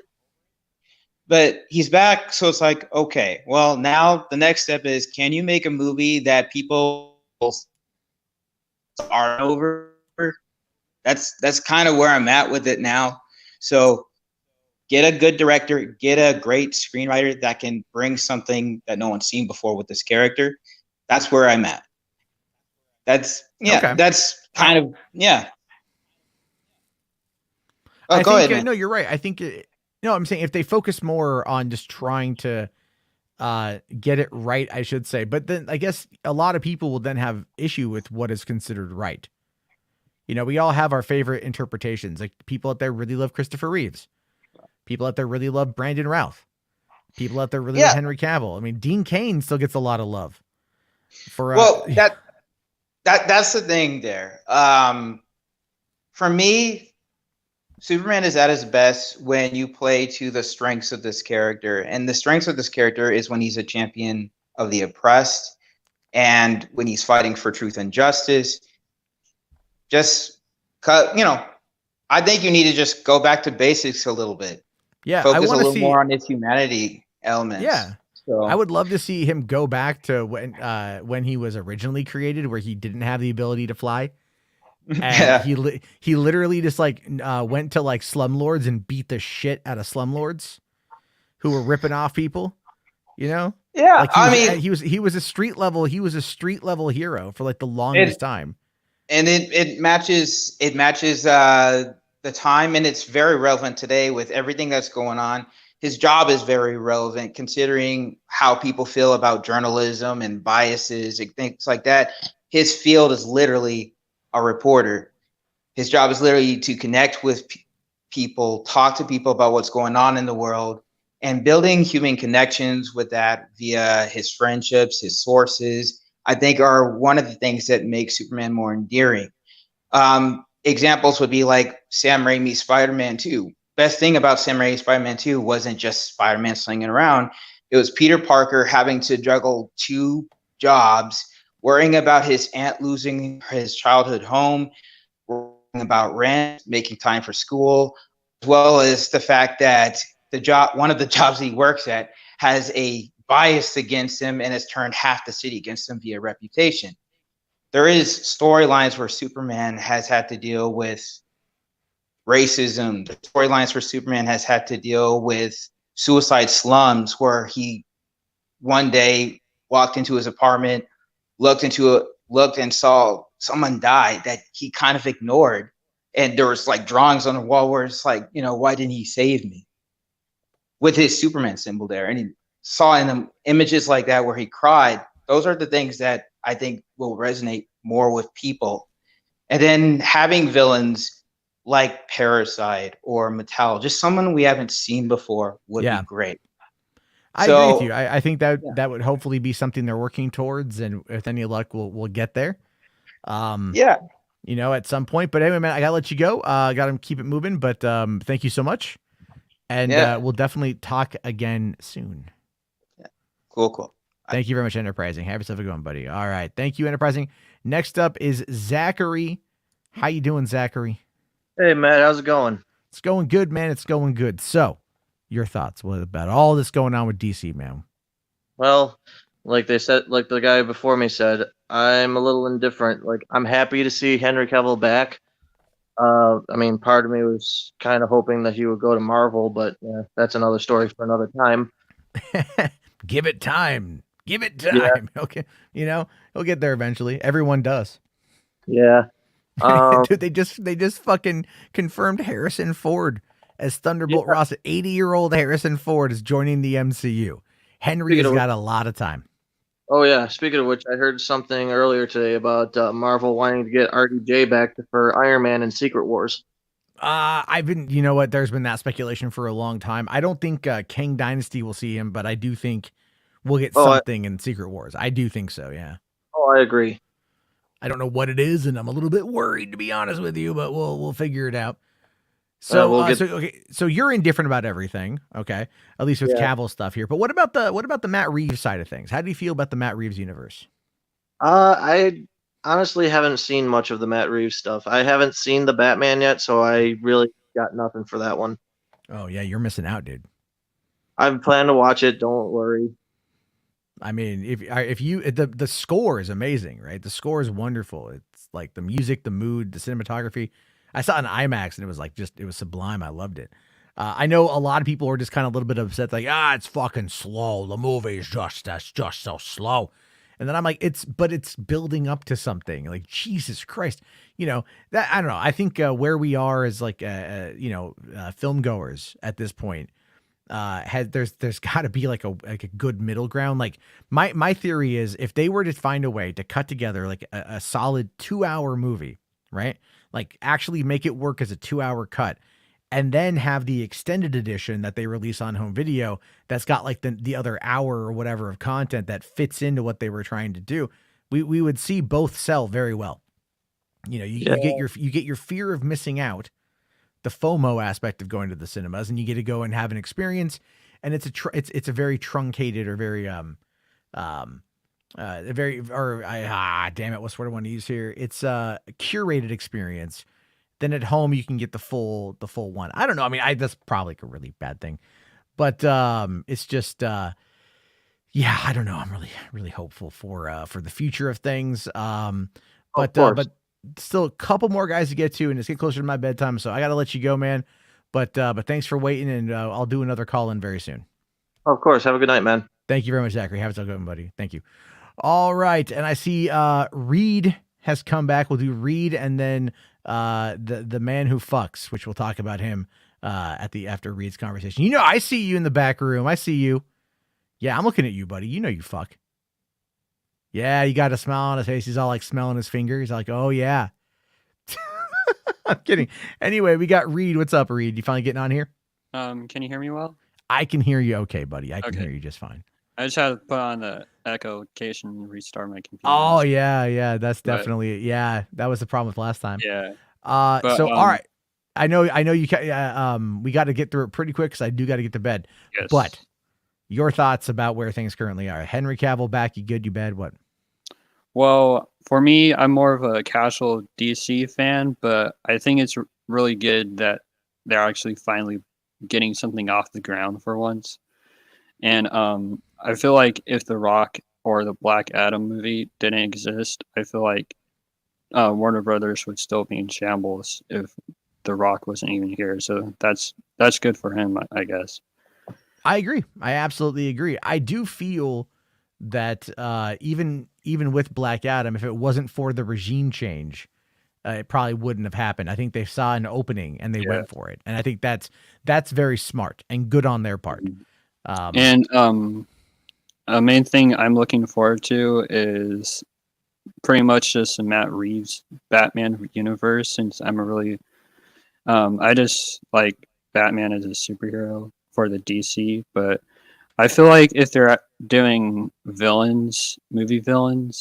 But he's back, so it's like, okay, well, now the next step is, can you make a movie that people are over? That's kind of where I'm at with it now. So get a good director, get a great screenwriter that can bring something that no one's seen before with this character. That's where I'm at. That's Okay. That's kind of Oh, I go think, ahead, man. no, you're right. I think, I'm saying if they focus more on just trying to get it right, I should say. But then I guess a lot of people will then have issue with what is considered right. We all have our favorite interpretations. Like people out there really love Christopher Reeves. People out there really love Brandon Routh. People out there really love Henry Cavill. I mean, Dean Cain still gets a lot of love. Well, that's the thing there. For me, Superman is at his best when you play to the strengths of this character. And the strengths of this character is when he's a champion of the oppressed and when he's fighting for truth and justice. Just cut, I think you need to just go back to basics a little bit. Yeah, focus a little more on his humanity elements. Yeah. So I would love to see him go back to when he was originally created, where he didn't have the ability to fly. And he literally just went to like slumlords and beat the shit out of slumlords who were ripping off people, Yeah, like he was a street level hero for like the longest time. And it matches the time, and it's very relevant today with everything that's going on. His job is very relevant considering how people feel about journalism and biases and things like that. His field is literally a reporter. His job is literally to connect with people, talk to people about what's going on in the world, and building human connections with that via his friendships, his sources, I think are one of the things that make Superman more endearing. Examples would be like Sam Raimi's Spider-Man 2. Best thing about Sam Raimi's Spider-Man 2 wasn't just Spider-Man slinging around. It was Peter Parker having to juggle two jobs, worrying about his aunt losing his childhood home, worrying about rent, making time for school, as well as the fact that one of the jobs he works at has a bias against him and has turned half the city against him via reputation. There is storylines where Superman has had to deal with racism. The storylines where Superman has had to deal with suicide slums, where he one day walked into his apartment, looked and saw someone died that he kind of ignored. And there was like drawings on the wall where it's like, why didn't he save me? With his Superman symbol there. And he saw in them images like that where he cried. Those are the things that I think will resonate more with people. And then having villains like Parasite or Mattel, just someone we haven't seen before would be great. I agree with you. I think that would hopefully be something they're working towards, and with any luck, we'll get there. At some point. But anyway, man, I gotta let you go. Gotta keep it moving. But thank you so much, and we'll definitely talk again soon. Yeah. Cool. Thank you very much, Enterprising. Have yourself a good one, buddy. All right, thank you, Enterprising. Next up is Zachary. How you doing, Zachary? Hey, Matt, how's it going? It's going good, man. It's going good. So, your thoughts? What about all this going on with DC, man? Well, like they said, like the guy before me said, I'm a little indifferent. Like, I'm happy to see Henry Cavill back. Part of me was kind of hoping that he would go to Marvel, but that's another story for another time. Give it time. Give it time. Yeah. Okay. He'll get there eventually. Everyone does. Yeah. Dude, they just fucking confirmed Harrison Ford as Thunderbolt Ross. 80-year-old Harrison Ford is joining the MCU. Henry has got a lot of time. Oh yeah. Speaking of which, I heard something earlier today about Marvel wanting to get RDJ back for Iron Man and Secret Wars. I've been, you know what? There's been that speculation for a long time. I don't think Kang Dynasty will see him, but I do think we'll get Oh, something in Secret Wars. I do think so. Yeah. I agree. I don't know what it is, and I'm a little bit worried, to be honest with you, but we'll figure it out. So, we'll get- so you're indifferent about everything, okay? At least with Yeah. Cavill stuff here. But what about the Matt Reeves side of things? How do you feel about the Matt Reeves universe? I honestly haven't seen much of the Matt Reeves stuff. I haven't seen the Batman yet, so I really got nothing for that one. Oh yeah, you're missing out, dude. I'm planning to watch it. Don't worry. I mean, if you the score is amazing, right? The score is wonderful. It's like the music, the mood, the cinematography. I saw it in IMAX and it was like it was sublime. I loved it. I know a lot of people are just kind of a little bit upset, like it's fucking slow. The movie is just so slow. And then I'm like, it's building up to something. Like Jesus Christ, you know that I don't know. I think where we are as like film goers at this point. There's got to be like a good middle ground. Like my theory is if they were to find a way to cut together like a solid 2-hour movie, right? Like actually make it work as a 2-hour cut, and then have the extended edition that they release on home video that's got like the other hour or whatever of content that fits into what they were trying to do. We would see both sell very well. You know, you get your fear of missing out, the FOMO aspect of going to the cinemas, and you get to go and have an experience, and it's a very truncated or very damn it, what's what I want to use here? It's a curated experience. Then at home you can get the full one. I don't know. I mean, that's probably like a really bad thing, but it's just I don't know. I'm really hopeful for the future of things. But still a couple more guys to get to, and it's getting closer to my bedtime, so I got to let you go, man. But thanks for waiting, and I'll do another call in very soon. Of course. Have a good night, man. Thank you very much, Zachary. Have a good one, buddy. Thank you. All right, and I see Reed has come back. We'll do Reed, and then the man who fucks, which we'll talk about him after Reed's conversation. You know, I see you in the back room. I see you. Yeah, I'm looking at you, buddy. You know you fuck. Yeah, you got a smile on his face. He's all like smelling his fingers. He's like, oh, yeah. I'm kidding. Anyway, we got Reed. What's up, Reed? You finally getting on here? Can you hear me well? I can hear you okay, buddy. I can hear you just fine. I just had to put on the echocation and restart my computer. Oh, yeah. That's definitely, that was the problem with last time. Yeah. All right. I know you we got to get through it pretty quick because I do got to get to bed. Yes. But your thoughts about where things currently are. Henry Cavill back, you good, you bad, what? Well, for me, I'm more of a casual DC fan, but I think it's really good that they're actually finally getting something off the ground for once. And I feel like if The Rock or the Black Adam movie didn't exist, I feel like Warner Brothers would still be in shambles if The Rock wasn't even here. So that's good for him, I guess. I agree. I absolutely agree. I do feel that even with Black Adam, if it wasn't for the regime change, it probably wouldn't have happened. I think they saw an opening and they went for it, and I think that's very smart and good on their part. And a main thing I'm looking forward to is pretty much just the Matt Reeves Batman universe, since I'm a really I just like Batman as a superhero for the DC, but I feel like if they're doing movie villain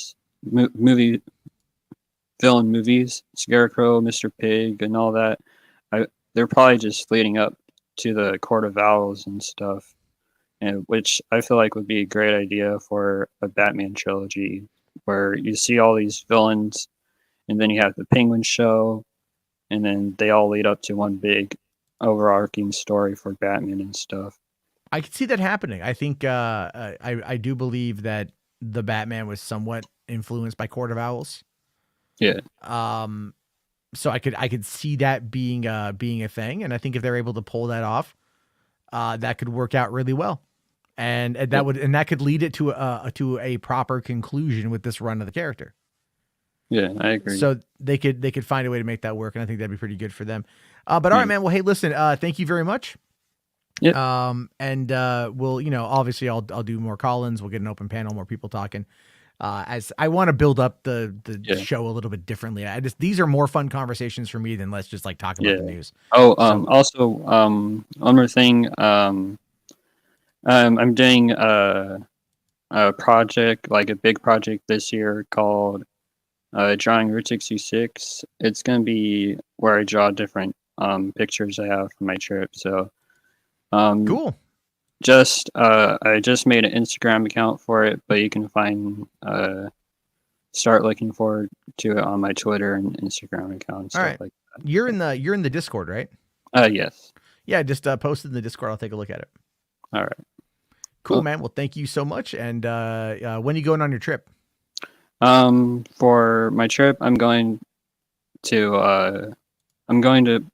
movies, Scarecrow, Mr. Pig, and all that, they're probably just leading up to the Court of Owls and stuff, and which I feel like would be a great idea for a Batman trilogy, where you see all these villains, and then you have the Penguin show, and then they all lead up to one big overarching story for Batman and stuff. I could see that happening. I think I do believe that the Batman was somewhat influenced by Court of Owls. Yeah. So I could see that being a thing, and I think if they're able to pull that off, that could work out really well, and that could lead it to a proper conclusion with this run of the character. Yeah, I agree. So they could find a way to make that work, and I think that'd be pretty good for them. But all right, man. Well, hey, listen. Thank you very much. Yeah. And we'll, obviously I'll do more call-ins. We'll get an open panel, more people talking. as I want to build up the Yeah. show a little bit differently. These are more fun conversations for me than let's just like talk about the news. Oh, So- also, one more thing. I'm doing a project, like a big project this year called Drawing Route 66. It's going to be where I draw different pictures I have from my trip. So, cool. I just made an Instagram account for it, but you can start looking forward to it on my Twitter and Instagram account and stuff All right. like that. You're in the Discord, right? Yes. Yeah, just post it in the Discord. I'll take a look at it. All right. Cool, man. Well, thank you so much. And when are you going on your trip? For my trip, I'm going to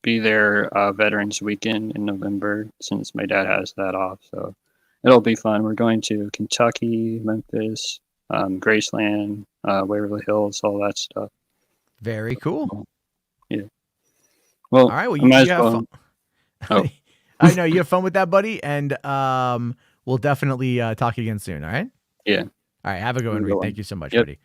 be there Veterans Weekend in November since my dad has that off. So it'll be fun. We're going to Kentucky, Memphis, Graceland, Waverly Hills, all that stuff. Very cool. Yeah. Well, all right. Well, I might as have well. fun. Oh. I know you have fun with that, buddy. And we'll definitely talk again soon. All right. Yeah. All right. Have a good one, Reed. Thank you so much, Yep. buddy.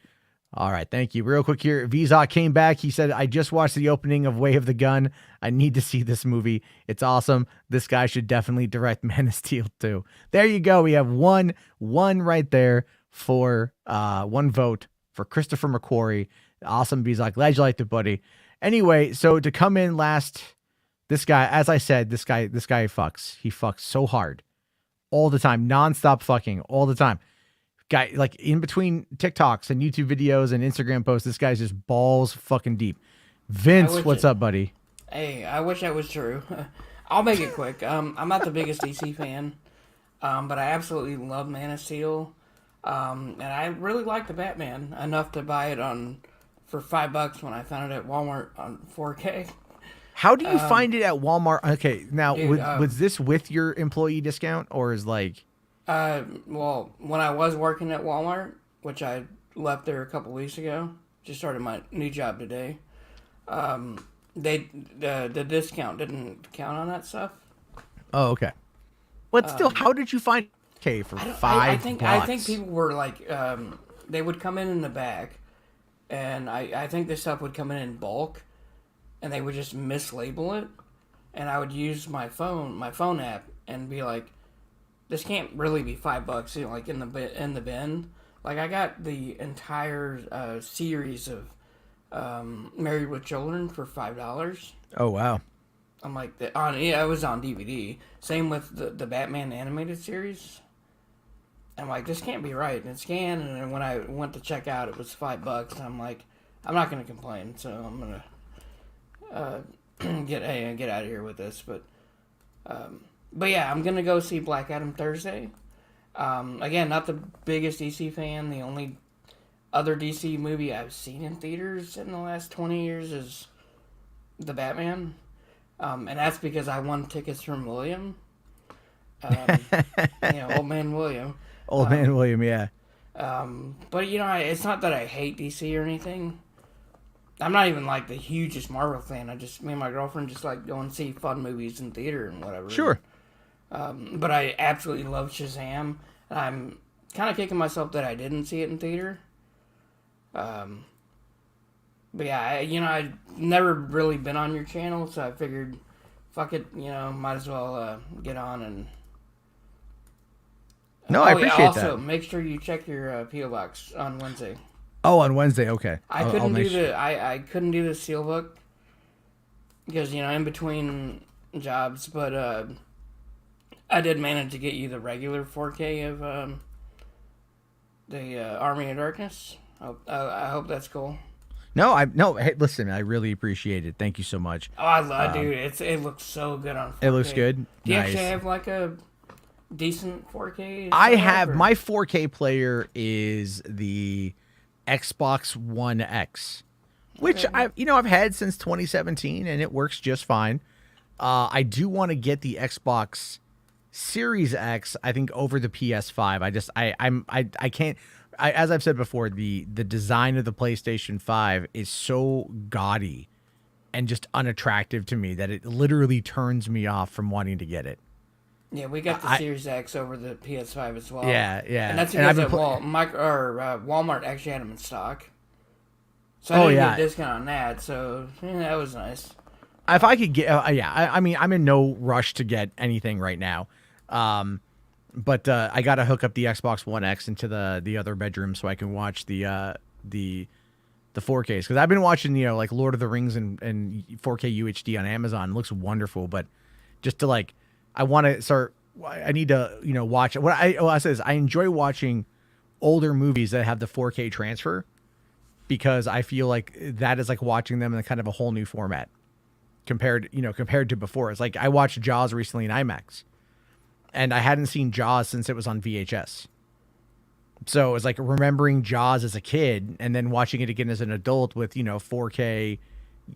All right. Thank you. Real quick here. Vizak came back. He said, I just watched the opening of Way of the Gun. I need to see this movie. It's awesome. This guy should definitely direct Man of Steel too. There you go. We have one right there for one vote for Christopher McQuarrie. Awesome, Vizak. Glad you liked it, buddy. Anyway, so to come in last, this guy, as I said, this guy fucks. He fucks so hard all the time, nonstop fucking all the time. Guy, like in between TikToks and YouTube videos and Instagram posts, this guy's just balls fucking deep. Vince, what's up, buddy? Hey, I wish that was true. I'll make it quick. I'm not the biggest DC fan, but I absolutely love Man of Steel, and I really like the Batman enough to buy it for $5 when I found it at Walmart on 4K. How do you find it at Walmart? Okay, now Dude, was this with your employee discount or is like? Well, when I was working at Walmart, which I left there a couple weeks ago, just started my new job today. The discount didn't count on that stuff. Oh, okay. But still, how did you find for $5? I think people were like, they would come in the bag, and I think this stuff would come in bulk, and they would just mislabel it, and I would use my phone app and be like, this can't really be $5, you know, like in the bin. Like I got the entire series of Married with Children for $5. Oh wow! I'm like, it was on DVD. Same with the Batman animated series. I'm like, this can't be right. And it scanned, and then when I went to check out, it was $5. And I'm like, I'm not gonna complain, so I'm gonna get out of here with this. But yeah, I'm gonna go see Black Adam Thursday. Again, not the biggest DC fan. The only other DC movie I've seen in theaters in the last 20 years is the Batman, and that's because I won tickets from William. Old man William. Old man William, yeah. But it's not that I hate DC or anything. I'm not even like the hugest Marvel fan. Me and my girlfriend just like go and see fun movies in theater and whatever. Sure. But I absolutely love Shazam. I'm kind of kicking myself that I didn't see it in theater. But yeah, I've never really been on your channel, so I figured, fuck it, might as well get on and. No, I appreciate that. Also, make sure you check your PO box on Wednesday. Oh, on Wednesday, okay. I couldn't do the seal book because in between jobs, but I did manage to get you the regular 4K of the Army of Darkness. I hope that's cool. No. Hey, listen, I really appreciate it. Thank you so much. Oh, dude, it looks so good on 4K. It looks good. Do you Nice. actually have like a decent 4K? I have my 4K player is the Xbox One X, which I've had since 2017 and it works just fine. I do want to get the Xbox Series X, I think, over the PS5. I can't. As I've said before, the design of the PlayStation 5 is so gaudy and just unattractive to me that it literally turns me off from wanting to get it. Yeah, we got the Series X over the PS5 as well. Yeah, yeah. And that's And because Walmart actually had them in stock. So I didn't get a discount on that, so that was nice. If I could get, I mean, I'm in no rush to get anything right now, but I got to hook up the Xbox One X into the other bedroom so I can watch the 4Ks, because I've been watching like Lord of the Rings and 4K UHD on Amazon. It looks wonderful, but just to I want to start. I need to watch what I say is I enjoy watching older movies that have the 4K transfer, because I feel like that is like watching them in kind of a whole new format. Compared to before. It's like I watched Jaws recently in IMAX, and I hadn't seen Jaws since it was on VHS. So it was like remembering Jaws as a kid and then watching it again as an adult with 4K,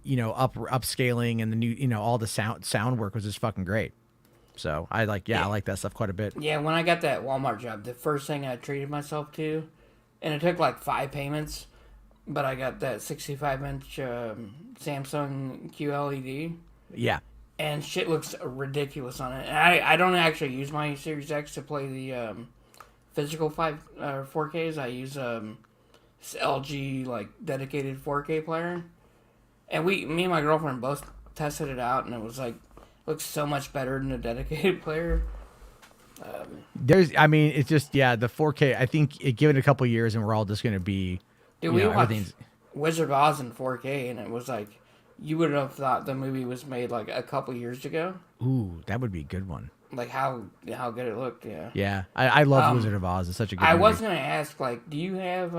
upscaling, and the new all the sound work was just fucking great. So I like that stuff quite a bit. Yeah, when I got that Walmart job, the first thing I treated myself to, and it took like 5 payments, but I got that 65-inch Samsung QLED. Yeah. And shit looks ridiculous on it. And I don't actually use my Series X to play the physical 4Ks. I use this LG like dedicated 4K player. And me and my girlfriend both tested it out, and it was like looks so much better than a dedicated player. It's just the 4K. I think give it a couple years, and we're all just gonna be. Dude, we watched Wizard of Oz in 4K, and it was like, you would have thought the movie was made like a couple years ago. Ooh, that would be a good one. Like how good it looked, yeah. Yeah, I love Wizard of Oz. It's such a good movie. I was going to ask, like, do you have,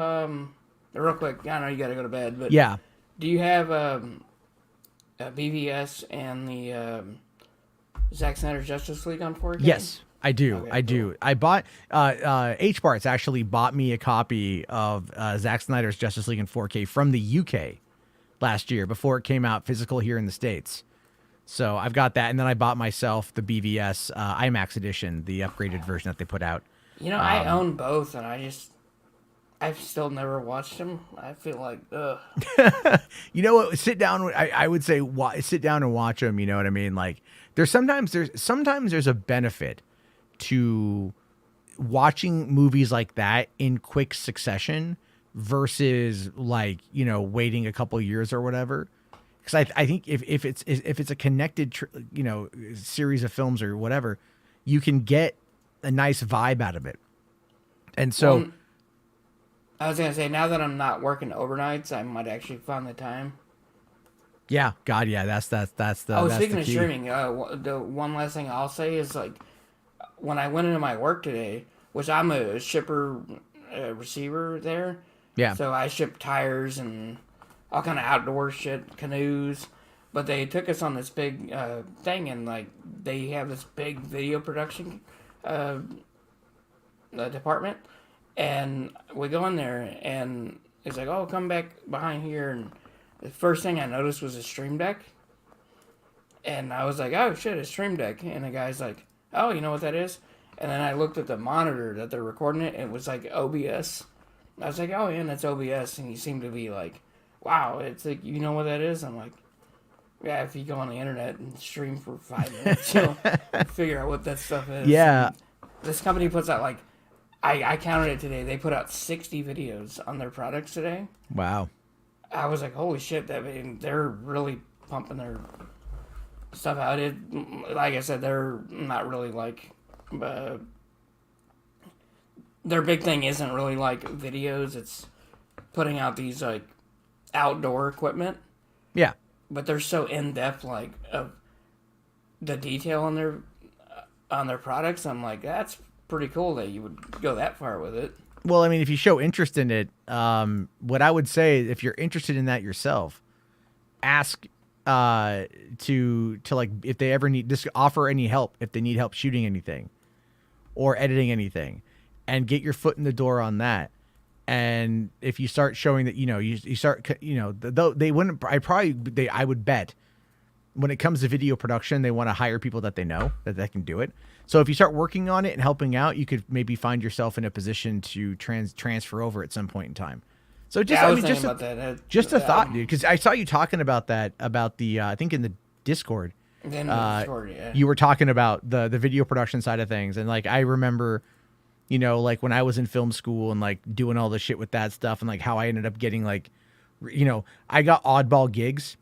real quick, I know you got to go to bed, but yeah, do you have a BVS and the Zack Snyder Justice League on 4K? Yes. I do. Okay, I do. I bought HBarts actually bought me a copy of Zack Snyder's Justice League in 4K from the UK last year before it came out physical here in the States. So I've got that, and then I bought myself the BVS IMAX edition, the upgraded version that they put out. I own both, and I've still never watched them. I feel like, ugh. You know what? Sit down. I would say sit down and watch them. You know what I mean? Like sometimes there's a benefit to watching movies like that in quick succession versus waiting a couple years or whatever. Because I think if it's a connected series of films or whatever, you can get a nice vibe out of it. And so I was gonna say, now that I'm not working overnights, I might actually find the time. Yeah, God, yeah, that's the. Speaking the of key. streaming, the one last thing I'll say is when I went into my work today, which I'm a shipper receiver there. Yeah. So I ship tires and all kind of outdoor shit, canoes. But they took us on this big thing, and they have this big video production department, and we go in there, and it's like, oh, come back behind here, and the first thing I noticed was a Stream Deck, and I was like, oh shit, a Stream Deck, and the guy's like, oh, you know what that is? And then I looked at the monitor that they're recording it, and it was like OBS. I was like, oh yeah, that's OBS, and he seemed to be like, wow, it's like, you know what that is? I'm like, yeah, if you go on the internet and stream for 5 minutes, you'll figure out what that stuff is. Yeah. And this company puts out I counted it today. They put out 60 videos on their products today. Wow. I was like, holy shit, they're really pumping their stuff out. Like I said, they're not really their big thing isn't really videos. It's putting out these outdoor equipment. Yeah. But they're so in depth, of the detail on their products. I'm like, that's pretty cool that you would go that far with it. Well, I mean, if you show interest in it, what I would say, if you're interested in that yourself, ask to if they ever need, just offer any help if they need help shooting anything or editing anything, and get your foot in the door on that. And if you start showing that, you start, though they wouldn't, I would bet when it comes to video production, they want to hire people that they know that can do it. So if you start working on it and helping out, you could maybe find yourself in a position to transfer over at some point in time. So just, just a thought, dude, because I saw you talking about that, about the, I think in the Discord, Then the story, yeah. you were talking about the video production side of things, and like I remember, you know, like when I was in film school and like doing all the shit with that stuff, and like how I ended up getting like, you know, I got oddball gigs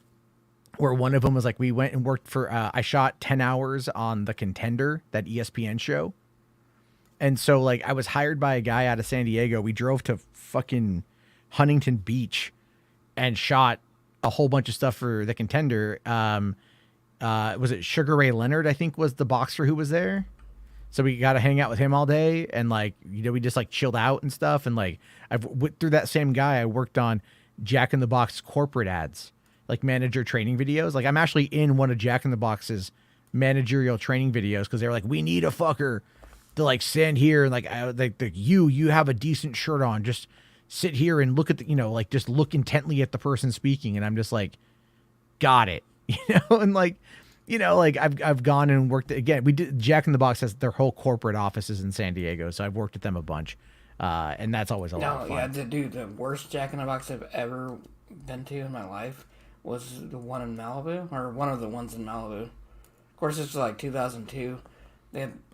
where one of them was like we went and worked for I shot 10 hours on The Contender, that ESPN show. And so like I was hired by a guy out of San Diego. We drove to fucking Huntington Beach and shot a whole bunch of stuff for The Contender. Was it Sugar Ray Leonard, I think, was the boxer who was there? So we got to hang out with him all day, and like, you know, we just like chilled out and stuff. And like I've went through that same guy. I worked on Jack in the Box corporate ads, like manager training videos. Like I'm actually in one of Jack in the Box's managerial training videos because they were like, we need a fucker to like stand here and like you have a decent shirt on, just sit here and look at the, you know, like just look intently at the person speaking. And I'm just like, got it, you know. And like, you know, like I've gone and worked again. We did Jack in the Box has their whole corporate offices in San Diego, so I've worked with them a bunch, and that's always a lot of fun. Yeah, dude, the worst Jack in the Box I've ever been to in my life was the one in Malibu, or one of the ones in Malibu. Of course, this was like 2002.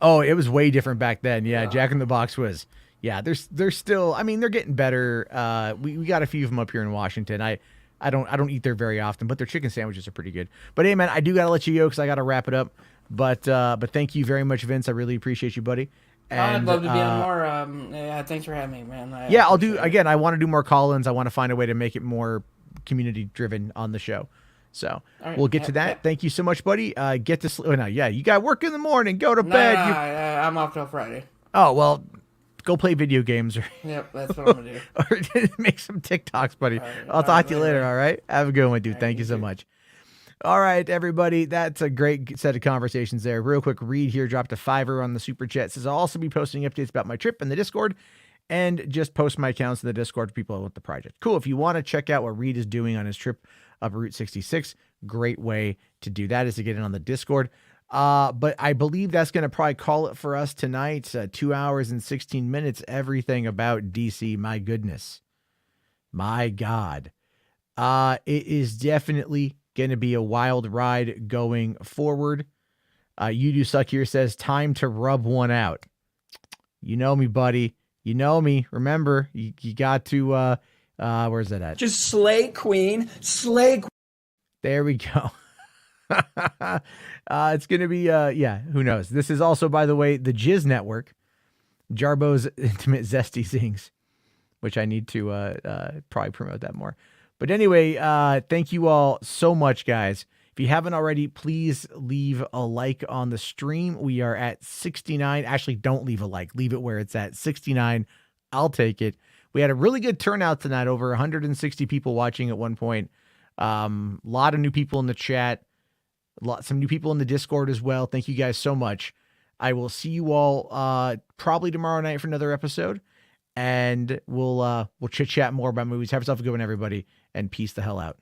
Oh, it was way different back then. Yeah, Jack in the Box was. Yeah, they're still. I mean, they're getting better. We got a few of them up here in Washington. I don't eat there very often, but their chicken sandwiches are pretty good. But hey, man, I do gotta let you go because I gotta wrap it up. But thank you very much, Vince. I really appreciate you, buddy. And, I'd love to be on more. Yeah, thanks for having me, man. I'll do again. I want to do more call-ins. I want to find a way to make it more community-driven on the show. So we'll get to that. Thank you so much, buddy. Get to sleep. Oh, no, yeah, you got work in the morning. Go to bed. I'm off till Friday. Oh well, go play video games. Yep, that's what I'm gonna do. Or make some TikToks, buddy. I'll talk to you later. All right. Have a good one, dude. Thank you so much. All right, everybody. That's a great set of conversations there. Real quick, Reed here dropped a $5 on the super chat. Says I'll also be posting updates about my trip in the Discord, and just post my accounts in the Discord for people who want the project. Cool. If you want to check out what Reed is doing on his trip up Route 66, great way to do that is to get in on the Discord. But I believe that's going to probably call it for us tonight. 2 hours and 16 minutes, everything about DC. My goodness. My God. It is definitely going to be a wild ride going forward. You Do Suck here says, time to rub one out. You know me, buddy. You know me. Remember, you got to, where's that at? Just slay queen, slay. There we go. It's going to be, who knows? This is also, by the way, the Jizz Network, Jarbo's Intimate Zesty Zings, which I need to probably promote that more. But anyway, thank you all so much, guys. If you haven't already, please leave a like on the stream. We are at 69. Actually, don't leave a like. Leave it where it's at 69. I'll take it. We had a really good turnout tonight, over 160 people watching at one point. A lot of new people in the chat. Some new people in the Discord as well. Thank you guys so much. I will see you all probably tomorrow night for another episode, and we'll chit chat more about movies. Have yourself a good one, everybody, and peace the hell out.